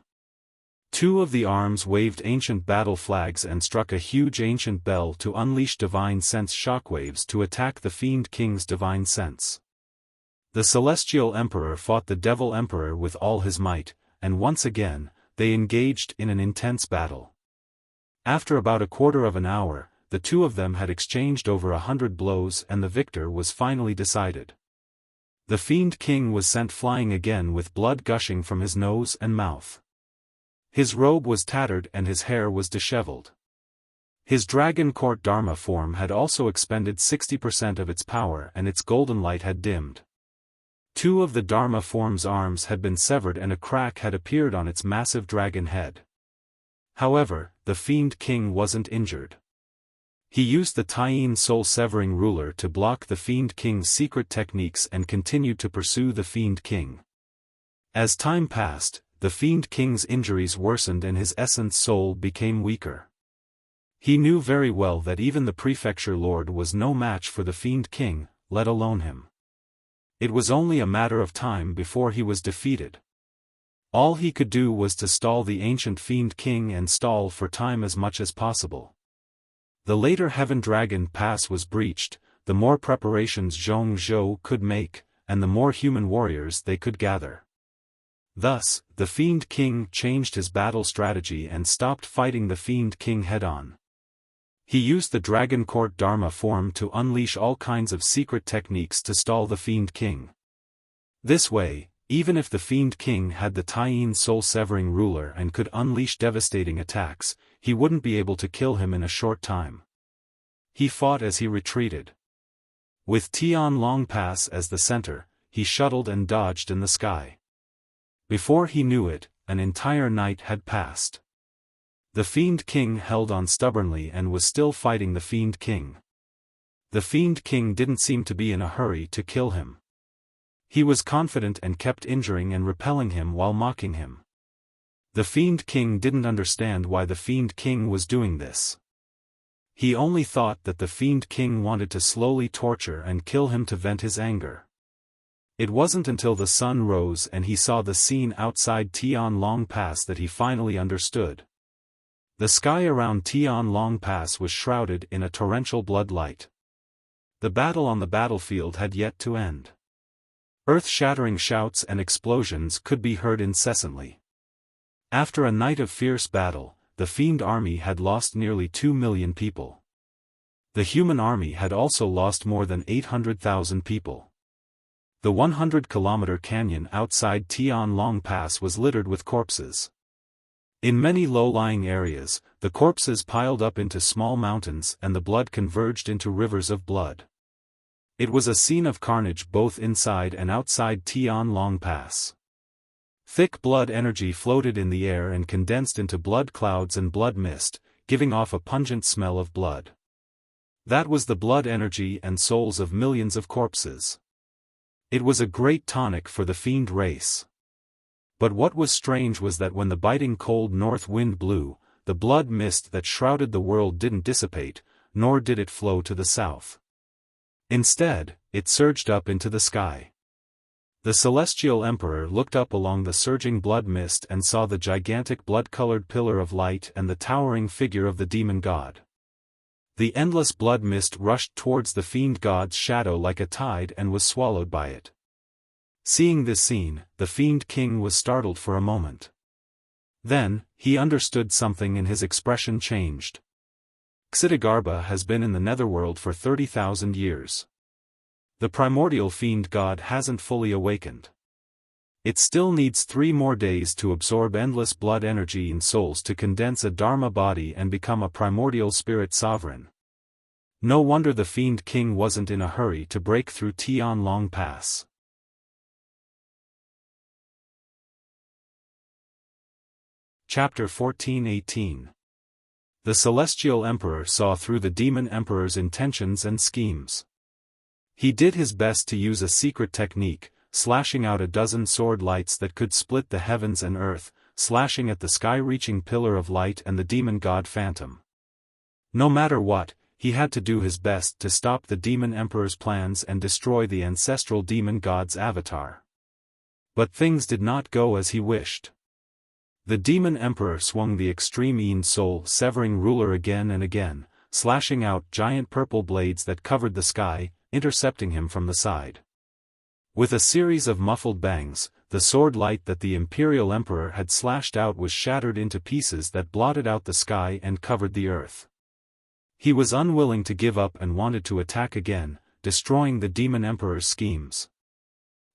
2 of the arms waved ancient battle flags and struck a huge ancient bell to unleash divine sense shockwaves to attack the Fiend King's divine sense. The Celestial Emperor fought the Devil Emperor with all his might, and once again, they engaged in an intense battle. After about a quarter of an hour, the two of them had exchanged over 100 blows and the victor was finally decided. The Fiend King was sent flying again with blood gushing from his nose and mouth. His robe was tattered and his hair was disheveled. His Dragon Court Dharma form had also expended 60% of its power and its golden light had dimmed. 2 of the Dharma form's arms had been severed and a crack had appeared on its massive dragon head. However, the Fiend King wasn't injured. He used the Taiyin soul-severing ruler to block the Fiend King's secret techniques and continued to pursue the Fiend King. As time passed, the Fiend King's injuries worsened and his essence soul became weaker. He knew very well that even the Prefecture Lord was no match for the Fiend King, let alone him. It was only a matter of time before he was defeated. All he could do was to stall the ancient Fiend King and stall for time as much as possible. The later Heaven Dragon Pass was breached, the more preparations Zhong Zhou could make, and the more human warriors they could gather. Thus, the Fiend King changed his battle strategy and stopped fighting the Fiend King head-on. He used the Dragon Court Dharma form to unleash all kinds of secret techniques to stall the Fiend King. This way, Even if the Fiend King had the Taiyin soul-severing ruler and could unleash devastating attacks, he wouldn't be able to kill him in a short time. He fought as he retreated. With Tian Long Pass as the center, he shuttled and dodged in the sky. Before he knew it, an entire night had passed. The Fiend King held on stubbornly and was still fighting the Fiend King. The Fiend King didn't seem to be in a hurry to kill him. He was confident and kept injuring and repelling him while mocking him. The Fiend King didn't understand why the Fiend King was doing this. He only thought that the Fiend King wanted to slowly torture and kill him to vent his anger. It wasn't until the sun rose and he saw the scene outside Tian Long Pass that he finally understood. The sky around Tian Long Pass was shrouded in a torrential blood light. The battle on the battlefield had yet to end. Earth-shattering shouts and explosions could be heard incessantly. After a night of fierce battle, the Fiend army had lost nearly 2 million people. The human army had also lost more than 800,000 people. The 100-kilometer canyon outside Tian Long Pass was littered with corpses. In many low-lying areas, the corpses piled up into small mountains and the blood converged into rivers of blood. It was a scene of carnage both inside and outside Tian Long Pass. Thick blood energy floated in the air and condensed into blood clouds and blood mist, giving off a pungent smell of blood. That was the blood energy and souls of millions of corpses. It was a great tonic for the Fiend race. But what was strange was that when the biting cold north wind blew, the blood mist that shrouded the world didn't dissipate, nor did it flow to the south. Instead, it surged up into the sky. The Celestial Emperor looked up along the surging blood mist and saw the gigantic blood-colored pillar of light and the towering figure of the demon god. The endless blood mist rushed towards the Fiend god's shadow like a tide and was swallowed by it. Seeing this scene, the Fiend King was startled for a moment. Then, he understood something and his expression changed. Xitigarbha has been in the netherworld for 30,000 years. The primordial Fiend god hasn't fully awakened. It still needs 3 more days to absorb endless blood energy and souls to condense a Dharma body and become a primordial spirit sovereign. No wonder the Fiend King wasn't in a hurry to break through Tian Long Pass. Chapter 14:18. The Celestial Emperor saw through the Demon Emperor's intentions and schemes. He did his best to use a secret technique, slashing out a dozen sword lights that could split the heavens and earth, slashing at the sky-reaching pillar of light and the demon god Phantom. No matter what, he had to do his best to stop the Demon Emperor's plans and destroy the ancestral demon god's avatar. But things did not go as he wished. The Demon Emperor swung the extreme Yin soul-severing ruler again and again, slashing out giant purple blades that covered the sky, intercepting him from the side. With a series of muffled bangs, the sword light that the Imperial Emperor had slashed out was shattered into pieces that blotted out the sky and covered the earth. He was unwilling to give up and wanted to attack again, destroying the Demon Emperor's schemes.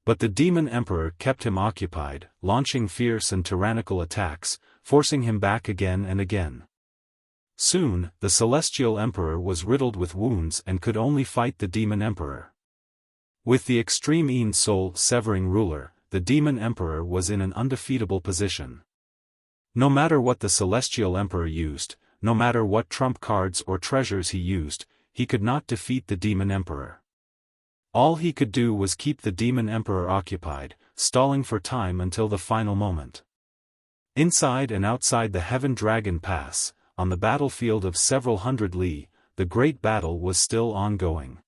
But the Demon Emperor kept him occupied, launching fierce and tyrannical attacks, forcing him back again and again. Soon, the Celestial Emperor was riddled with wounds and could only fight the Demon Emperor. With the extreme Yin soul-severing ruler, the Demon Emperor was in an undefeatable position. No matter what the Celestial Emperor used, no matter what trump cards or treasures he used, he could not defeat the Demon Emperor. All he could do was keep the Demon Emperor occupied, stalling for time until the final moment. Inside and outside the Heaven Dragon Pass, on the battlefield of several hundred li, the great battle was still ongoing.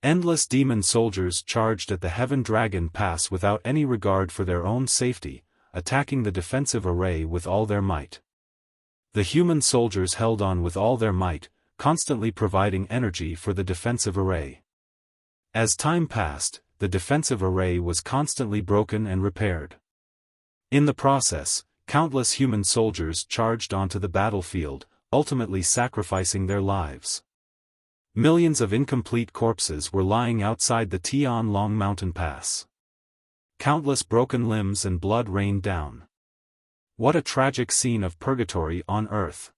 Endless demon soldiers charged at the Heaven Dragon Pass without any regard for their own safety, attacking the defensive array with all their might. The human soldiers held on with all their might, constantly providing energy for the defensive array. As time passed, the defensive array was constantly broken and repaired. In the process, countless human soldiers charged onto the battlefield, ultimately sacrificing their lives. Millions of incomplete corpses were lying outside the Tian Long Mountain Pass. Countless broken limbs and blood rained down. What a tragic scene of purgatory on earth.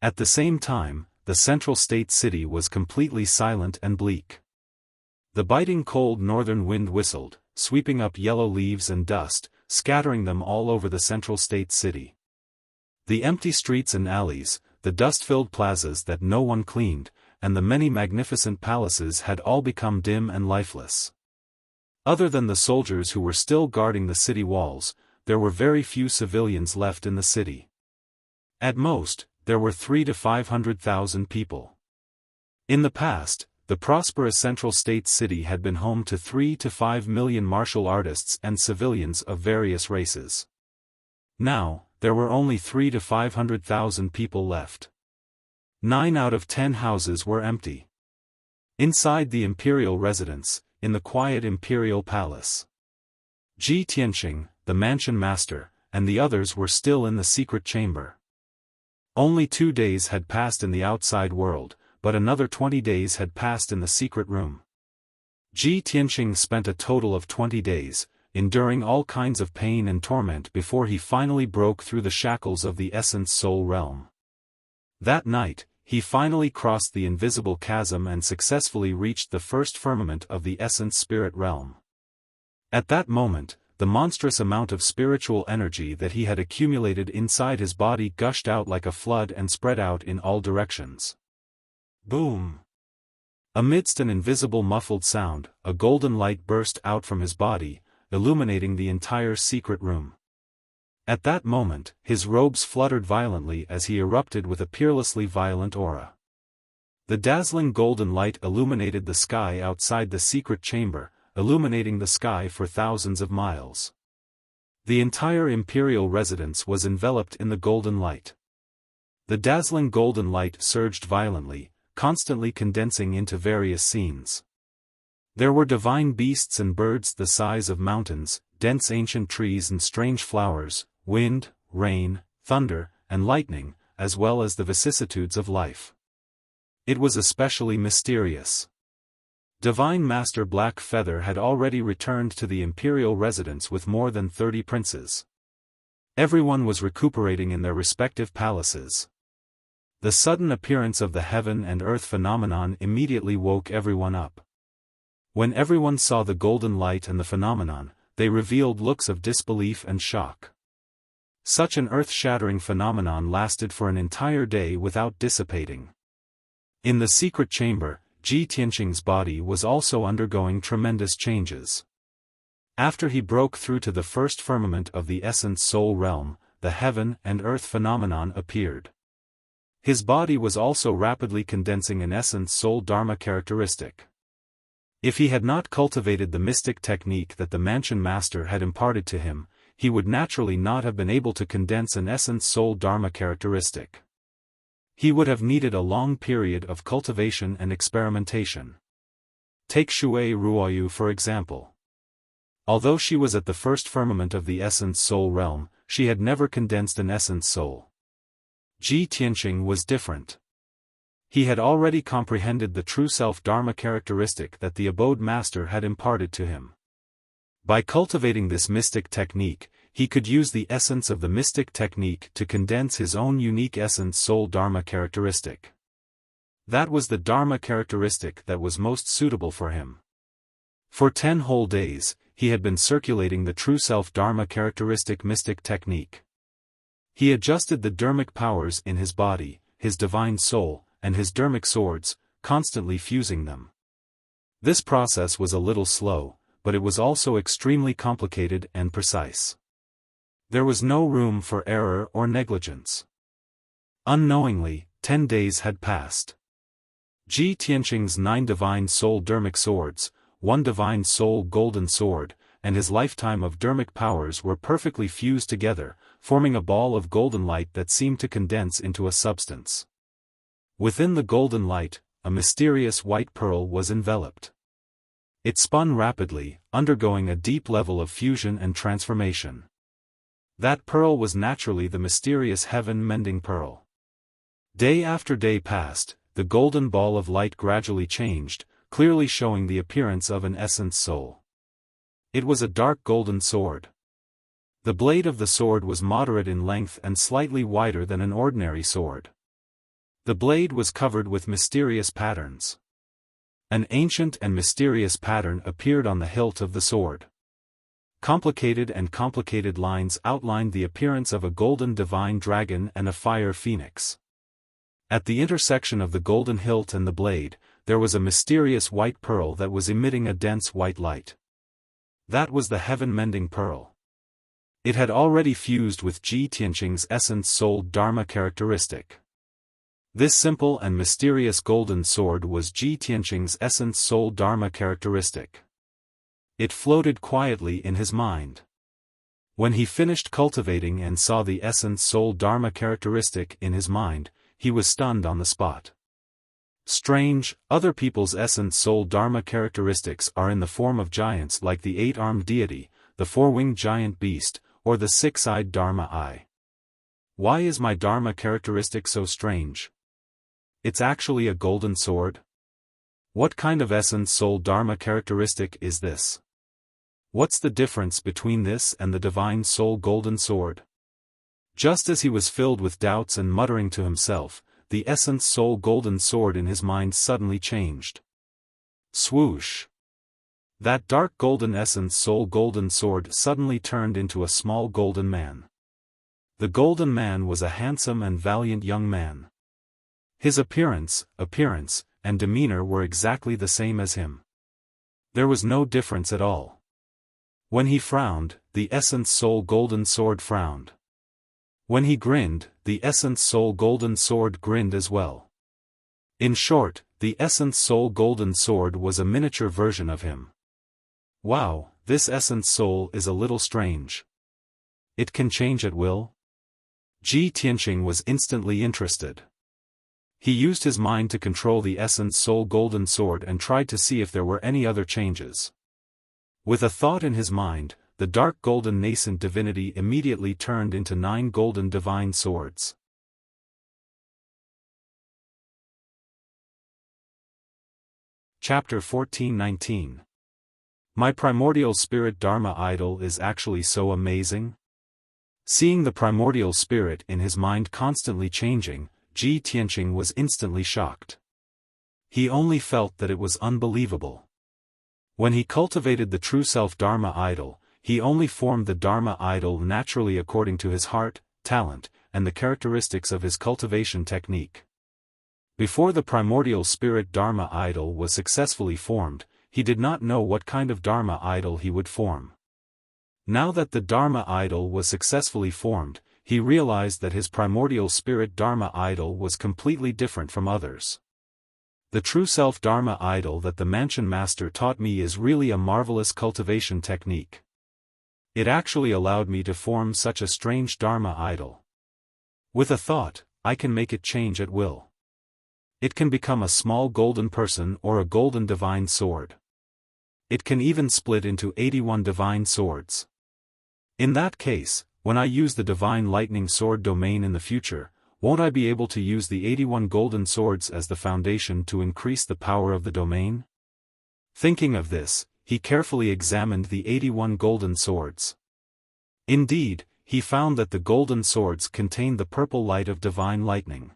At the same time, the central state city was completely silent and bleak. The biting cold northern wind whistled, sweeping up yellow leaves and dust, scattering them all over the central state city. The empty streets and alleys, the dust-filled plazas that no one cleaned, and the many magnificent palaces had all become dim and lifeless. Other than the soldiers who were still guarding the city walls, there were very few civilians left in the city. At most, there were 300,000 to 500,000 people. In the past, the prosperous central state city had been home to 3 to 5 million martial artists and civilians of various races. Now, there were only 300,000 to 500,000 people left. 9 out of 10 houses were empty. Inside the imperial residence, in the quiet imperial palace, Ji Tianqing, the mansion master, and the others were still in the secret chamber. Only 2 days had passed in the outside world, but another 20 days had passed in the secret room. Ji Tianqing spent a total of 20 days, enduring all kinds of pain and torment before he finally broke through the shackles of the essence soul realm. That night, he finally crossed the invisible chasm and successfully reached the first firmament of the essence spirit realm. At that moment, the monstrous amount of spiritual energy that he had accumulated inside his body gushed out like a flood and spread out in all directions. Boom! Amidst an invisible muffled sound, a golden light burst out from his body, illuminating the entire secret room. At that moment, his robes fluttered violently as he erupted with a peerlessly violent aura. The dazzling golden light illuminated the sky outside the secret chamber, illuminating the sky for thousands of miles. The entire imperial residence was enveloped in the golden light. The dazzling golden light surged violently, constantly condensing into various scenes. There were divine beasts and birds the size of mountains, dense ancient trees and strange flowers, wind, rain, thunder, and lightning, as well as the vicissitudes of life. It was especially mysterious. Divine Master Black Feather had already returned to the imperial residence with more than 30 princes. Everyone was recuperating in their respective palaces. The sudden appearance of the heaven and earth phenomenon immediately woke everyone up. When everyone saw the golden light and the phenomenon, they revealed looks of disbelief and shock. Such an earth-shattering phenomenon lasted for an entire day without dissipating. In the secret chamber, Ji Tianqing's body was also undergoing tremendous changes. After he broke through to the first firmament of the essence soul realm, the heaven and earth phenomenon appeared. His body was also rapidly condensing an essence soul dharma characteristic. If he had not cultivated the mystic technique that the mansion master had imparted to him, he would naturally not have been able to condense an essence soul dharma characteristic. He would have needed a long period of cultivation and experimentation. Take Shui Ruoyu for example. Although she was at the first firmament of the essence soul realm, she had never condensed an essence soul. Ji Tianqing was different. He had already comprehended the true self-dharma characteristic that the abode master had imparted to him. By cultivating this mystic technique, he could use the essence of the mystic technique to condense his own unique essence soul dharma characteristic. That was the dharma characteristic that was most suitable for him. For 10 whole days, he had been circulating the true self-dharma characteristic mystic technique. He adjusted the dharmic powers in his body, his divine soul, and his dharmic swords, constantly fusing them. This process was a little slow, but it was also extremely complicated and precise. There was no room for error or negligence. Unknowingly, 10 days had passed. Ji Tianqing's 9 divine soul dharmic swords, 1 divine soul golden sword, and his lifetime of dharmic powers were perfectly fused together, forming a ball of golden light that seemed to condense into a substance. Within the golden light, a mysterious white pearl was enveloped. It spun rapidly, undergoing a deep level of fusion and transformation. That pearl was naturally the mysterious heaven-mending pearl. Day after day passed, the golden ball of light gradually changed, clearly showing the appearance of an essence soul. It was a dark golden sword. The blade of the sword was moderate in length and slightly wider than an ordinary sword. The blade was covered with mysterious patterns. An ancient and mysterious pattern appeared on the hilt of the sword. Complicated lines outlined the appearance of a golden divine dragon and a fire phoenix. At the intersection of the golden hilt and the blade, there was a mysterious white pearl that was emitting a dense white light. That was the heaven-mending pearl. It had already fused with Ji Tianqing's essence soul dharma characteristic. This simple and mysterious golden sword was Ji Tianqing's essence soul dharma characteristic. It floated quietly in his mind. When he finished cultivating and saw the essence soul dharma characteristic in his mind, he was stunned on the spot. Strange, other people's essence soul dharma characteristics are in the form of giants like the eight-armed deity, the four-winged giant beast, or the six-eyed dharma eye. Why is my dharma characteristic so strange? It's actually a golden sword? What kind of essence soul dharma characteristic is this? What's the difference between this and the divine soul golden sword? Just as he was filled with doubts and muttering to himself, the essence soul golden sword in his mind suddenly changed. Swoosh! That dark golden essence soul golden sword suddenly turned into a small golden man. The golden man was a handsome and valiant young man. His appearance, and demeanor were exactly the same as him. There was no difference at all. When he frowned, the essence soul golden sword frowned. When he grinned, the essence soul golden sword grinned as well. In short, the essence soul golden sword was a miniature version of him. Wow, this essence soul is a little strange. It can change at will? Ji Tianqing was instantly interested. He used his mind to control the essence soul golden sword and tried to see if there were any other changes. With a thought in his mind, the dark golden nascent divinity immediately turned into 9 golden divine swords. Chapter 14:19. My primordial spirit Dharma idol is actually so amazing? Seeing the primordial spirit in his mind constantly changing, Ji Tianqing was instantly shocked. He only felt that it was unbelievable. When he cultivated the true self Dharma idol, he only formed the Dharma idol naturally according to his heart, talent, and the characteristics of his cultivation technique. Before the primordial spirit Dharma idol was successfully formed, he did not know what kind of Dharma idol he would form. Now that the Dharma idol was successfully formed, he realized that his primordial spirit Dharma idol was completely different from others. The true self Dharma idol that the Mansion Master taught me is really a marvelous cultivation technique. It actually allowed me to form such a strange Dharma idol. With a thought, I can make it change at will. It can become a small golden person or a golden divine sword. It can even split into 81 divine swords. In that case, when I use the divine lightning sword domain in the future, won't I be able to use the 81 golden swords as the foundation to increase the power of the domain? Thinking of this, he carefully examined the 81 golden swords. Indeed, he found that the golden swords contained the purple light of divine lightning.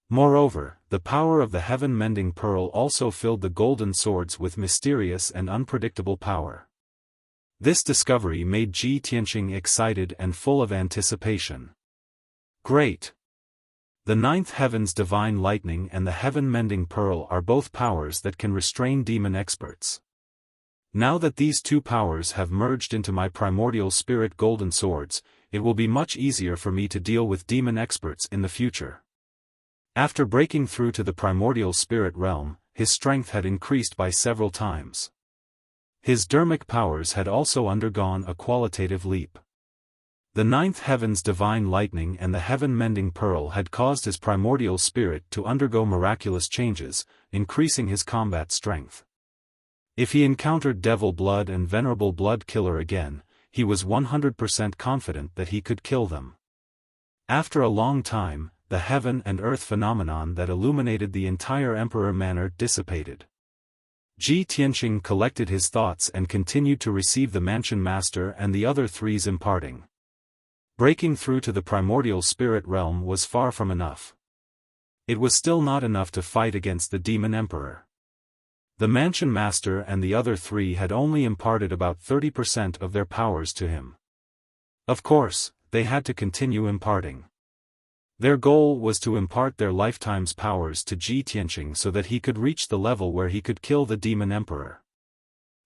Moreover, the power of the heaven-mending pearl also filled the golden swords with mysterious and unpredictable power. This discovery made Ji Tianqing excited and full of anticipation. Great! The 9th heaven's divine lightning and the heaven-mending pearl are both powers that can restrain demon experts. Now that these two powers have merged into my primordial spirit golden swords, it will be much easier for me to deal with demon experts in the future. After breaking through to the primordial spirit realm, his strength had increased by several times. His dharmic powers had also undergone a qualitative leap. The 9th heaven's divine lightning and the heaven-mending pearl had caused his primordial spirit to undergo miraculous changes, increasing his combat strength. If he encountered Devil Blood and Venerable Blood Killer again, he was 100% confident that he could kill them. After a long time, the heaven and earth phenomenon that illuminated the entire Emperor Manor dissipated. Ji Tianqing collected his thoughts and continued to receive the mansion master and the other three's imparting. Breaking through to the primordial spirit realm was far from enough. It was still not enough to fight against the demon emperor. The mansion master and the other three had only imparted about 30% of their powers to him. Of course, they had to continue imparting. Their goal was to impart their lifetime's powers to Ji Tianqing so that he could reach the level where he could kill the demon emperor.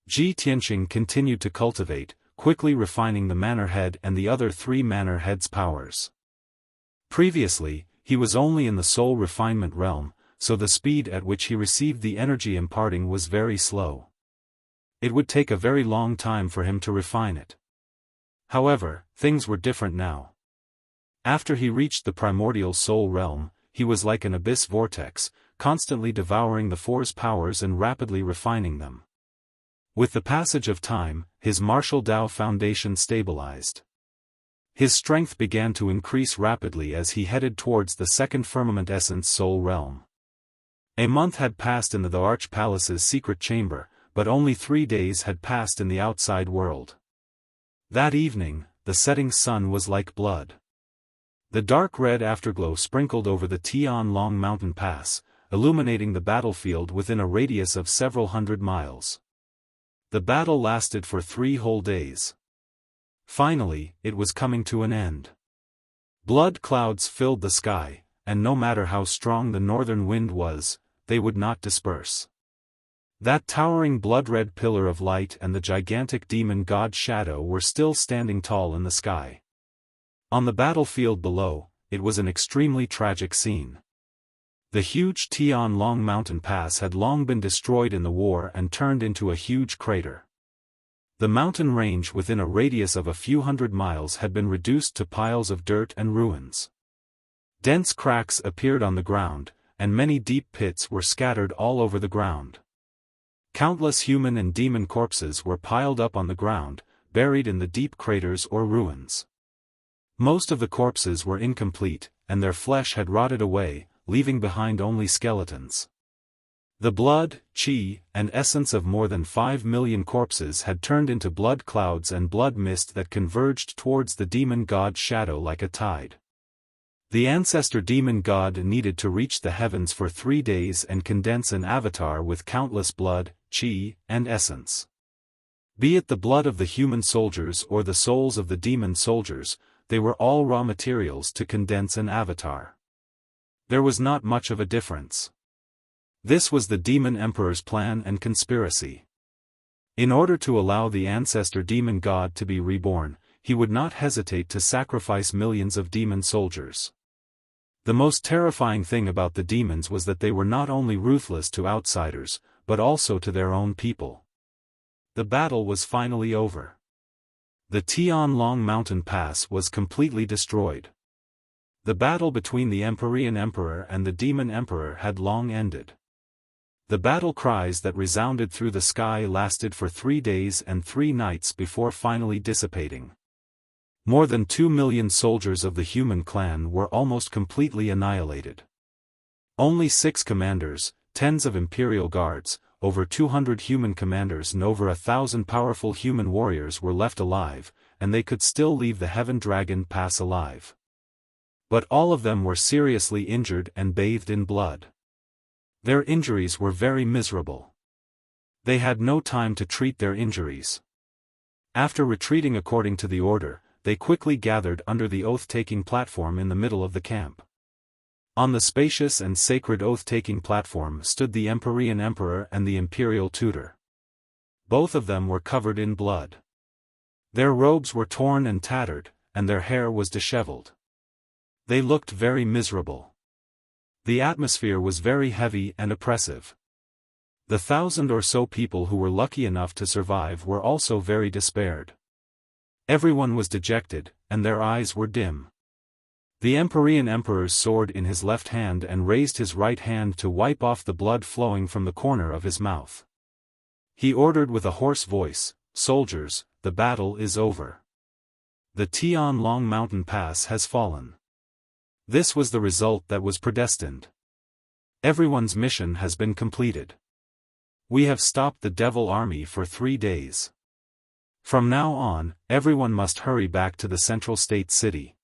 Ji Tianqing continued to cultivate, quickly refining the manor head and the other three manor heads' powers. Previously, he was only in the soul refinement realm, so the speed at which he received the energy imparting was very slow. It would take a very long time for him to refine it. However, things were different now. After he reached the primordial soul realm, he was like an abyss vortex, constantly devouring the Four's powers and rapidly refining them. With the passage of time, his martial Tao foundation stabilized. His strength began to increase rapidly as he headed towards the second firmament essence soul realm. A month had passed in the Arch Palace's secret chamber, but only 3 days had passed in the outside world. That evening, the setting sun was like blood. The dark red afterglow sprinkled over the Tianlong mountain pass, illuminating the battlefield within a radius of several hundred miles. The battle lasted for 3 whole days. Finally, it was coming to an end. Blood clouds filled the sky, and no matter how strong the northern wind was, they would not disperse. That towering blood-red pillar of light and the gigantic demon god Shadow were still standing tall in the sky. On the battlefield below, it was an extremely tragic scene. The huge Tianlong mountain pass had long been destroyed in the war and turned into a huge crater. The mountain range within a radius of a few hundred miles had been reduced to piles of dirt and ruins. Dense cracks appeared on the ground, and many deep pits were scattered all over the ground. Countless human and demon corpses were piled up on the ground, buried in the deep craters or ruins. Most of the corpses were incomplete, and their flesh had rotted away, leaving behind only skeletons. The blood, qi, and essence of more than 5 million corpses had turned into blood clouds and blood mist that converged towards the demon god Shadow like a tide. The ancestor demon god needed to reach the heavens for 3 days and condense an avatar with countless blood, qi, and essence. Be it the blood of the human soldiers or the souls of the demon soldiers, they were all raw materials to condense an avatar. There was not much of a difference. This was the demon emperor's plan and conspiracy. In order to allow the ancestor demon god to be reborn, he would not hesitate to sacrifice millions of demon soldiers. The most terrifying thing about the demons was that they were not only ruthless to outsiders, but also to their own people. The battle was finally over. The Tianlong mountain pass was completely destroyed. The battle between the Empyrean Emperor and the Demon Emperor had long ended. The battle cries that resounded through the sky lasted for 3 days and 3 nights before finally dissipating. More than 2 million soldiers of the human clan were almost completely annihilated. Only 6 commanders, tens of imperial guards, over 200 human commanders and over 1,000 powerful human warriors were left alive, and they could still leave the Heaven Dragon Pass alive. But all of them were seriously injured and bathed in blood. Their injuries were very miserable. They had no time to treat their injuries. After retreating according to the order, they quickly gathered under the oath-taking platform in the middle of the camp. On the spacious and sacred oath-taking platform stood the Empyrean Emperor and the Imperial Tutor. Both of them were covered in blood. Their robes were torn and tattered, and their hair was disheveled. They looked very miserable. The atmosphere was very heavy and oppressive. The 1,000 or so people who were lucky enough to survive were also very despaired. Everyone was dejected, and their eyes were dim. The Empyrean Emperor's sword in his left hand and raised his right hand to wipe off the blood flowing from the corner of his mouth. He ordered with a hoarse voice, "Soldiers, the battle is over. The Tianlong mountain pass has fallen. This was the result that was predestined. Everyone's mission has been completed. We have stopped the devil army for 3 days. From now on, everyone must hurry back to the central state city.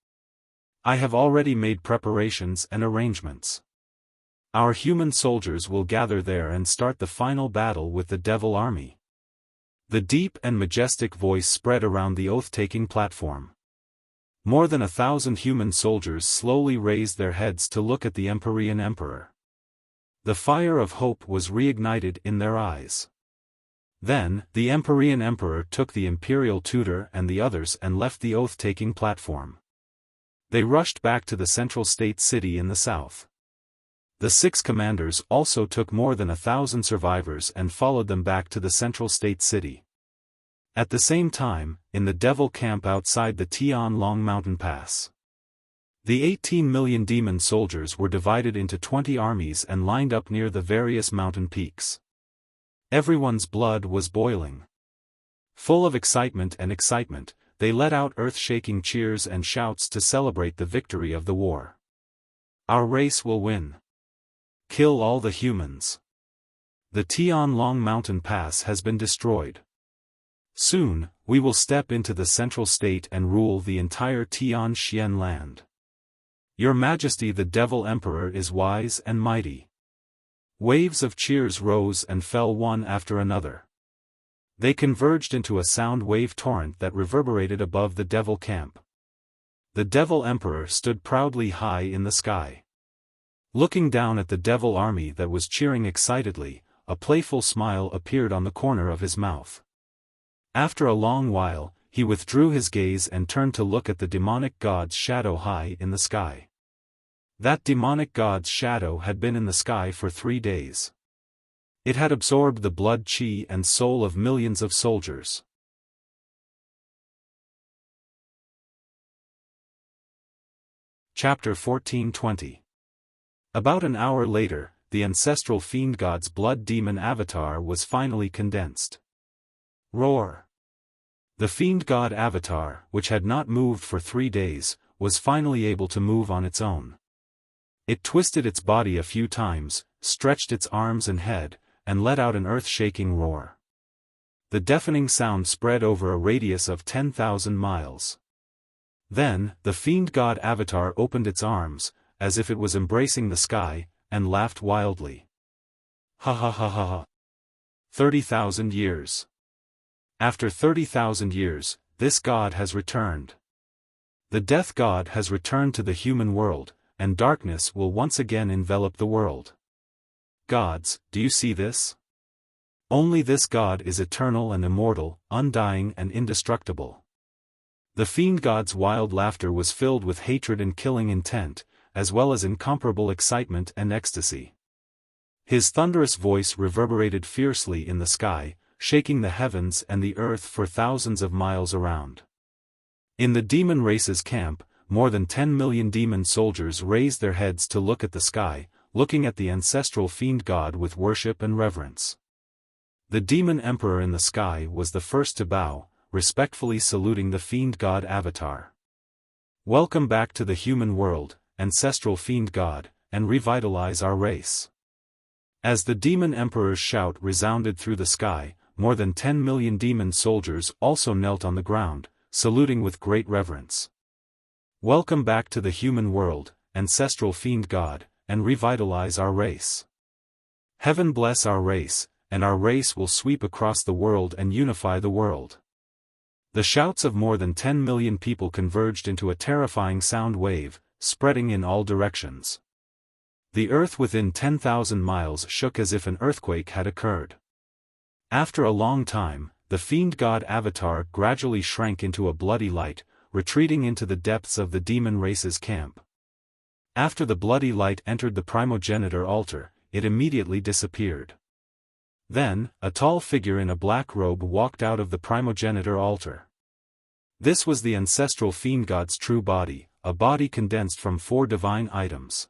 I have already made preparations and arrangements. Our human soldiers will gather there and start the final battle with the devil army. The deep and majestic voice spread around the oath-taking platform. More than 1,000 human soldiers slowly raised their heads to look at the Empyrean Emperor. The fire of hope was reignited in their eyes. Then, the Empyrean Emperor took the imperial tutor and the others and left the oath-taking platform. They rushed back to the central state city in the south. The 6 commanders also took more than 1,000 survivors and followed them back to the central state city. At the same time, in the devil camp outside the Tianlong mountain pass, the 18 million demon soldiers were divided into 20 armies and lined up near the various mountain peaks. Everyone's blood was boiling. Full of excitement, they let out earth-shaking cheers and shouts to celebrate the victory of the war. Our race will win. Kill all the humans. The Tianlong mountain pass has been destroyed. Soon, we will step into the central state and rule the entire Tianxian land. Your Majesty the Devil Emperor is wise and mighty. Waves of cheers rose and fell one after another. They converged into a sound wave torrent that reverberated above the devil camp. The Devil Emperor stood proudly high in the sky. Looking down at the devil army that was cheering excitedly, a playful smile appeared on the corner of his mouth. After a long while, he withdrew his gaze and turned to look at the demonic god's shadow high in the sky. That demonic god's shadow had been in the sky for 3 days. It had absorbed the blood, chi, and soul of millions of soldiers. Chapter 14:20. About an hour later, the ancestral fiend god's blood demon avatar was finally condensed. Roar! The fiend god avatar, which had not moved for 3 days, was finally able to move on its own. It twisted its body a few times, stretched its arms and head, and let out an earth-shaking roar. The deafening sound spread over a radius of 10,000 miles. Then, the fiend god avatar opened its arms, as if it was embracing the sky, and laughed wildly. Ha ha ha ha ha. 30,000 years. After 30,000 years, this god has returned. The death god has returned to the human world, and darkness will once again envelop the world. Gods, do you see this? Only this god is eternal and immortal, undying and indestructible. The fiend god's wild laughter was filled with hatred and killing intent, as well as incomparable excitement and ecstasy. His thunderous voice reverberated fiercely in the sky, shaking the heavens and the earth for thousands of miles around. In the demon race's camp, more than 10 million demon soldiers raised their heads to look at the sky, looking at the ancestral fiend god with worship and reverence. The demon emperor in the sky was the first to bow, respectfully saluting the fiend god avatar. Welcome back to the human world, ancestral fiend god, and revitalize our race. As the demon emperor's shout resounded through the sky, more than 10 million demon soldiers also knelt on the ground, saluting with great reverence. Welcome back to the human world, ancestral fiend god, and revitalize our race. Heaven bless our race, and our race will sweep across the world and unify the world. The shouts of more than 10 million people converged into a terrifying sound wave, spreading in all directions. The earth within 10,000 miles shook as if an earthquake had occurred. After a long time, the fiend god avatar gradually shrank into a bloody light, retreating into the depths of the demon race's camp. After the bloody light entered the primogenitor altar, it immediately disappeared. Then, a tall figure in a black robe walked out of the primogenitor altar. This was the ancestral fiend god's true body, a body condensed from 4 divine items.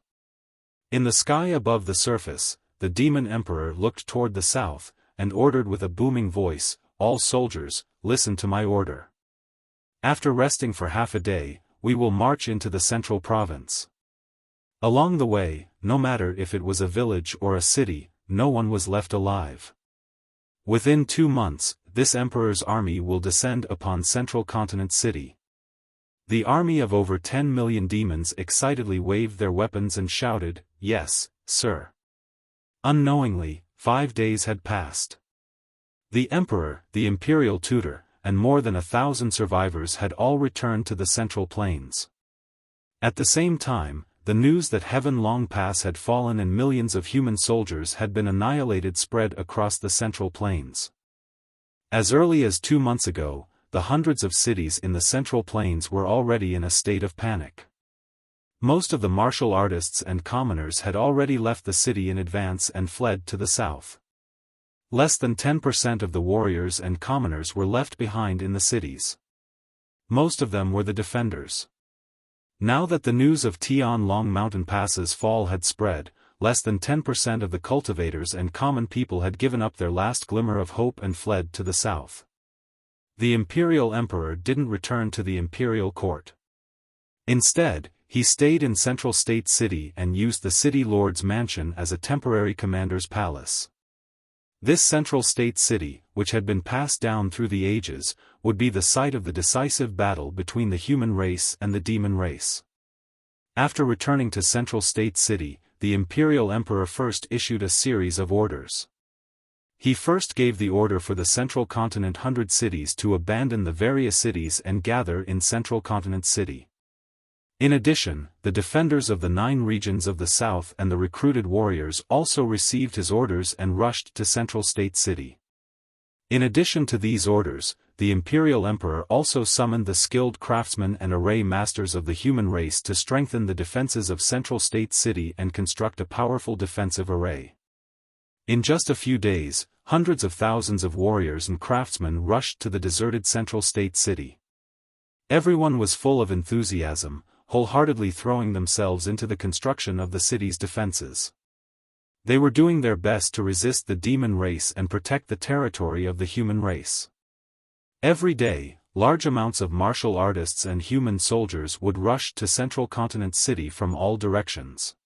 In the sky above the surface, the demon emperor looked toward the south, and ordered with a booming voice, "All soldiers, listen to my order. After resting for half a day, we will march into the central province." Along the way, no matter if it was a village or a city, no one was left alive. Within 2 months, this emperor's army will descend upon Central Continent City. The army of over 10 million demons excitedly waved their weapons and shouted, "Yes, sir." Unknowingly, 5 days had passed. The emperor, the imperial tutor, and more than 1,000 survivors had all returned to the Central Plains. At the same time, the news that Heaven Long Pass had fallen and millions of human soldiers had been annihilated spread across the Central Plains. As early as 2 months ago, the hundreds of cities in the Central Plains were already in a state of panic. Most of the martial artists and commoners had already left the city in advance and fled to the south. Less than 10% of the warriors and commoners were left behind in the cities. Most of them were the defenders. Now that the news of Tian Long Mountain Pass's fall had spread, less than 10% of the cultivators and common people had given up their last glimmer of hope and fled to the south. The imperial emperor didn't return to the imperial court. Instead, he stayed in Central State City and used the city lord's mansion as a temporary commander's palace. This Central State City, which had been passed down through the ages, would be the site of the decisive battle between the human race and the demon race. After returning to Central State City, the imperial emperor first issued a series of orders. He first gave the order for the Central Continent 100 cities to abandon the various cities and gather in Central Continent City. In addition, the defenders of the 9 regions of the south and the recruited warriors also received his orders and rushed to Central State City. In addition to these orders, the imperial emperor also summoned the skilled craftsmen and array masters of the human race to strengthen the defenses of Central State City and construct a powerful defensive array. In just a few days, hundreds of thousands of warriors and craftsmen rushed to the deserted Central State City. Everyone was full of enthusiasm, wholeheartedly throwing themselves into the construction of the city's defenses. They were doing their best to resist the demon race and protect the territory of the human race. Every day, large amounts of martial artists and human soldiers would rush to Central Continent City from all directions.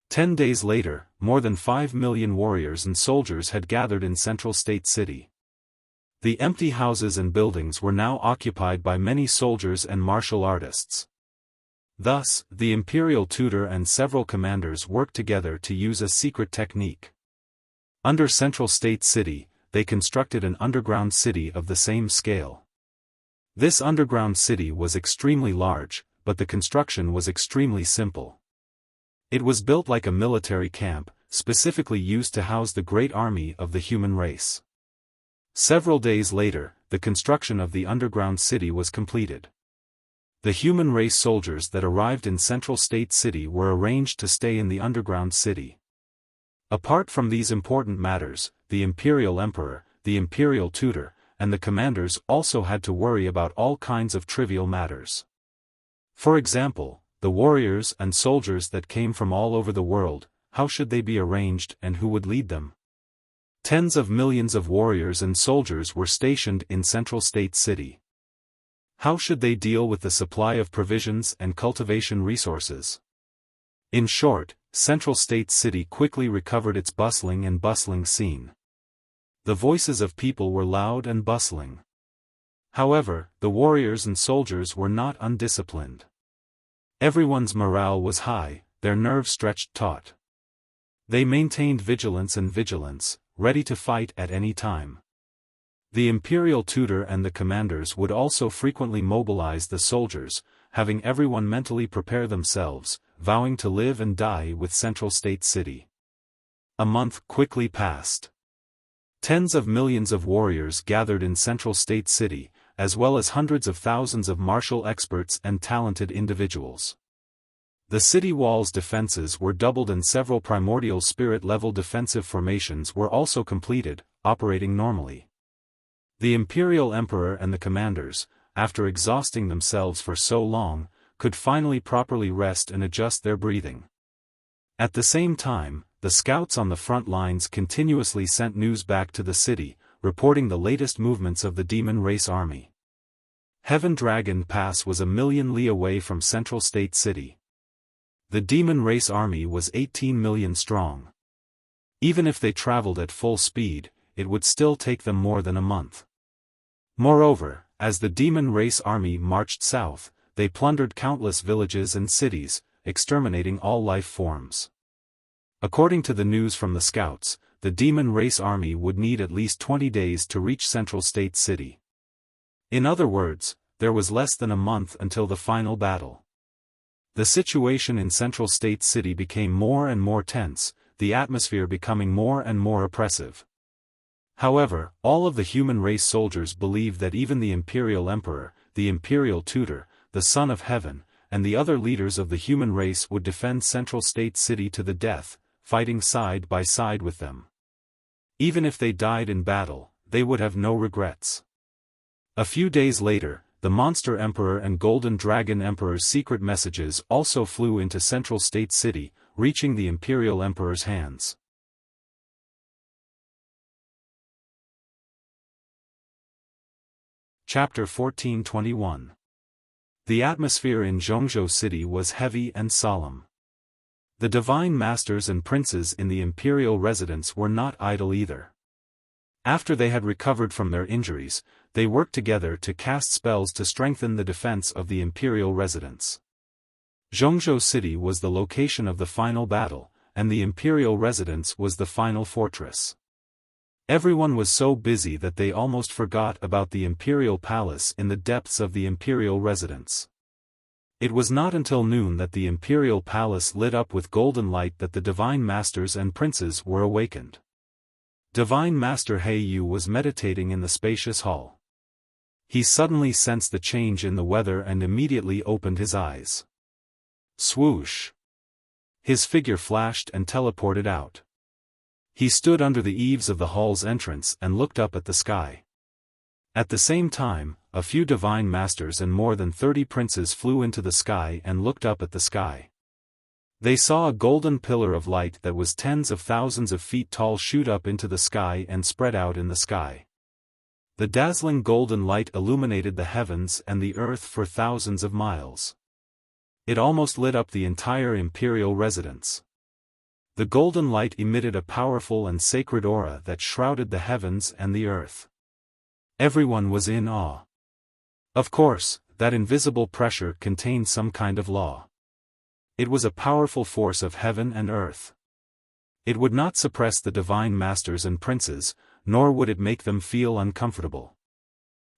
10 days later, more than 5 million warriors and soldiers had gathered in Central State City. The empty houses and buildings were now occupied by many soldiers and martial artists. Thus, the imperial tutor and several commanders worked together to use a secret technique. Under Central State City, they constructed an underground city of the same scale. This underground city was extremely large, but the construction was extremely simple. It was built like a military camp, specifically used to house the great army of the human race. Several days later, the construction of the underground city was completed. The human race soldiers that arrived in Central State City were arranged to stay in the underground city. Apart from these important matters, the imperial emperor, the imperial tutor, and the commanders also had to worry about all kinds of trivial matters. For example, the warriors and soldiers that came from all over the world, how should they be arranged and who would lead them? Tens of millions of warriors and soldiers were stationed in Central State City. How should they deal with the supply of provisions and cultivation resources? In short, Central State City quickly recovered its bustling scene. The voices of people were loud and bustling. However, the warriors and soldiers were not undisciplined. Everyone's morale was high, their nerves stretched taut. They maintained vigilance, ready to fight at any time. The imperial tutor and the commanders would also frequently mobilize the soldiers, having everyone mentally prepare themselves, vowing to live and die with Central State City. A month quickly passed. Tens of millions of warriors gathered in Central State City, as well as hundreds of thousands of martial experts and talented individuals. The city wall's defenses were doubled and several primordial spirit-level defensive formations were also completed, operating normally. The imperial emperor and the commanders, after exhausting themselves for so long, could finally properly rest and adjust their breathing. At the same time, the scouts on the front lines continuously sent news back to the city, reporting the latest movements of the demon race army. Heaven Dragon Pass was 1,000,000 li away from Central State City. The demon race army was 18 million strong. Even if they traveled at full speed, it would still take them more than a month. Moreover, as the demon race army marched south, they plundered countless villages and cities, exterminating all life forms. According to the news from the scouts, the demon race army would need at least 20 days to reach Central State City. In other words, there was less than a month until the final battle. The situation in Central State City became more and more tense, the atmosphere becoming more and more oppressive. However, all of the human race soldiers believed that even the Imperial Emperor, the Imperial Tutor, the Son of Heaven, and the other leaders of the human race would defend Central State City to the death, fighting side by side with them. Even if they died in battle, they would have no regrets. A few days later, the Monster Emperor and Golden Dragon Emperor's secret messages also flew into Central State City, reaching the Imperial Emperor's hands. Chapter 1421. The atmosphere in Zhongzhou City was heavy and solemn. The divine masters and princes in the imperial residence were not idle either. After they had recovered from their injuries, they worked together to cast spells to strengthen the defense of the imperial residence. Zhongzhou City was the location of the final battle, and the imperial residence was the final fortress. Everyone was so busy that they almost forgot about the imperial palace in the depths of the imperial residence. It was not until noon that the imperial palace lit up with golden light that the divine masters and princes were awakened. Divine Master He Yu was meditating in the spacious hall. He suddenly sensed the change in the weather and immediately opened his eyes. Swoosh! His figure flashed and teleported out. He stood under the eaves of the hall's entrance and looked up at the sky. At the same time, a few divine masters and more than 30 princes flew into the sky and looked up at the sky. They saw a golden pillar of light that was tens of thousands of feet tall shoot up into the sky and spread out in the sky. The dazzling golden light illuminated the heavens and the earth for thousands of miles. It almost lit up the entire imperial residence. The golden light emitted a powerful and sacred aura that shrouded the heavens and the earth. Everyone was in awe. Of course, that invisible pressure contained some kind of law. It was a powerful force of heaven and earth. It would not suppress the divine masters and princes, nor would it make them feel uncomfortable.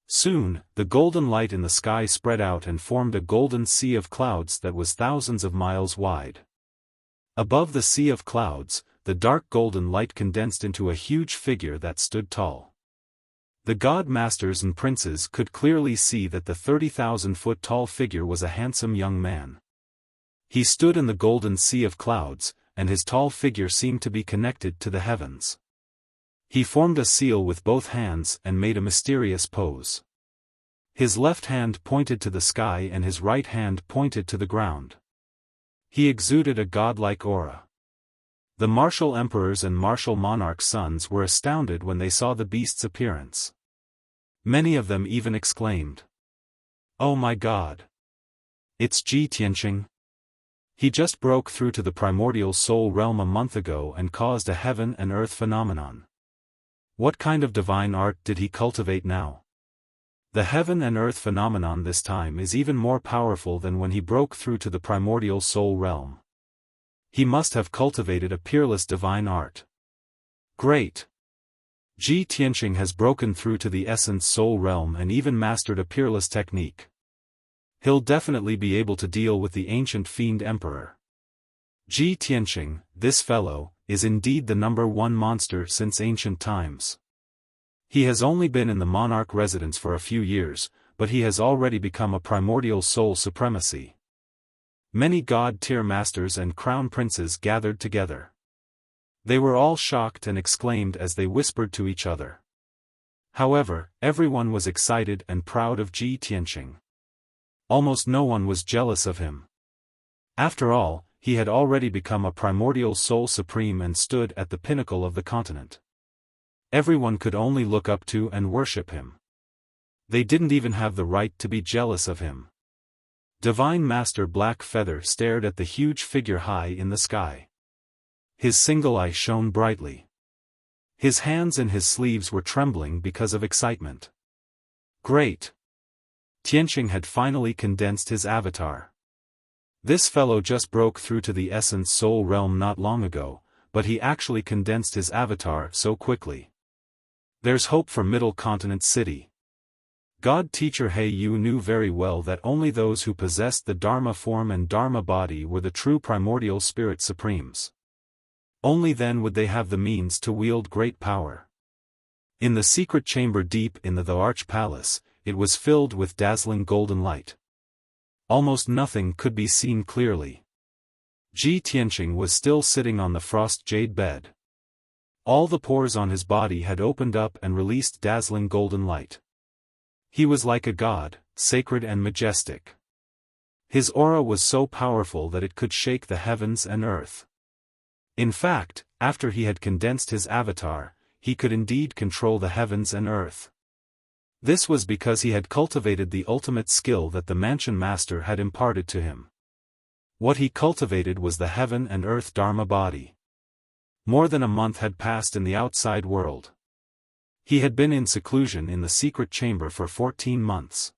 Soon, the golden light in the sky spread out and formed a golden sea of clouds that was thousands of miles wide. Above the sea of clouds, the dark golden light condensed into a huge figure that stood tall. The god masters and princes could clearly see that the 30,000-foot tall figure was a handsome young man. He stood in the golden sea of clouds, and his tall figure seemed to be connected to the heavens. He formed a seal with both hands and made a mysterious pose. His left hand pointed to the sky and his right hand pointed to the ground. He exuded a godlike aura. The martial emperors and martial monarchs' sons were astounded when they saw the beast's appearance. Many of them even exclaimed, "Oh my God! It's Ji Tianqing. He just broke through to the primordial soul realm a month ago and caused a heaven and earth phenomenon. What kind of divine art did he cultivate now? The heaven and earth phenomenon this time is even more powerful than when he broke through to the primordial soul realm. He must have cultivated a peerless divine art. Great! Ji Tianqing has broken through to the essence soul realm and even mastered a peerless technique. He'll definitely be able to deal with the ancient fiend emperor. Ji Tianqing, this fellow, is indeed the #1 monster since ancient times. He has only been in the monarch residence for a few years, but he has already become a primordial soul supremacy." Many god-tier masters and crown princes gathered together. They were all shocked and exclaimed as they whispered to each other. However, everyone was excited and proud of Ji Tianqing. Almost no one was jealous of him. After all, he had already become a primordial soul supreme and stood at the pinnacle of the continent. Everyone could only look up to and worship him. They didn't even have the right to be jealous of him. Divine Master Black Feather stared at the huge figure high in the sky. His single eye shone brightly. His hands and his sleeves were trembling because of excitement. Great! Tianqing had finally condensed his avatar. This fellow just broke through to the essence soul realm not long ago, but he actually condensed his avatar so quickly. There's hope for Middle Continent City. God teacher He Yu knew very well that only those who possessed the Dharma form and Dharma body were the true primordial spirit supremes. Only then would they have the means to wield great power. In the secret chamber deep in the Arch Palace, it was filled with dazzling golden light. Almost nothing could be seen clearly. Ji Tianqing was still sitting on the frost jade bed. All the pores on his body had opened up and released dazzling golden light. He was like a god, sacred and majestic. His aura was so powerful that it could shake the heavens and earth. In fact, after he had condensed his avatar, he could indeed control the heavens and earth. This was because he had cultivated the ultimate skill that the Mansion Master had imparted to him. What he cultivated was the heaven and earth Dharma body. More than a month had passed in the outside world. He had been in seclusion in the secret chamber for 14 months.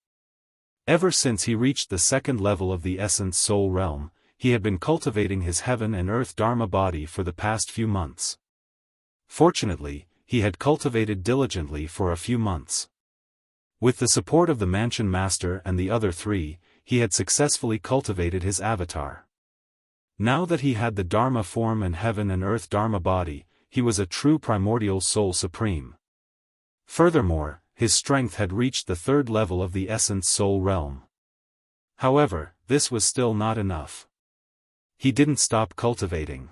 Ever since he reached the second level of the Essence Soul realm, he had been cultivating his heaven and earth Dharma body for the past few months. Fortunately, he had cultivated diligently for a few months. With the support of the Mansion Master and the other three, he had successfully cultivated his avatar. Now that he had the Dharma form and heaven and earth Dharma body, he was a true primordial soul supreme. Furthermore, his strength had reached the third level of the Essence Soul realm. However, this was still not enough. He didn't stop cultivating.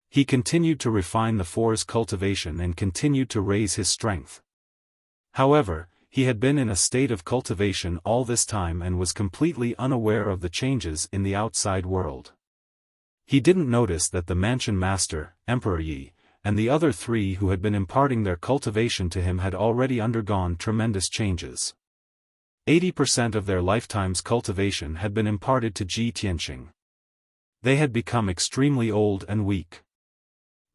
He continued to refine the Four's cultivation and continued to raise his strength. However, he had been in a state of cultivation all this time and was completely unaware of the changes in the outside world. He didn't notice that the Mansion Master, Emperor Yi, and the other three who had been imparting their cultivation to him had already undergone tremendous changes. 80% of their lifetime's cultivation had been imparted to Ji Tianqing. They had become extremely old and weak.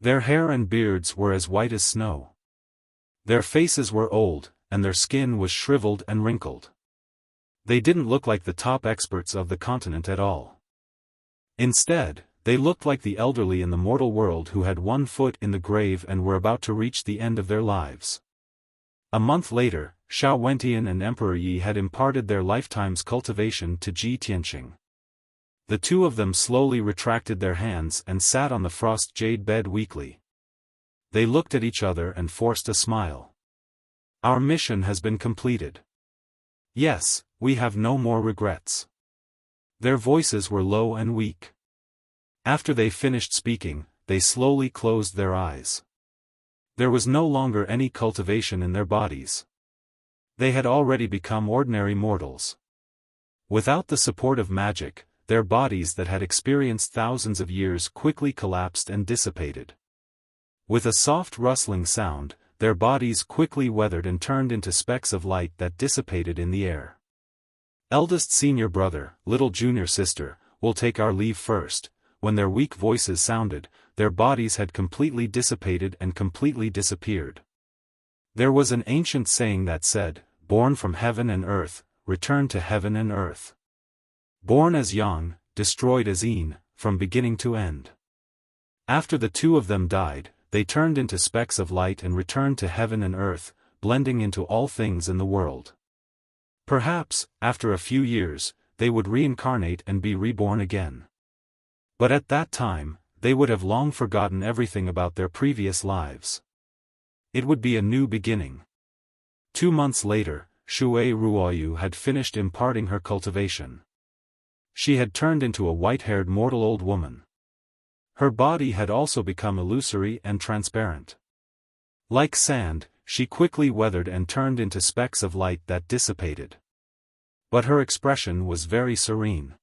Their hair and beards were as white as snow. Their faces were old, and their skin was shriveled and wrinkled. They didn't look like the top experts of the continent at all. Instead, they looked like the elderly in the mortal world who had one foot in the grave and were about to reach the end of their lives. A month later, Xiao Wentian and Emperor Yi had imparted their lifetime's cultivation to Ji Tianqing. The two of them slowly retracted their hands and sat on the frost jade bed weakly. They looked at each other and forced a smile. Our mission has been completed. Yes, we have no more regrets. Their voices were low and weak. After they finished speaking, they slowly closed their eyes. There was no longer any cultivation in their bodies. They had already become ordinary mortals. Without the support of magic, their bodies that had experienced thousands of years quickly collapsed and dissipated. With a soft rustling sound, their bodies quickly weathered and turned into specks of light that dissipated in the air. Eldest senior brother, little junior sister, will take our leave first. When their weak voices sounded, their bodies had completely dissipated and completely disappeared. There was an ancient saying that said, "Born from heaven and earth, return to heaven and earth. Born as yang, destroyed as yin, from beginning to end." After the two of them died, they turned into specks of light and returned to heaven and earth, blending into all things in the world. Perhaps, after a few years, they would reincarnate and be reborn again. But at that time, they would have long forgotten everything about their previous lives. It would be a new beginning. 2 months later, Shui Ruoyu had finished imparting her cultivation. She had turned into a white-haired mortal old woman. Her body had also become illusory and transparent. Like sand, she quickly weathered and turned into specks of light that dissipated. But her expression was very serene.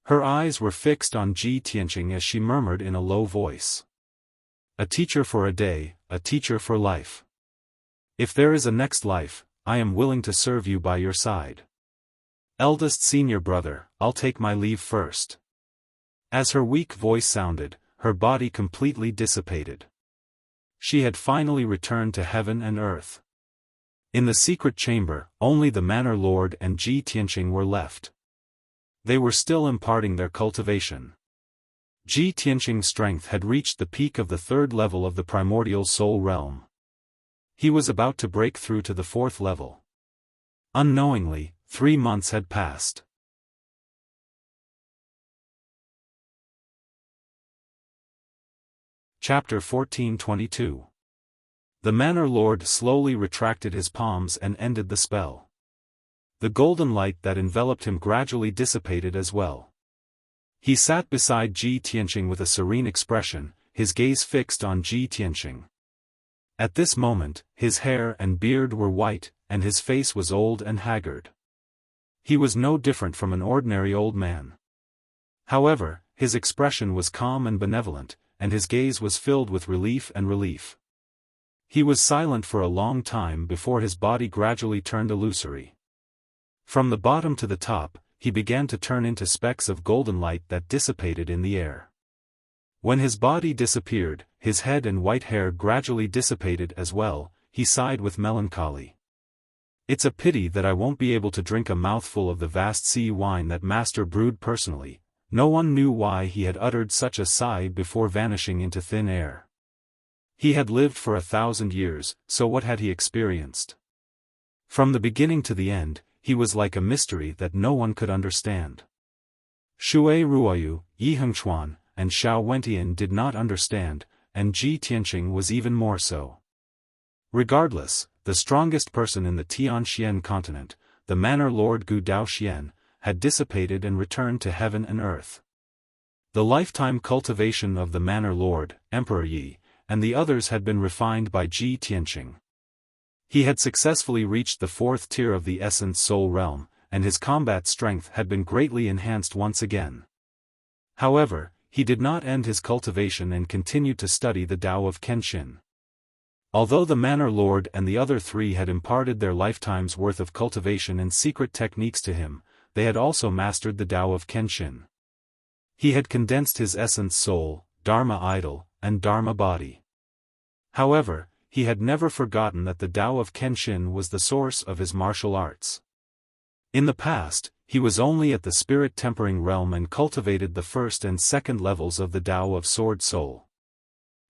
Her eyes were fixed on Ji Tianqing as she murmured in a low voice. "A teacher for a day, a teacher for life. If there is a next life, I am willing to serve you by your side. Eldest senior brother, I'll take my leave first." As her weak voice sounded, her body completely dissipated. She had finally returned to heaven and earth. In the secret chamber, only the Manor Lord and Ji Tianqing were left. They were still imparting their cultivation. Ji Tianqing's strength had reached the peak of the third level of the primordial soul realm. He was about to break through to the fourth level. Unknowingly, 3 months had passed. Chapter 1422. The Manor Lord slowly retracted his palms and ended the spell. The golden light that enveloped him gradually dissipated as well. He sat beside Ji Tianqing with a serene expression, his gaze fixed on Ji Tianqing. At this moment, his hair and beard were white, and his face was old and haggard. He was no different from an ordinary old man. However, his expression was calm and benevolent, and his gaze was filled with relief. He was silent for a long time before his body gradually turned illusory. From the bottom to the top, he began to turn into specks of golden light that dissipated in the air. When his body disappeared, his head and white hair gradually dissipated as well. He sighed with melancholy. It's a pity that I won't be able to drink a mouthful of the vast sea wine that Master brewed personally. No one knew why he had uttered such a sigh before vanishing into thin air. He had lived for 1,000 years, so what had he experienced? From the beginning to the end, he was like a mystery that no one could understand. Shui Ruoyu, Yi Hengchuan, and Xiao Wentian did not understand, and Ji Tianqing was even more so. Regardless, the strongest person in the Tianxian continent, the Manor Lord Gu Daoxian, had dissipated and returned to heaven and earth. The lifetime cultivation of the Manor Lord, Emperor Yi, and the others had been refined by Ji Tianqing. He had successfully reached the fourth tier of the Essence Soul realm, and his combat strength had been greatly enhanced once again. However, he did not end his cultivation and continued to study the Tao of Kenshin. Although the Manor Lord and the other three had imparted their lifetime's worth of cultivation and secret techniques to him, they had also mastered the Tao of Kenshin. He had condensed his essence soul, Dharma idol, and Dharma body. However, he had never forgotten that the Tao of Kenshin was the source of his martial arts. In the past, he was only at the spirit tempering realm and cultivated the first and second levels of the Tao of Sword Soul.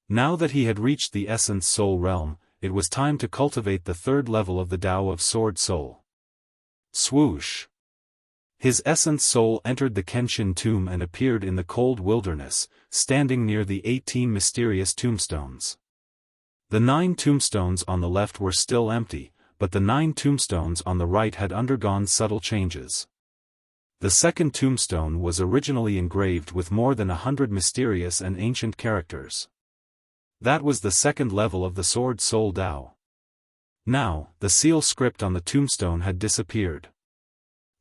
Now that he had reached the Essence Soul realm, it was time to cultivate the third level of the Tao of Sword Soul. Swoosh! His essence soul entered the Kenshin tomb and appeared in the cold wilderness, standing near the 18 mysterious tombstones. The 9 tombstones on the left were still empty, but the 9 tombstones on the right had undergone subtle changes. The second tombstone was originally engraved with more than 100 mysterious and ancient characters. That was the second level of the Sword Soul Tao. Now, the seal script on the tombstone had disappeared.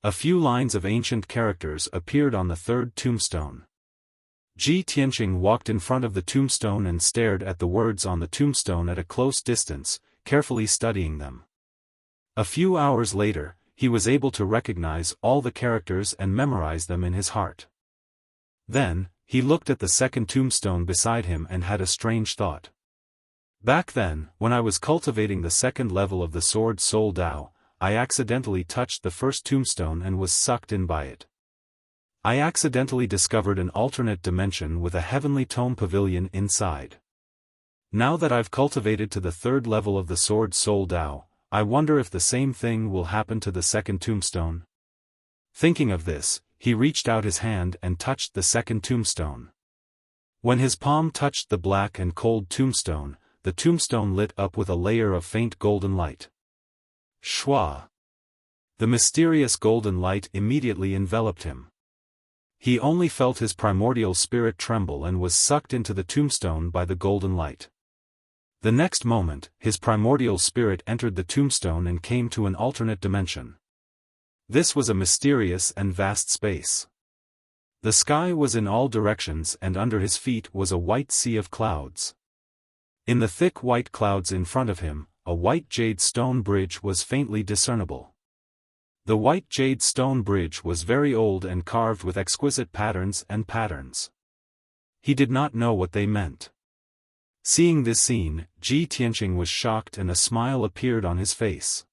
A few lines of ancient characters appeared on the third tombstone. Ji Tianqing walked in front of the tombstone and stared at the words on the tombstone at a close distance, carefully studying them. A few hours later, he was able to recognize all the characters and memorize them in his heart. Then, he looked at the second tombstone beside him and had a strange thought. Back then, when I was cultivating the second level of the Sword Soul Tao, I accidentally touched the first tombstone and was sucked in by it. I accidentally discovered an alternate dimension with a heavenly tome pavilion inside. Now that I've cultivated to the third level of the Sword Soul Tao, I wonder if the same thing will happen to the second tombstone. Thinking of this, he reached out his hand and touched the second tombstone. When his palm touched the black and cold tombstone, the tombstone lit up with a layer of faint golden light. Shwa! The mysterious golden light immediately enveloped him. He only felt his primordial spirit tremble and was sucked into the tombstone by the golden light. The next moment, his primordial spirit entered the tombstone and came to an alternate dimension. This was a mysterious and vast space. The sky was in all directions and under his feet was a white sea of clouds. In the thick white clouds in front of him, a white jade stone bridge was faintly discernible. The white jade stone bridge was very old and carved with exquisite patterns. He did not know what they meant. Seeing this scene, Ji Tianqing was shocked and a smile appeared on his face.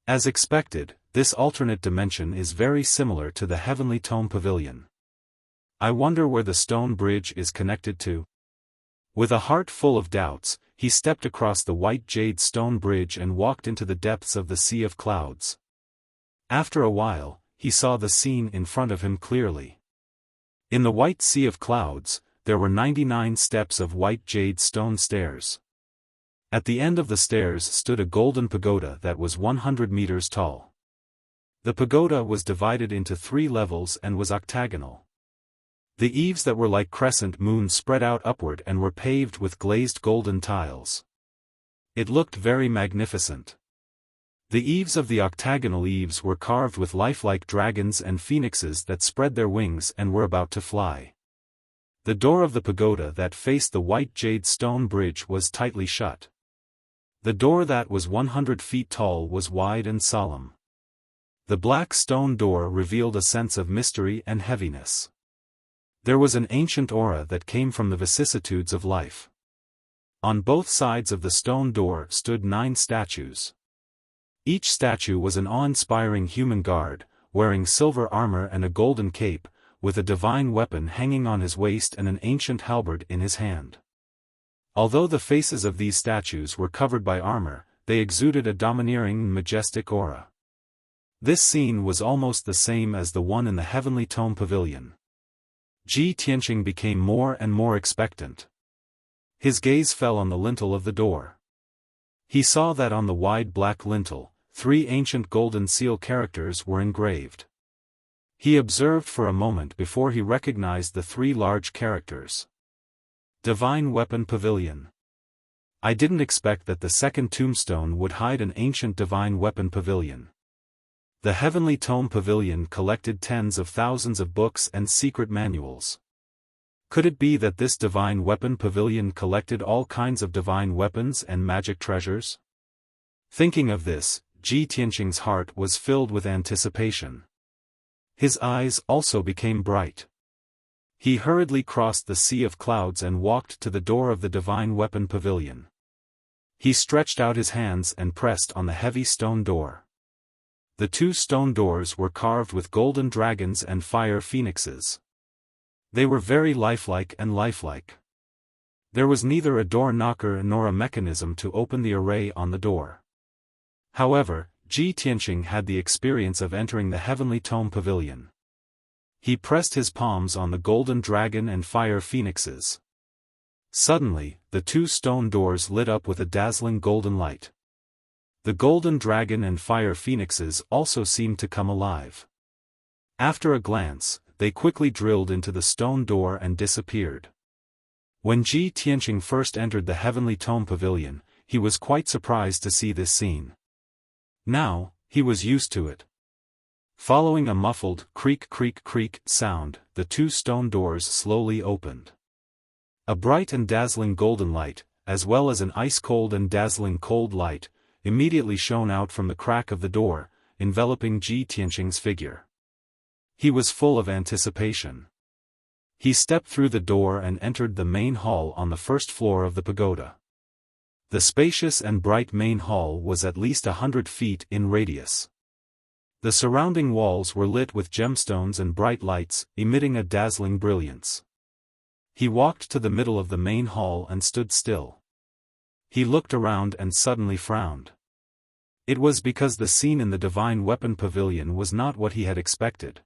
As expected, this alternate dimension is very similar to the Heavenly Tome Pavilion. I wonder where the stone bridge is connected to? With a heart full of doubts, he stepped across the white jade stone bridge and walked into the depths of the sea of clouds. After a while, he saw the scene in front of him clearly. In the white sea of clouds, there were 99 steps of white jade stone stairs. At the end of the stairs stood a golden pagoda that was 100 meters tall. The pagoda was divided into 3 levels and was octagonal. The eaves that were like crescent moons spread out upward and were paved with glazed golden tiles. It looked very magnificent. The eaves of the octagonal eaves were carved with lifelike dragons and phoenixes that spread their wings and were about to fly. The door of the pagoda that faced the white jade stone bridge was tightly shut. The door that was 100 feet tall was wide and solemn. The black stone door revealed a sense of mystery and heaviness. There was an ancient aura that came from the vicissitudes of life. On both sides of the stone door stood 9 statues. Each statue was an awe-inspiring human guard, wearing silver armor and a golden cape, with a divine weapon hanging on his waist and an ancient halberd in his hand. Although the faces of these statues were covered by armor, they exuded a domineering and majestic aura. This scene was almost the same as the one in the Heavenly Tome Pavilion. Ji Tianqing became more and more expectant. His gaze fell on the lintel of the door. He saw that on the wide black lintel, 3 ancient golden seal characters were engraved. He observed for a moment before he recognized the 3 large characters. Divine Weapon Pavilion. I didn't expect that the second tombstone would hide an ancient divine weapon pavilion. The Heavenly Tome Pavilion collected tens of thousands of books and secret manuals. Could it be that this divine weapon pavilion collected all kinds of divine weapons and magic treasures? Thinking of this, Ji Tianqing's heart was filled with anticipation. His eyes also became bright. He hurriedly crossed the sea of clouds and walked to the door of the divine weapon pavilion. He stretched out his hands and pressed on the heavy stone door. The 2 stone doors were carved with golden dragons and fire phoenixes. They were very lifelike. There was neither a door knocker nor a mechanism to open the array on the door. However, Ji Tianqing had the experience of entering the Heavenly Tome Pavilion. He pressed his palms on the golden dragon and fire phoenixes. Suddenly, the 2 stone doors lit up with a dazzling golden light. The golden dragon and fire phoenixes also seemed to come alive. After a glance, they quickly drilled into the stone door and disappeared. When Ji Tianqing first entered the Heavenly Tome Pavilion, he was quite surprised to see this scene. Now, he was used to it. Following a muffled creak sound, the 2 stone doors slowly opened. A bright and dazzling golden light, as well as an ice-cold and dazzling cold light, immediately shone out from the crack of the door, enveloping Ji Tianqing's figure. He was full of anticipation. He stepped through the door and entered the main hall on the first floor of the pagoda. The spacious and bright main hall was at least 100 feet in radius. The surrounding walls were lit with gemstones and bright lights, emitting a dazzling brilliance. He walked to the middle of the main hall and stood still. He looked around and suddenly frowned. It was because the scene in the Divine Weapon Pavilion was not what he had expected.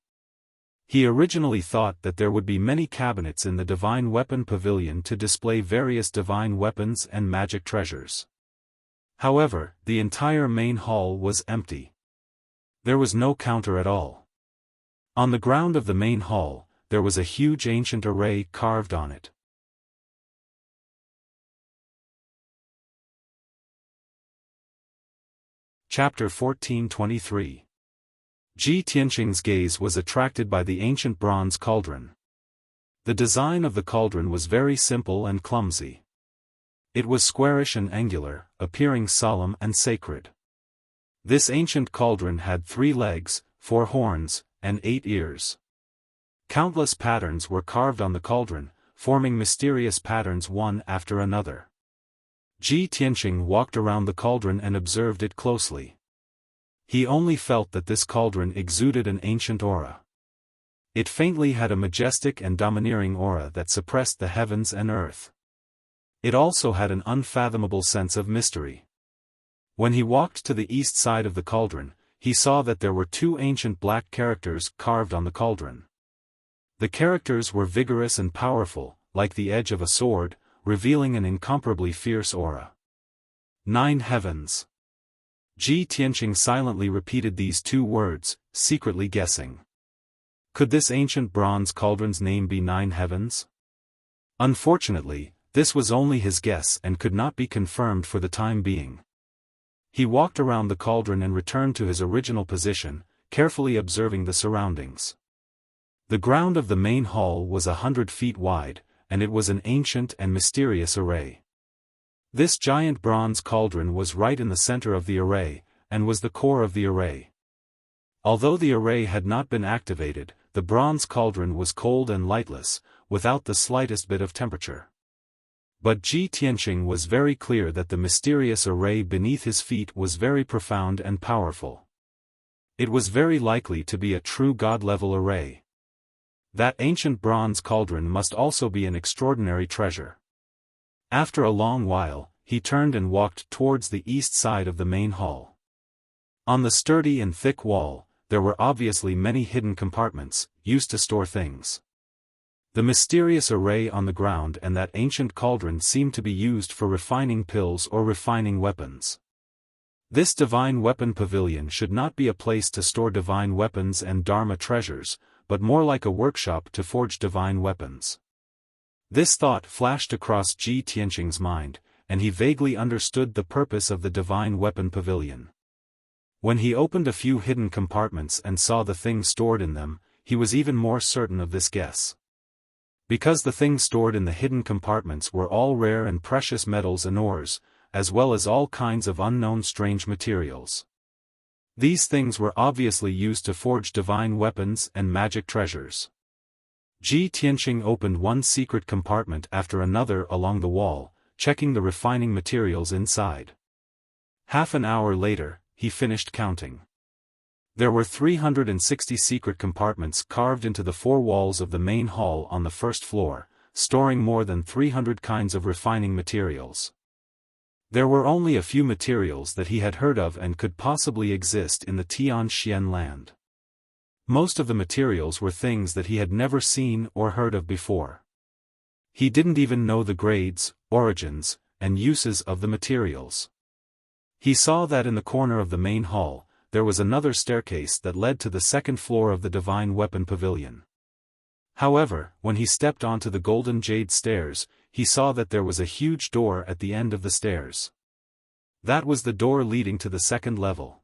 He originally thought that there would be many cabinets in the Divine Weapon Pavilion to display various divine weapons and magic treasures. However, the entire main hall was empty. There was no counter at all. On the ground of the main hall, there was a huge ancient array carved on it. Chapter 1423. Ji Tianqing's gaze was attracted by the ancient bronze cauldron. The design of the cauldron was very simple and clumsy. It was squarish and angular, appearing solemn and sacred. This ancient cauldron had 3 legs, 4 horns, and 8 ears. Countless patterns were carved on the cauldron, forming mysterious patterns one after another. Ji Tianqing walked around the cauldron and observed it closely. He only felt that this cauldron exuded an ancient aura. It faintly had a majestic and domineering aura that suppressed the heavens and earth. It also had an unfathomable sense of mystery. When he walked to the east side of the cauldron, he saw that there were two ancient black characters carved on the cauldron. The characters were vigorous and powerful, like the edge of a sword, revealing an incomparably fierce aura. 9 heavens. Ji Tianqing silently repeated these two words, secretly guessing. Could this ancient bronze cauldron's name be 9 heavens? Unfortunately, this was only his guess and could not be confirmed for the time being. He walked around the cauldron and returned to his original position, carefully observing the surroundings. The ground of the main hall was 100 feet wide, and it was an ancient and mysterious array. This giant bronze cauldron was right in the center of the array, and was the core of the array. Although the array had not been activated, the bronze cauldron was cold and lightless, without the slightest bit of temperature. But Ji Tianqing was very clear that the mysterious array beneath his feet was very profound and powerful. It was very likely to be a true god-level array. That ancient bronze cauldron must also be an extraordinary treasure. After a long while, he turned and walked towards the east side of the main hall. On the sturdy and thick wall, there were obviously many hidden compartments, used to store things. The mysterious array on the ground and that ancient cauldron seemed to be used for refining pills or refining weapons. This divine weapon pavilion should not be a place to store divine weapons and dharma treasures, but more like a workshop to forge divine weapons. This thought flashed across Ji Tianqing's mind, and he vaguely understood the purpose of the divine weapon pavilion. When he opened a few hidden compartments and saw the things stored in them, he was even more certain of this guess. Because the things stored in the hidden compartments were all rare and precious metals and ores, as well as all kinds of unknown strange materials. These things were obviously used to forge divine weapons and magic treasures. Ji Tianqing opened one secret compartment after another along the wall, checking the refining materials inside. Half an hour later, he finished counting. There were 360 secret compartments carved into the four walls of the main hall on the first floor, storing more than 300 kinds of refining materials. There were only a few materials that he had heard of and could possibly exist in the Tianxian land. Most of the materials were things that he had never seen or heard of before. He didn't even know the grades, origins, and uses of the materials. He saw that in the corner of the main hall, there was another staircase that led to the second floor of the divine weapon pavilion. However, when he stepped onto the golden jade stairs, he saw that there was a huge door at the end of the stairs. That was the door leading to the second level.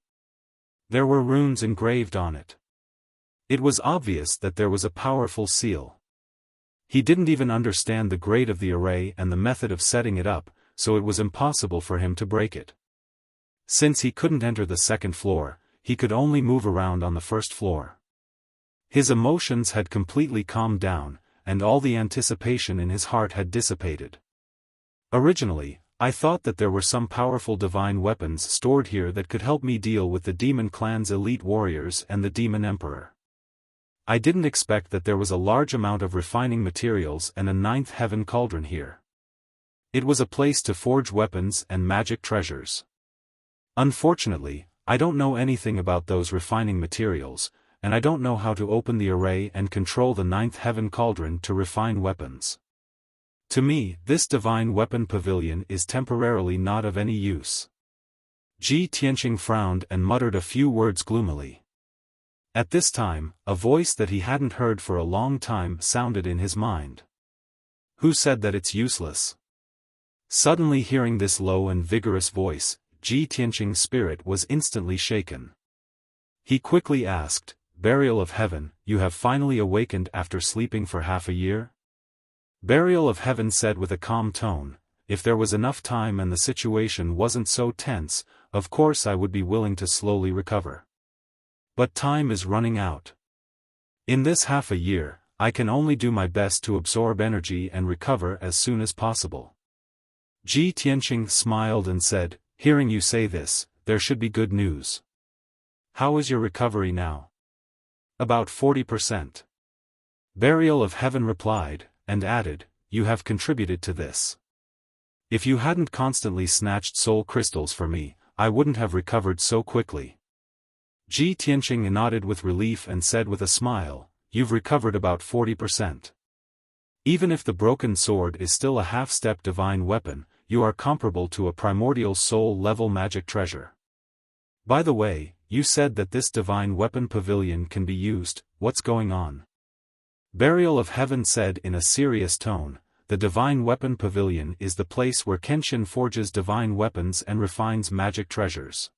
There were runes engraved on it. It was obvious that there was a powerful seal. He didn't even understand the grade of the array and the method of setting it up, so it was impossible for him to break it. Since he couldn't enter the second floor, he could only move around on the first floor. His emotions had completely calmed down, and all the anticipation in his heart had dissipated. Originally, I thought that there were some powerful divine weapons stored here that could help me deal with the demon clan's elite warriors and the demon emperor. I didn't expect that there was a large amount of refining materials and a ninth heaven cauldron here. It was a place to forge weapons and magic treasures. Unfortunately, I don't know anything about those refining materials, and I don't know how to open the array and control the ninth heaven cauldron to refine weapons. To me, this divine weapon pavilion is temporarily not of any use. Ji Tianqing frowned and muttered a few words gloomily. At this time, a voice that he hadn't heard for a long time sounded in his mind. Who said that it's useless? Suddenly hearing this low and vigorous voice, Ji Tianqing's spirit was instantly shaken. He quickly asked, "Burial of Heaven, you have finally awakened after sleeping for half a year?" Burial of Heaven said with a calm tone, "If there was enough time and the situation wasn't so tense, of course I would be willing to slowly recover. But time is running out. In this half a year, I can only do my best to absorb energy and recover as soon as possible. Ji Tianqing smiled and said, hearing you say this, there should be good news. How is your recovery now? About 40%. Burial of Heaven replied, and added, you have contributed to this. If you hadn't constantly snatched soul crystals for me, I wouldn't have recovered so quickly. Ji Tianqing nodded with relief and said with a smile, you've recovered about 40%. Even if the broken sword is still a half-step divine weapon, you are comparable to a primordial soul-level magic treasure. By the way, you said that this divine weapon pavilion can be used, what's going on? Burial of Heaven said in a serious tone, the divine weapon pavilion is the place where Kenshin forges divine weapons and refines magic treasures.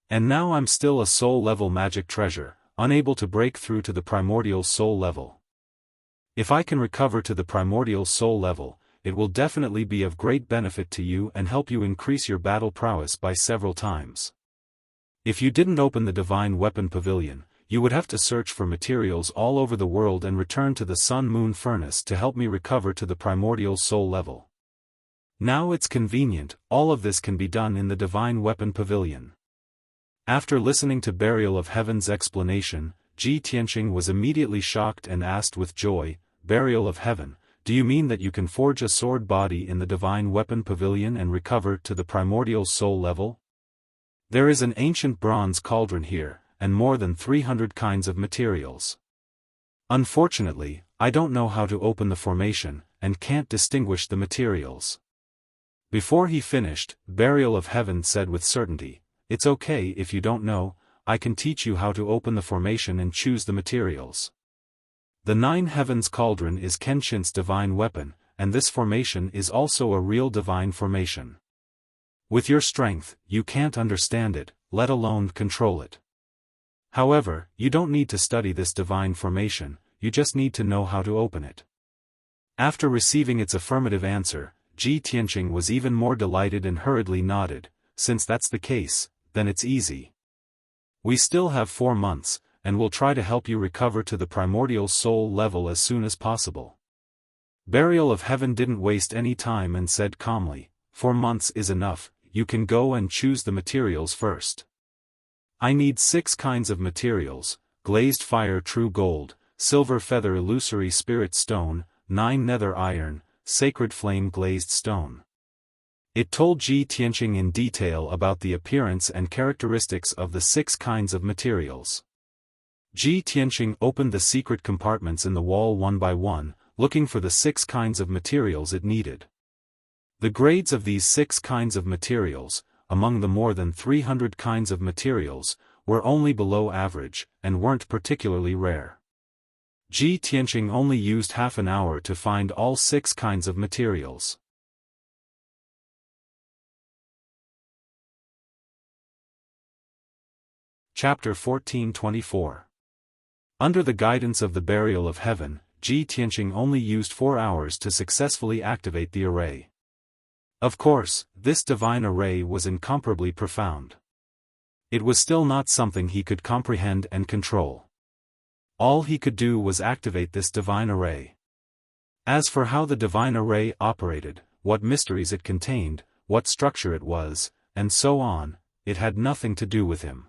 And now I'm still a soul-level magic treasure, unable to break through to the primordial soul level. If I can recover to the primordial soul level, it will definitely be of great benefit to you and help you increase your battle prowess by several times. If you didn't open the divine weapon pavilion, you would have to search for materials all over the world and return to the sun-moon furnace to help me recover to the primordial soul level. Now it's convenient, all of this can be done in the divine weapon pavilion. After listening to Burial of Heaven's explanation, Ji Tianqing was immediately shocked and asked with joy, Burial of Heaven, do you mean that you can forge a sword body in the divine weapon pavilion and recover to the primordial soul level? There is an ancient bronze cauldron here, and more than 300 kinds of materials. Unfortunately, I don't know how to open the formation, and can't distinguish the materials. Before he finished, Burial of Heaven said with certainty, it's okay if you don't know, I can teach you how to open the formation and choose the materials. The Nine Heavens Cauldron is Kenshin's divine weapon, and this formation is also a real divine formation. With your strength, you can't understand it, let alone control it. However, you don't need to study this divine formation, you just need to know how to open it. After receiving its affirmative answer, Ji Tianqing was even more delighted and hurriedly nodded, since that's the case, then it's easy. We still have 4 months, and we'll try to help you recover to the primordial soul level as soon as possible. Burial of Heaven didn't waste any time and said calmly, 4 months is enough, you can go and choose the materials first. I need 6 kinds of materials, glazed fire true gold, silver feather illusory spirit stone, 9 nether iron, sacred flame glazed stone. It told Ji Tianqing in detail about the appearance and characteristics of the 6 kinds of materials. Ji Tianqing opened the secret compartments in the wall one by one, looking for the 6 kinds of materials it needed. The grades of these 6 kinds of materials, among the more than 300 kinds of materials, were only below average, and weren't particularly rare. Ji Tianqing only used half an hour to find all 6 kinds of materials. Chapter 1424. Under the guidance of the Burial of Heaven, Ji Tianqing only used 4 hours to successfully activate the array. Of course, this divine array was incomparably profound. It was still not something he could comprehend and control. All he could do was activate this divine array. As for how the divine array operated, what mysteries it contained, what structure it was, and so on, it had nothing to do with him.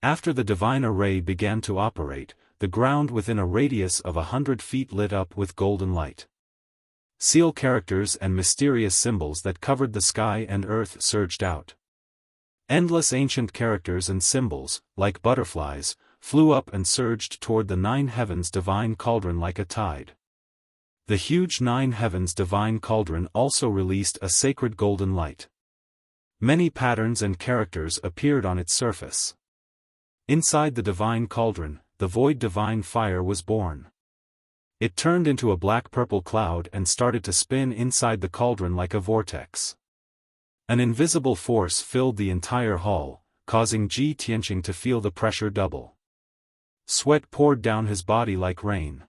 After the divine array began to operate, the ground within a radius of 100 feet lit up with golden light. Seal characters and mysterious symbols that covered the sky and earth surged out. Endless ancient characters and symbols, like butterflies, flew up and surged toward the 9 Heavens divine cauldron like a tide. The huge 9 Heavens divine cauldron also released a sacred golden light. Many patterns and characters appeared on its surface. Inside the divine cauldron, the void divine fire was born. It turned into a black-purple cloud and started to spin inside the cauldron like a vortex. An invisible force filled the entire hall, causing Ji Tianqing to feel the pressure double. Sweat poured down his body like rain.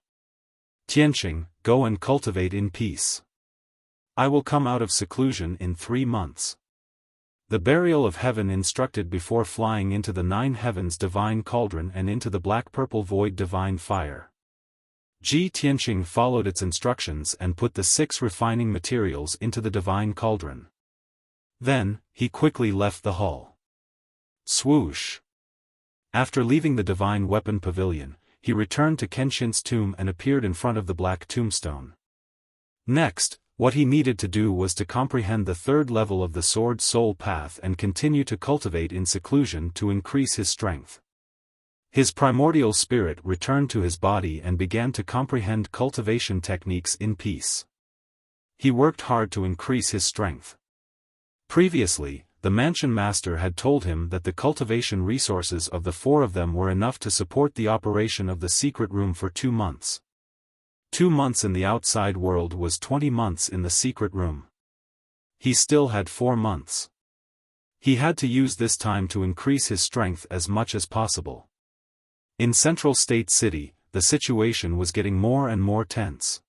Tianqing, go and cultivate in peace. I will come out of seclusion in 3 months. The Burial of Heaven instructed before flying into the 9 Heavens divine cauldron and into the black-purple void divine fire. Ji Tianqing followed its instructions and put the 6 refining materials into the divine cauldron. Then, he quickly left the hall. Swoosh! After leaving the divine weapon pavilion, he returned to Kenshin's tomb and appeared in front of the black tombstone. Next, what he needed to do was to comprehend the 3rd level of the Sword Soul Path and continue to cultivate in seclusion to increase his strength. His primordial spirit returned to his body and began to comprehend cultivation techniques in peace. He worked hard to increase his strength. Previously, the mansion master had told him that the cultivation resources of the 4 of them were enough to support the operation of the secret room for 2 months. 2 months in the outside world was 20 months in the secret room. He still had 4 months. He had to use this time to increase his strength as much as possible. In Central State City, the situation was getting more and more tense.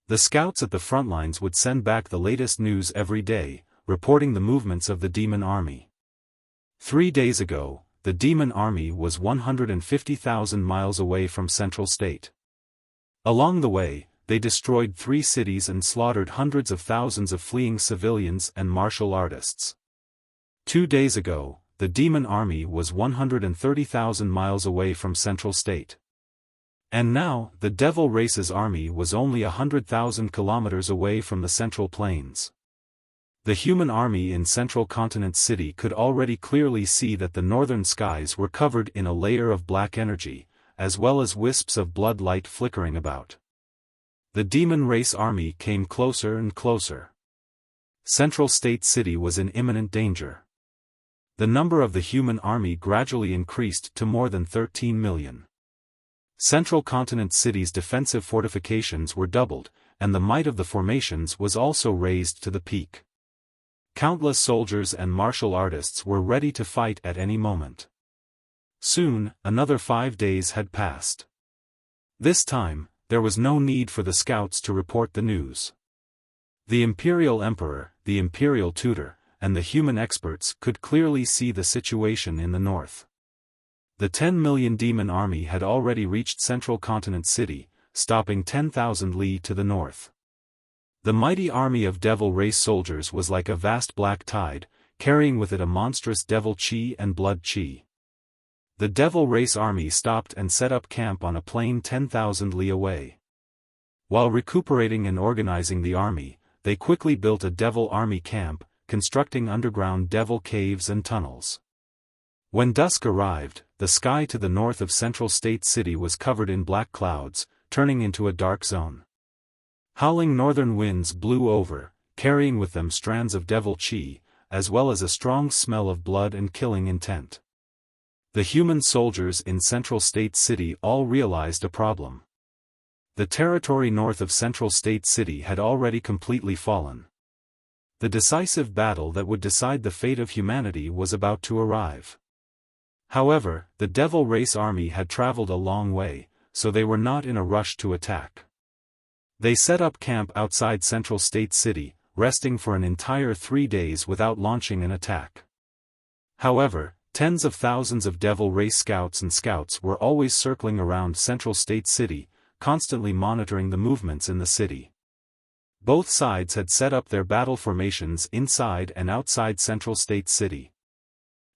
The scouts at the front lines would send back the latest news every day, reporting the movements of the demon army. 3 days ago, the demon army was 150,000 miles away from Central State. Along the way, they destroyed 3 cities and slaughtered hundreds of thousands of fleeing civilians and martial artists. 2 days ago, the demon army was 130,000 miles away from Central State. And now, the devil race's army was only 100,000 kilometers away from the Central Plains. The human army in Central Continent City could already clearly see that the northern skies were covered in a layer of black energy, as well as wisps of blood light flickering about. The demon race army came closer and closer. Central State City was in imminent danger. The number of the human army gradually increased to more than 13 million. Central Continent City's defensive fortifications were doubled, and the might of the formations was also raised to the peak. Countless soldiers and martial artists were ready to fight at any moment. Soon, another 5 days had passed. This time, there was no need for the scouts to report the news. The Imperial Emperor, the Imperial Tutor, and the human experts could clearly see the situation in the north. The 10 million demon army had already reached Central Continent City, stopping 10,000 li to the north. The mighty army of devil race soldiers was like a vast black tide, carrying with it a monstrous devil chi and blood chi. The devil race army stopped and set up camp on a plain 10,000 li away. While recuperating and organizing the army, they quickly built a devil army camp, constructing underground devil caves and tunnels. When dusk arrived, the sky to the north of Central State City was covered in black clouds, turning into a dark zone. Howling northern winds blew over, carrying with them strands of devil chi, as well as a strong smell of blood and killing intent. The human soldiers in Central State City all realized a problem. The territory north of Central State City had already completely fallen. The decisive battle that would decide the fate of humanity was about to arrive. However, the devil race army had traveled a long way, so they were not in a rush to attack. They set up camp outside Central State City, resting for an entire 3 days without launching an attack. However, tens of thousands of devil race scouts and scouts were always circling around Central State City, constantly monitoring the movements in the city. Both sides had set up their battle formations inside and outside Central State City.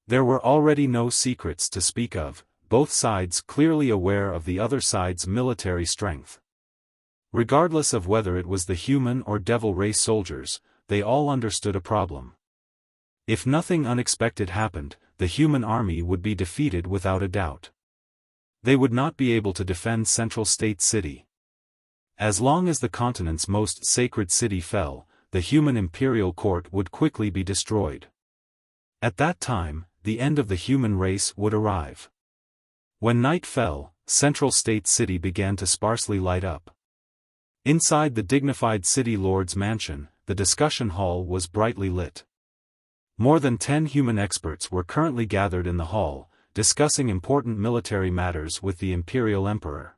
There were already no secrets to speak of, both sides clearly aware of the other side's military strength. Regardless of whether it was the human or devil race soldiers, they all understood a problem. If nothing unexpected happened, the human army would be defeated without a doubt. They would not be able to defend Central State City. As long as the continent's most sacred city fell, the human imperial court would quickly be destroyed. At that time, the end of the human race would arrive. When night fell, Central State City began to sparsely light up. Inside the dignified city lord's mansion, the discussion hall was brightly lit. More than 10 human experts were currently gathered in the hall, discussing important military matters with the Imperial Emperor.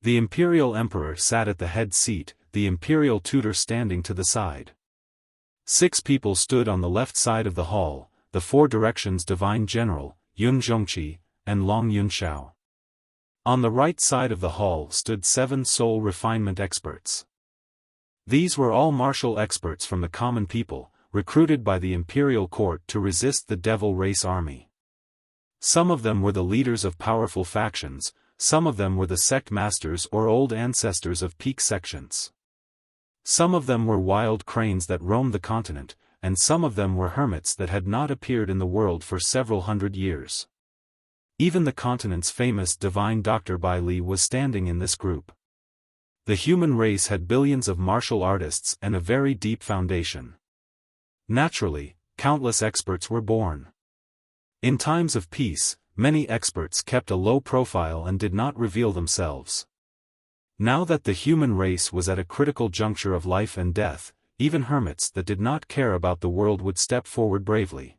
The Imperial Emperor sat at the head seat, the Imperial Tutor standing to the side. 6 people stood on the left side of the hall, the 4 Directions Divine General, Yun Zhongqi, and Long Yunxiao. On the right side of the hall stood 7 soul refinement experts. These were all martial experts from the common people, recruited by the imperial court to resist the devil race army. Some of them were the leaders of powerful factions, some of them were the sect masters or old ancestors of peak sections. Some of them were wild cranes that roamed the continent, and some of them were hermits that had not appeared in the world for several hundred years. Even the continent's famous divine Dr. Bai Li was standing in this group. The human race had billions of martial artists and a very deep foundation. Naturally, countless experts were born. In times of peace, many experts kept a low profile and did not reveal themselves. Now that the human race was at a critical juncture of life and death, even hermits that did not care about the world would step forward bravely.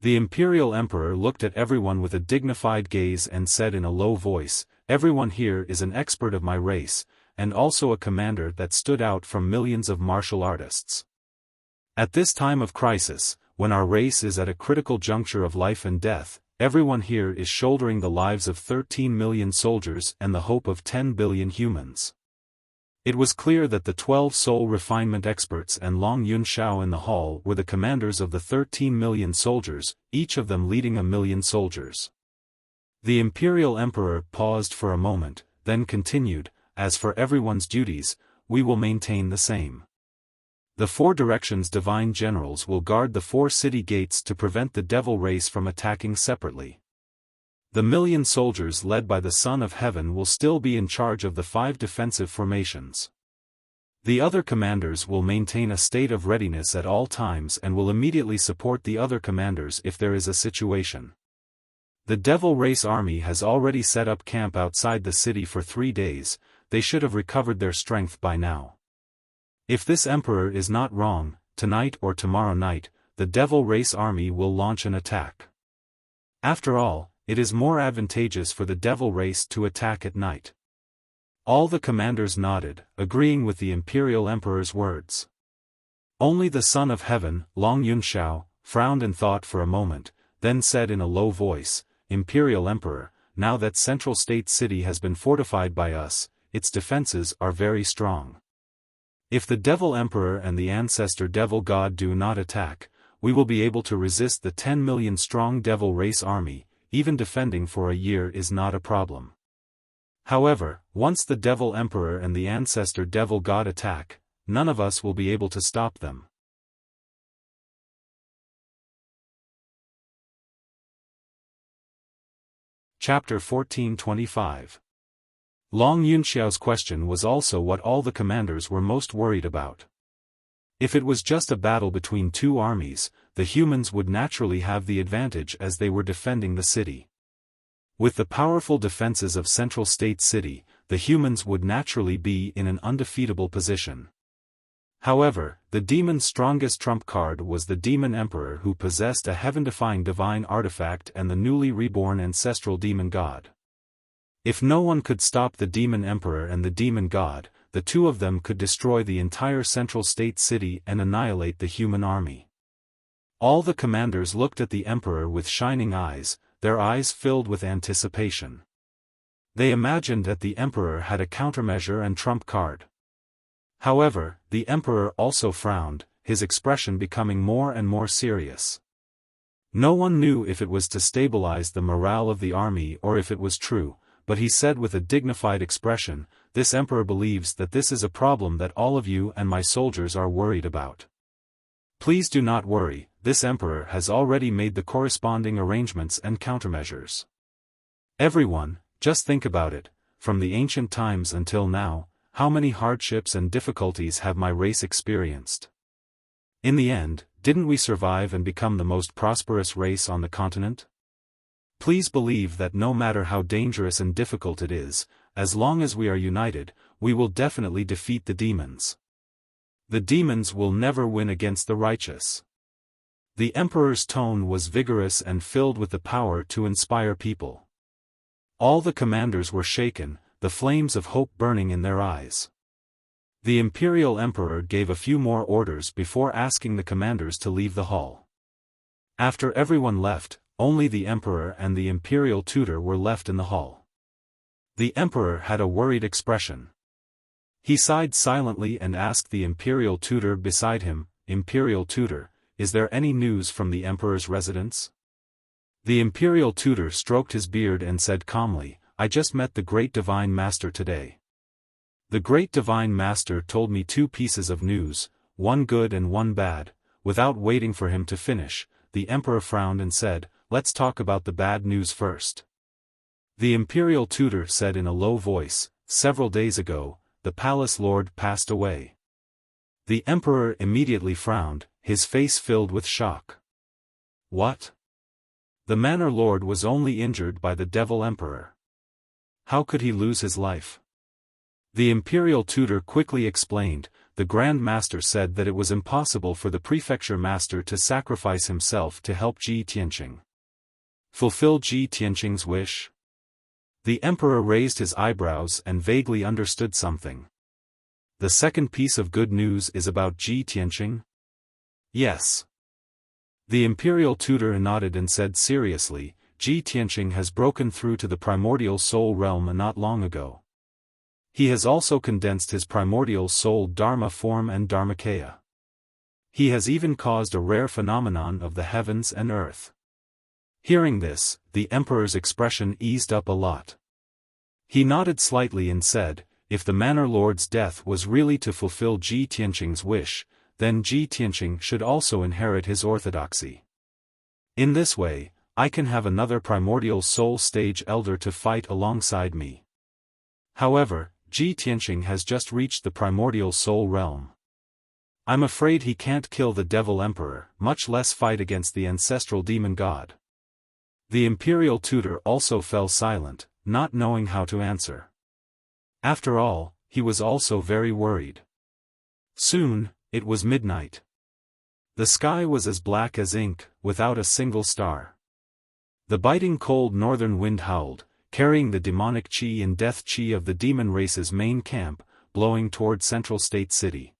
The imperial emperor looked at everyone with a dignified gaze and said in a low voice, "Everyone here is an expert of my race, and also a commander that stood out from millions of martial artists. At this time of crisis, when our race is at a critical juncture of life and death, everyone here is shouldering the lives of 13 million soldiers and the hope of 10 billion humans." It was clear that the 12 soul refinement experts and Long Yunxiao in the hall were the commanders of the 13 million soldiers, each of them leading 1,000,000 soldiers. The imperial emperor paused for a moment, then continued, "As for everyone's duties, we will maintain the same. The 4 directions divine generals will guard the 4 city gates to prevent the devil race from attacking separately. The 1,000,000 soldiers led by the Son of Heaven will still be in charge of the 5 defensive formations. The other commanders will maintain a state of readiness at all times and will immediately support the other commanders if there is a situation. The devil race army has already set up camp outside the city for 3 days, they should have recovered their strength by now. If this emperor is not wrong, tonight or tomorrow night, the devil race army will launch an attack. After all, it is more advantageous for the devil race to attack at night." All the commanders nodded, agreeing with the imperial emperor's words. Only the Son of Heaven, Long Yunxiao, frowned and thought for a moment, then said in a low voice, "Imperial Emperor, now that Central State City has been fortified by us, its defenses are very strong. If the Devil Emperor and the Ancestor Devil God do not attack, we will be able to resist the 10 million strong devil race army. Even defending for a year is not a problem. However, once the Devil Emperor and the Ancestor Devil God attack, none of us will be able to stop them." Chapter 14:25. Long Yunxiao's question was also what all the commanders were most worried about. If it was just a battle between 2 armies, the humans would naturally have the advantage as they were defending the city. With the powerful defenses of Central State City, the humans would naturally be in an undefeatable position. However, the demon's strongest trump card was the Demon Emperor who possessed a heaven-defying divine artifact and the newly reborn ancestral demon god. If no one could stop the Demon Emperor and the Demon God, the 2 of them could destroy the entire Central State City and annihilate the human army. All the commanders looked at the Emperor with shining eyes, their eyes filled with anticipation. They imagined that the Emperor had a countermeasure and trump card. However, the Emperor also frowned, his expression becoming more and more serious. No one knew if it was to stabilize the morale of the army or if it was true, but he said with a dignified expression, "This Emperor believes that this is a problem that all of you and my soldiers are worried about. Please do not worry, this Emperor has already made the corresponding arrangements and countermeasures. Everyone, just think about it, from the ancient times until now, how many hardships and difficulties have my race experienced? In the end, didn't we survive and become the most prosperous race on the continent? Please believe that no matter how dangerous and difficult it is, as long as we are united, we will definitely defeat the demons. The demons will never win against the righteous." The Emperor's tone was vigorous and filled with the power to inspire people. All the commanders were shaken, the flames of hope burning in their eyes. The Imperial Emperor gave a few more orders before asking the commanders to leave the hall. After everyone left, only the Emperor and the Imperial Tutor were left in the hall. The emperor had a worried expression. He sighed silently and asked the imperial tutor beside him, "Imperial tutor, is there any news from the emperor's residence?" The imperial tutor stroked his beard and said calmly, "I just met the great divine master today. The great divine master told me two pieces of news, one good and one bad." Without waiting for him to finish, the emperor frowned and said, "Let's talk about the bad news first." The imperial tutor said in a low voice, "Several days ago, the palace lord passed away." The emperor immediately frowned, his face filled with shock. What? The manor lord was only injured by the devil emperor. How could he lose his life? The imperial tutor quickly explained, "The Grand Master said that it was impossible for the prefecture master to sacrifice himself to help Ji Tianqing. Fulfill Ji Tianqing's wish?" The emperor raised his eyebrows and vaguely understood something. "The second piece of good news is about Ji Tianqing?" "Yes." The imperial tutor nodded and said seriously, "Ji Tianqing has broken through to the primordial soul realm not long ago. He has also condensed his primordial soul Dharma form and Dharmakaya. He has even caused a rare phenomenon of the heavens and earth." Hearing this, the emperor's expression eased up a lot. He nodded slightly and said, "If the manor lord's death was really to fulfill Ji Tianqing's wish, then Ji Tianqing should also inherit his orthodoxy. In this way, I can have another primordial soul stage elder to fight alongside me. However, Ji Tianqing has just reached the primordial soul realm. I'm afraid he can't kill the devil emperor, much less fight against the ancestral demon god." The imperial tutor also fell silent, not knowing how to answer. After all, he was also very worried. Soon, it was midnight. The sky was as black as ink, without a single star. The biting cold northern wind howled, carrying the demonic chi and death chi of the demon race's main camp, blowing toward Central State City.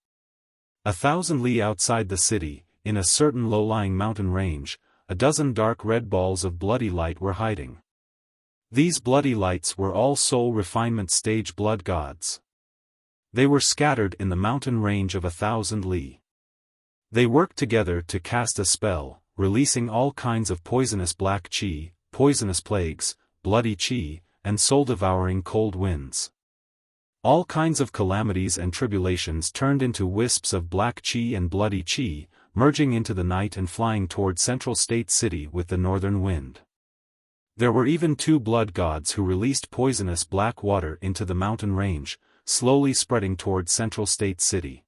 1,000 li outside the city, in a certain low-lying mountain range, a dozen dark red balls of bloody light were hiding. These bloody lights were all soul refinement stage blood gods. They were scattered in the mountain range of 1,000 li. They worked together to cast a spell, releasing all kinds of poisonous black chi, poisonous plagues, bloody chi, and soul-devouring cold winds. All kinds of calamities and tribulations turned into wisps of black chi and bloody chi, merging into the night and flying toward Central State City with the northern wind. There were even 2 blood gods who released poisonous black water into the mountain range, slowly spreading toward Central State City.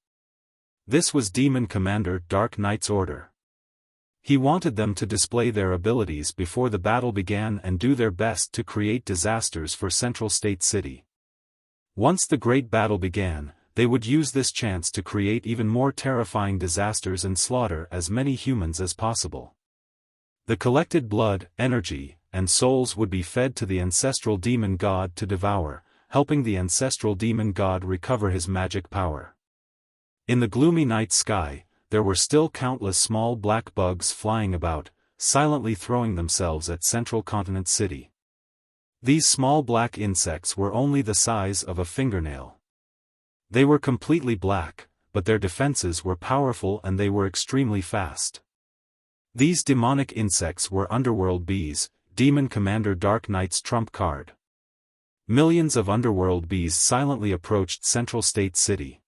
This was Demon Commander Dark Knight's order. He wanted them to display their abilities before the battle began and do their best to create disasters for Central State City. Once the great battle began, they would use this chance to create even more terrifying disasters and slaughter as many humans as possible. The collected blood, energy, and souls would be fed to the ancestral demon god to devour, helping the ancestral demon god recover his magic power. In the gloomy night sky, there were still countless small black bugs flying about, silently throwing themselves at Central Continent City. These small black insects were only the size of a fingernail. They were completely black, but their defenses were powerful and they were extremely fast. These demonic insects were underworld bees, Demon Commander Dark Knight's trump card. Millions of underworld bees silently approached Central State City.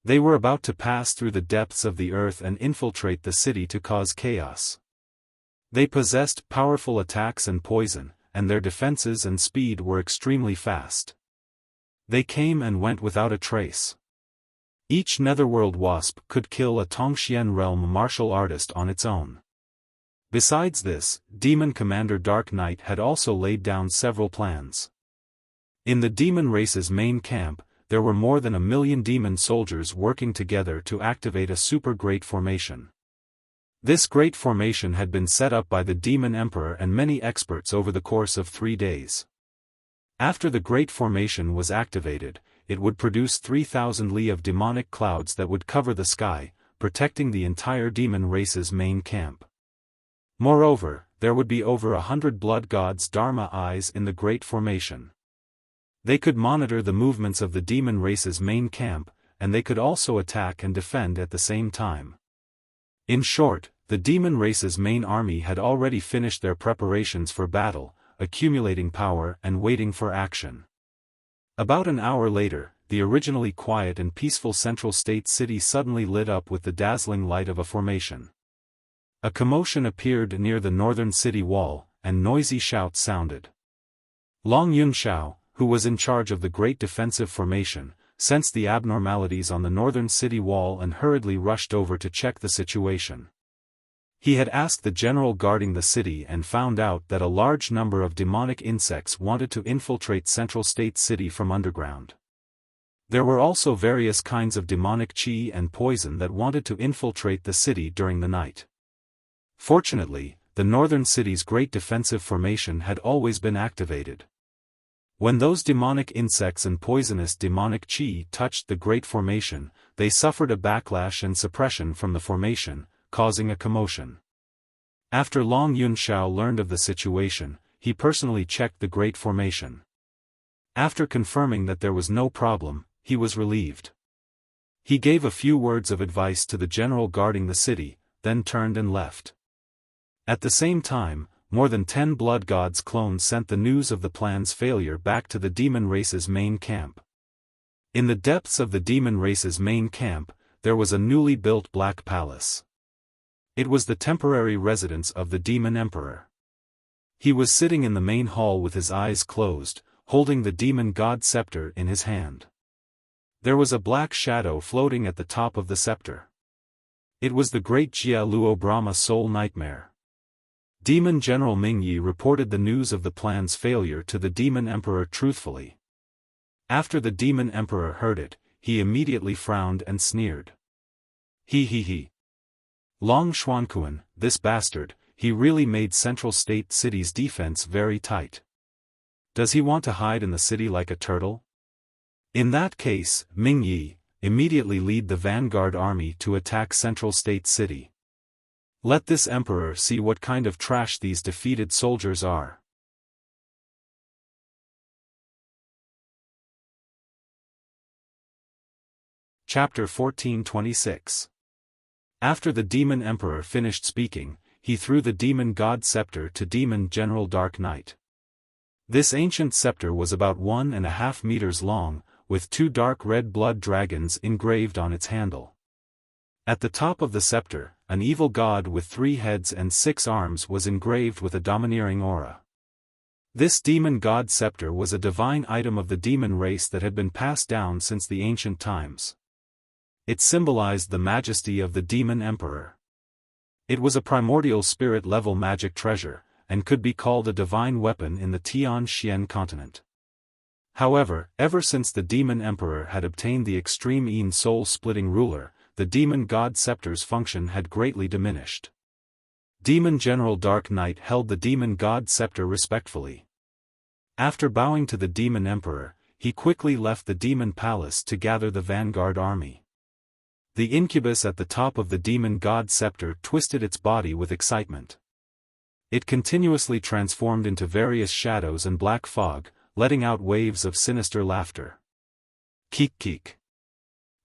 They were about to pass through the depths of the earth and infiltrate the city to cause chaos. They possessed powerful attacks and poison, and their defenses and speed were extremely fast. They came and went without a trace. Each netherworld wasp could kill a Tongxian realm martial artist on its own. Besides this, Demon Commander Dark Knight had also laid down several plans. In the demon race's main camp, there were more than 1 million demon soldiers working together to activate a super great formation. This great formation had been set up by the Demon Emperor and many experts over the course of 3 days. After the great formation was activated, it would produce 3,000 li of demonic clouds that would cover the sky, protecting the entire demon race's main camp. Moreover, there would be over 100 blood gods' Dharma eyes in the great formation. They could monitor the movements of the demon race's main camp, and they could also attack and defend at the same time. In short, the demon race's main army had already finished their preparations for battle, accumulating power and waiting for action. About an hour later, the originally quiet and peaceful Central State City suddenly lit up with the dazzling light of a formation. A commotion appeared near the northern city wall, and noisy shouts sounded. Long Yunxiao, who was in charge of the great defensive formation, sensed the abnormalities on the northern city wall and hurriedly rushed over to check the situation. He had asked the general guarding the city and found out that a large number of demonic insects wanted to infiltrate Central State City from underground. There were also various kinds of demonic qi and poison that wanted to infiltrate the city during the night. Fortunately, the northern city's great defensive formation had always been activated. When those demonic insects and poisonous demonic qi touched the great formation, they suffered a backlash and suppression from the formation, causing a commotion. After Long Yunxiao learned of the situation, he personally checked the great formation. After confirming that there was no problem, he was relieved. He gave a few words of advice to the general guarding the city, then turned and left. At the same time, more than 10 blood gods clones sent the news of the plan's failure back to the demon race's main camp. In the depths of the demon race's main camp, there was a newly built black palace. It was the temporary residence of the demon emperor. He was sitting in the main hall with his eyes closed, holding the demon god scepter in his hand. There was a black shadow floating at the top of the scepter. It was the great Jia Luo Brahma soul nightmare. Demon General Mingyi reported the news of the plan's failure to the demon emperor truthfully. After the demon emperor heard it, he immediately frowned and sneered. He. Long Xuankuan, this bastard, he really made Central State City's defense very tight. Does he want to hide in the city like a turtle? In that case, Mingyi, immediately lead the vanguard army to attack Central State City. Let this emperor see what kind of trash these defeated soldiers are. Chapter 1426. After the demon emperor finished speaking, he threw the demon god scepter to demon General Dark Knight. This ancient scepter was about 1.5 meters long, with 2 dark red blood dragons engraved on its handle. At the top of the scepter, an evil god with 3 heads and 6 arms was engraved with a domineering aura. This demon god scepter was a divine item of the demon race that had been passed down since the ancient times. It symbolized the majesty of the demon emperor. It was a primordial spirit-level magic treasure, and could be called a divine weapon in the Tian-Xian continent. However, ever since the demon emperor had obtained the extreme Yin soul-splitting ruler, the demon god scepter's function had greatly diminished. Demon General Dark Knight held the demon god scepter respectfully. After bowing to the demon emperor, he quickly left the demon palace to gather the vanguard army. The incubus at the top of the demon god scepter twisted its body with excitement. It continuously transformed into various shadows and black fog, letting out waves of sinister laughter. Keek.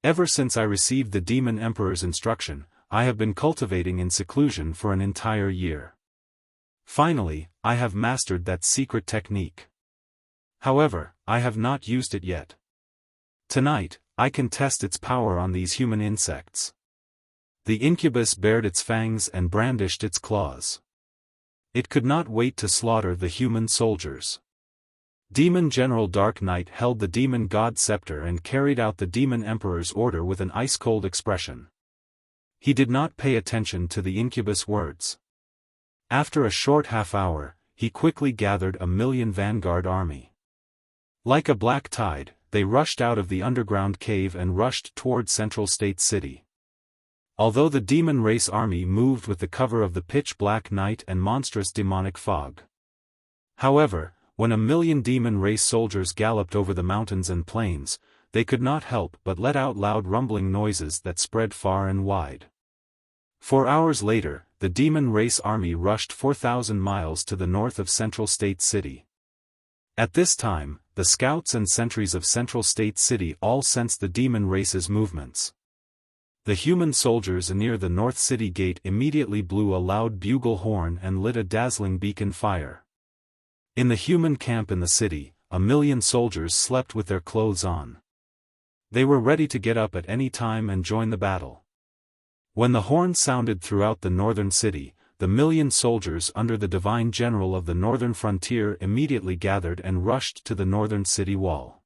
Ever since I received the demon emperor's instruction, I have been cultivating in seclusion for an entire year. Finally, I have mastered that secret technique. However, I have not used it yet. Tonight, I can test its power on these human insects. The incubus bared its fangs and brandished its claws. It could not wait to slaughter the human soldiers. Demon General Dark Knight held the demon god scepter and carried out the demon emperor's order with an ice-cold expression. He did not pay attention to the incubus words. After a short half-hour, he quickly gathered a 1,000,000 vanguard army. Like a black tide, they rushed out of the underground cave and rushed toward Central State City. Although the demon race army moved with the cover of the pitch-black night and monstrous demonic fog. However, when 1,000,000 demon race soldiers galloped over the mountains and plains, they could not help but let out loud rumbling noises that spread far and wide. 4 hours later, the demon race army rushed 4,000 miles to the north of Central State City. At this time, the scouts and sentries of Central State City all sensed the demon race's movements. The human soldiers near the North City Gate immediately blew a loud bugle horn and lit a dazzling beacon fire. In the human camp in the city, 1,000,000 soldiers slept with their clothes on. They were ready to get up at any time and join the battle. When the horn sounded throughout the northern city, the 1,000,000 soldiers under the divine general of the northern frontier immediately gathered and rushed to the northern city wall.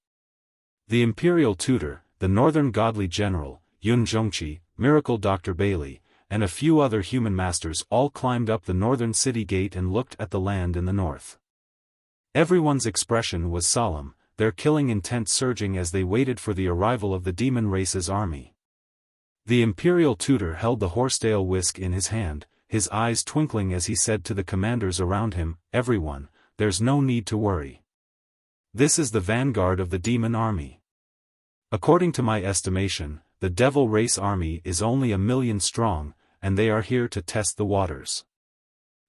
The imperial tutor, the northern godly general, Yun Zhongqi, Miracle Dr. Bailey, and a few other human masters all climbed up the northern city gate and looked at the land in the north. Everyone's expression was solemn, their killing intent surging as they waited for the arrival of the demon race's army. The imperial tutor held the horsetail whisk in his hand, his eyes twinkling as he said to the commanders around him, "Everyone, there's no need to worry. This is the vanguard of the demon army. According to my estimation, the devil race army is only 1,000,000 strong, and they are here to test the waters."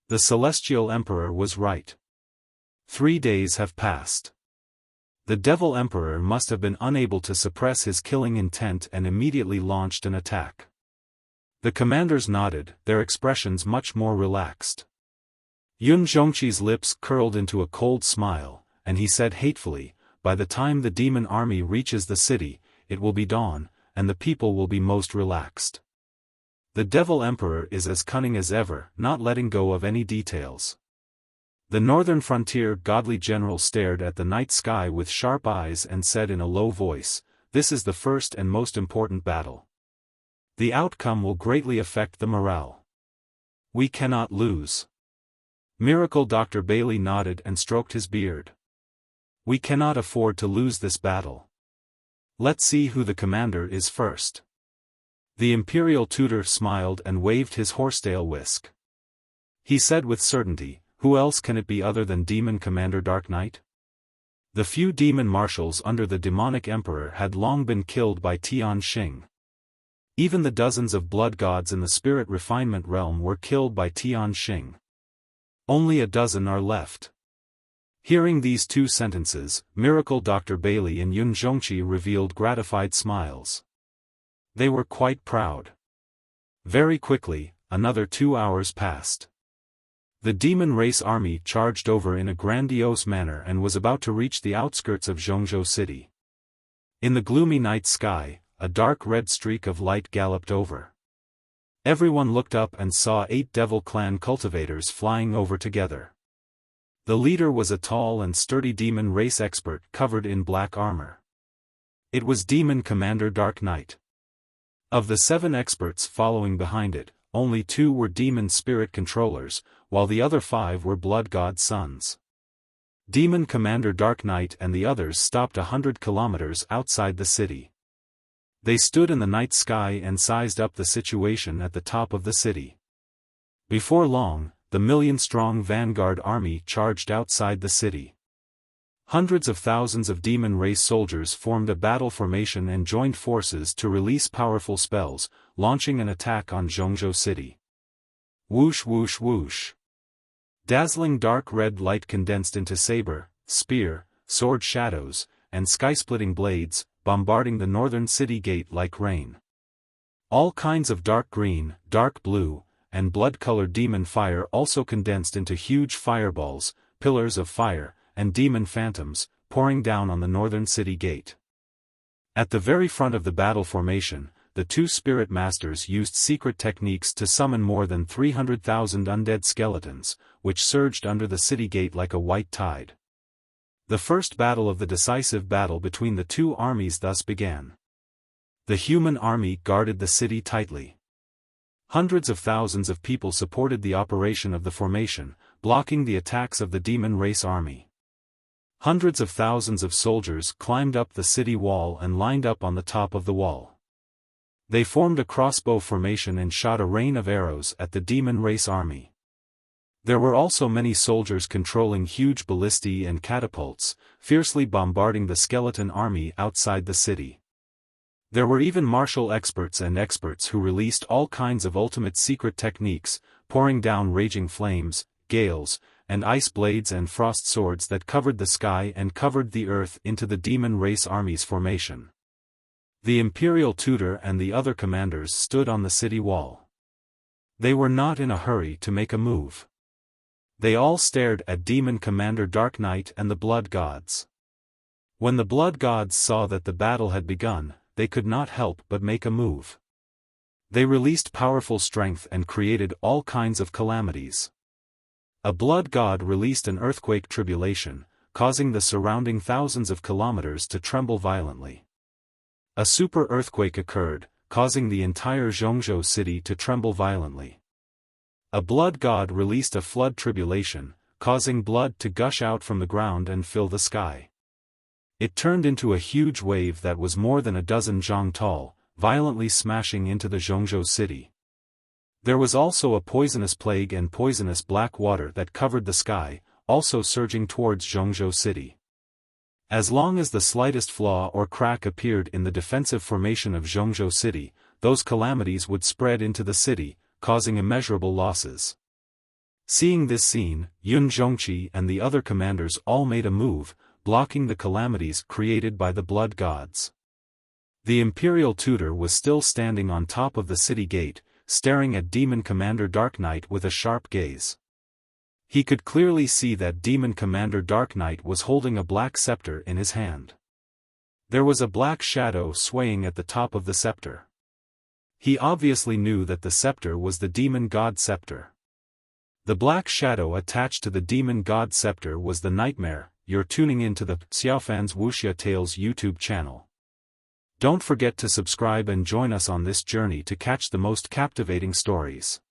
The celestial emperor was right. 3 days have passed. The devil emperor must have been unable to suppress his killing intent and immediately launched an attack. The commanders nodded, their expressions much more relaxed. Yun Zhongqi's lips curled into a cold smile, and he said hatefully, "By the time the demon army reaches the city, it will be dawn, and the people will be most relaxed. The devil emperor is as cunning as ever, not letting go of any details." The northern frontier godly general stared at the night sky with sharp eyes and said in a low voice, "This is the first and most important battle. The outcome will greatly affect the morale. We cannot lose." Miracle Dr. Bailey nodded and stroked his beard. "We cannot afford to lose this battle. Let's see who the commander is first." The imperial tutor smiled and waved his horsetail whisk. He said with certainty, "Who else can it be other than Demon Commander Dark Knight?" The few demon marshals under the demonic emperor had long been killed by Tian Xing. Even the dozens of blood gods in the spirit refinement realm were killed by Tian Xing. Only a dozen are left. Hearing these two sentences, Miracle Dr. Bailey and Yun Zhongqi revealed gratified smiles. They were quite proud. Very quickly, another 2 hours passed. The demon race army charged over in a grandiose manner and was about to reach the outskirts of Zhongzhou City. In the gloomy night sky, a dark red streak of light galloped over. Everyone looked up and saw 8 Devil Clan cultivators flying over together. The leader was a tall and sturdy demon race expert covered in black armor. It was Demon Commander Dark Knight. Of the 7 experts following behind it, only 2 were demon spirit controllers, while the other 5 were blood god sons. Demon Commander Dark Knight and the others stopped 100 kilometers outside the city. They stood in the night sky and sized up the situation at the top of the city. Before long, the 1,000,000-strong vanguard army charged outside the city. Hundreds of thousands of demon race soldiers formed a battle formation and joined forces to release powerful spells, launching an attack on Zhongzhou City. Whoosh whoosh whoosh. Dazzling dark red light condensed into saber, spear, sword shadows, and sky-splitting blades, bombarding the northern city gate like rain. All kinds of dark green, dark blue, and blood-colored demon fire also condensed into huge fireballs, pillars of fire, and demon phantoms, pouring down on the northern city gate. At the very front of the battle formation, the 2 spirit masters used secret techniques to summon more than 300,000 undead skeletons, which surged under the city gate like a white tide. The first battle of the decisive battle between the 2 armies thus began. The human army guarded the city tightly. Hundreds of thousands of people supported the operation of the formation, blocking the attacks of the demon race army. Hundreds of thousands of soldiers climbed up the city wall and lined up on the top of the wall. They formed a crossbow formation and shot a rain of arrows at the demon race army. There were also many soldiers controlling huge ballistae and catapults, fiercely bombarding the skeleton army outside the city. There were even martial experts and experts who released all kinds of ultimate secret techniques, pouring down raging flames, gales, and ice blades and frost swords that covered the sky and covered the earth into the demon race army's formation. The imperial tutor and the other commanders stood on the city wall. They were not in a hurry to make a move. They all stared at Demon Commander Dark Knight and the Blood Gods. When the Blood Gods saw that the battle had begun, they could not help but make a move. They released powerful strength and created all kinds of calamities. A Blood God released an earthquake tribulation, causing the surrounding thousands of kilometers to tremble violently. A super earthquake occurred, causing the entire Zhongzhou city to tremble violently. A Blood God released a flood tribulation, causing blood to gush out from the ground and fill the sky. It turned into a huge wave that was more than a dozen zhang tall, violently smashing into the Zhongzhou city. There was also a poisonous plague and poisonous black water that covered the sky, also surging towards Zhongzhou city. As long as the slightest flaw or crack appeared in the defensive formation of Zhongzhou city, those calamities would spread into the city, causing immeasurable losses. Seeing this scene, Yun Zhongqi and the other commanders all made a move, blocking the calamities created by the Blood Gods. The Imperial Tutor was still standing on top of the city gate, staring at Demon Commander Dark Knight with a sharp gaze. He could clearly see that Demon Commander Dark Knight was holding a black scepter in his hand. There was a black shadow swaying at the top of the scepter. He obviously knew that the scepter was the Demon God Scepter. The black shadow attached to the Demon God Scepter was the Nightmare. You're tuning into the Xiaofan's Wuxia Tales YouTube channel. Don't forget to subscribe and join us on this journey to catch the most captivating stories.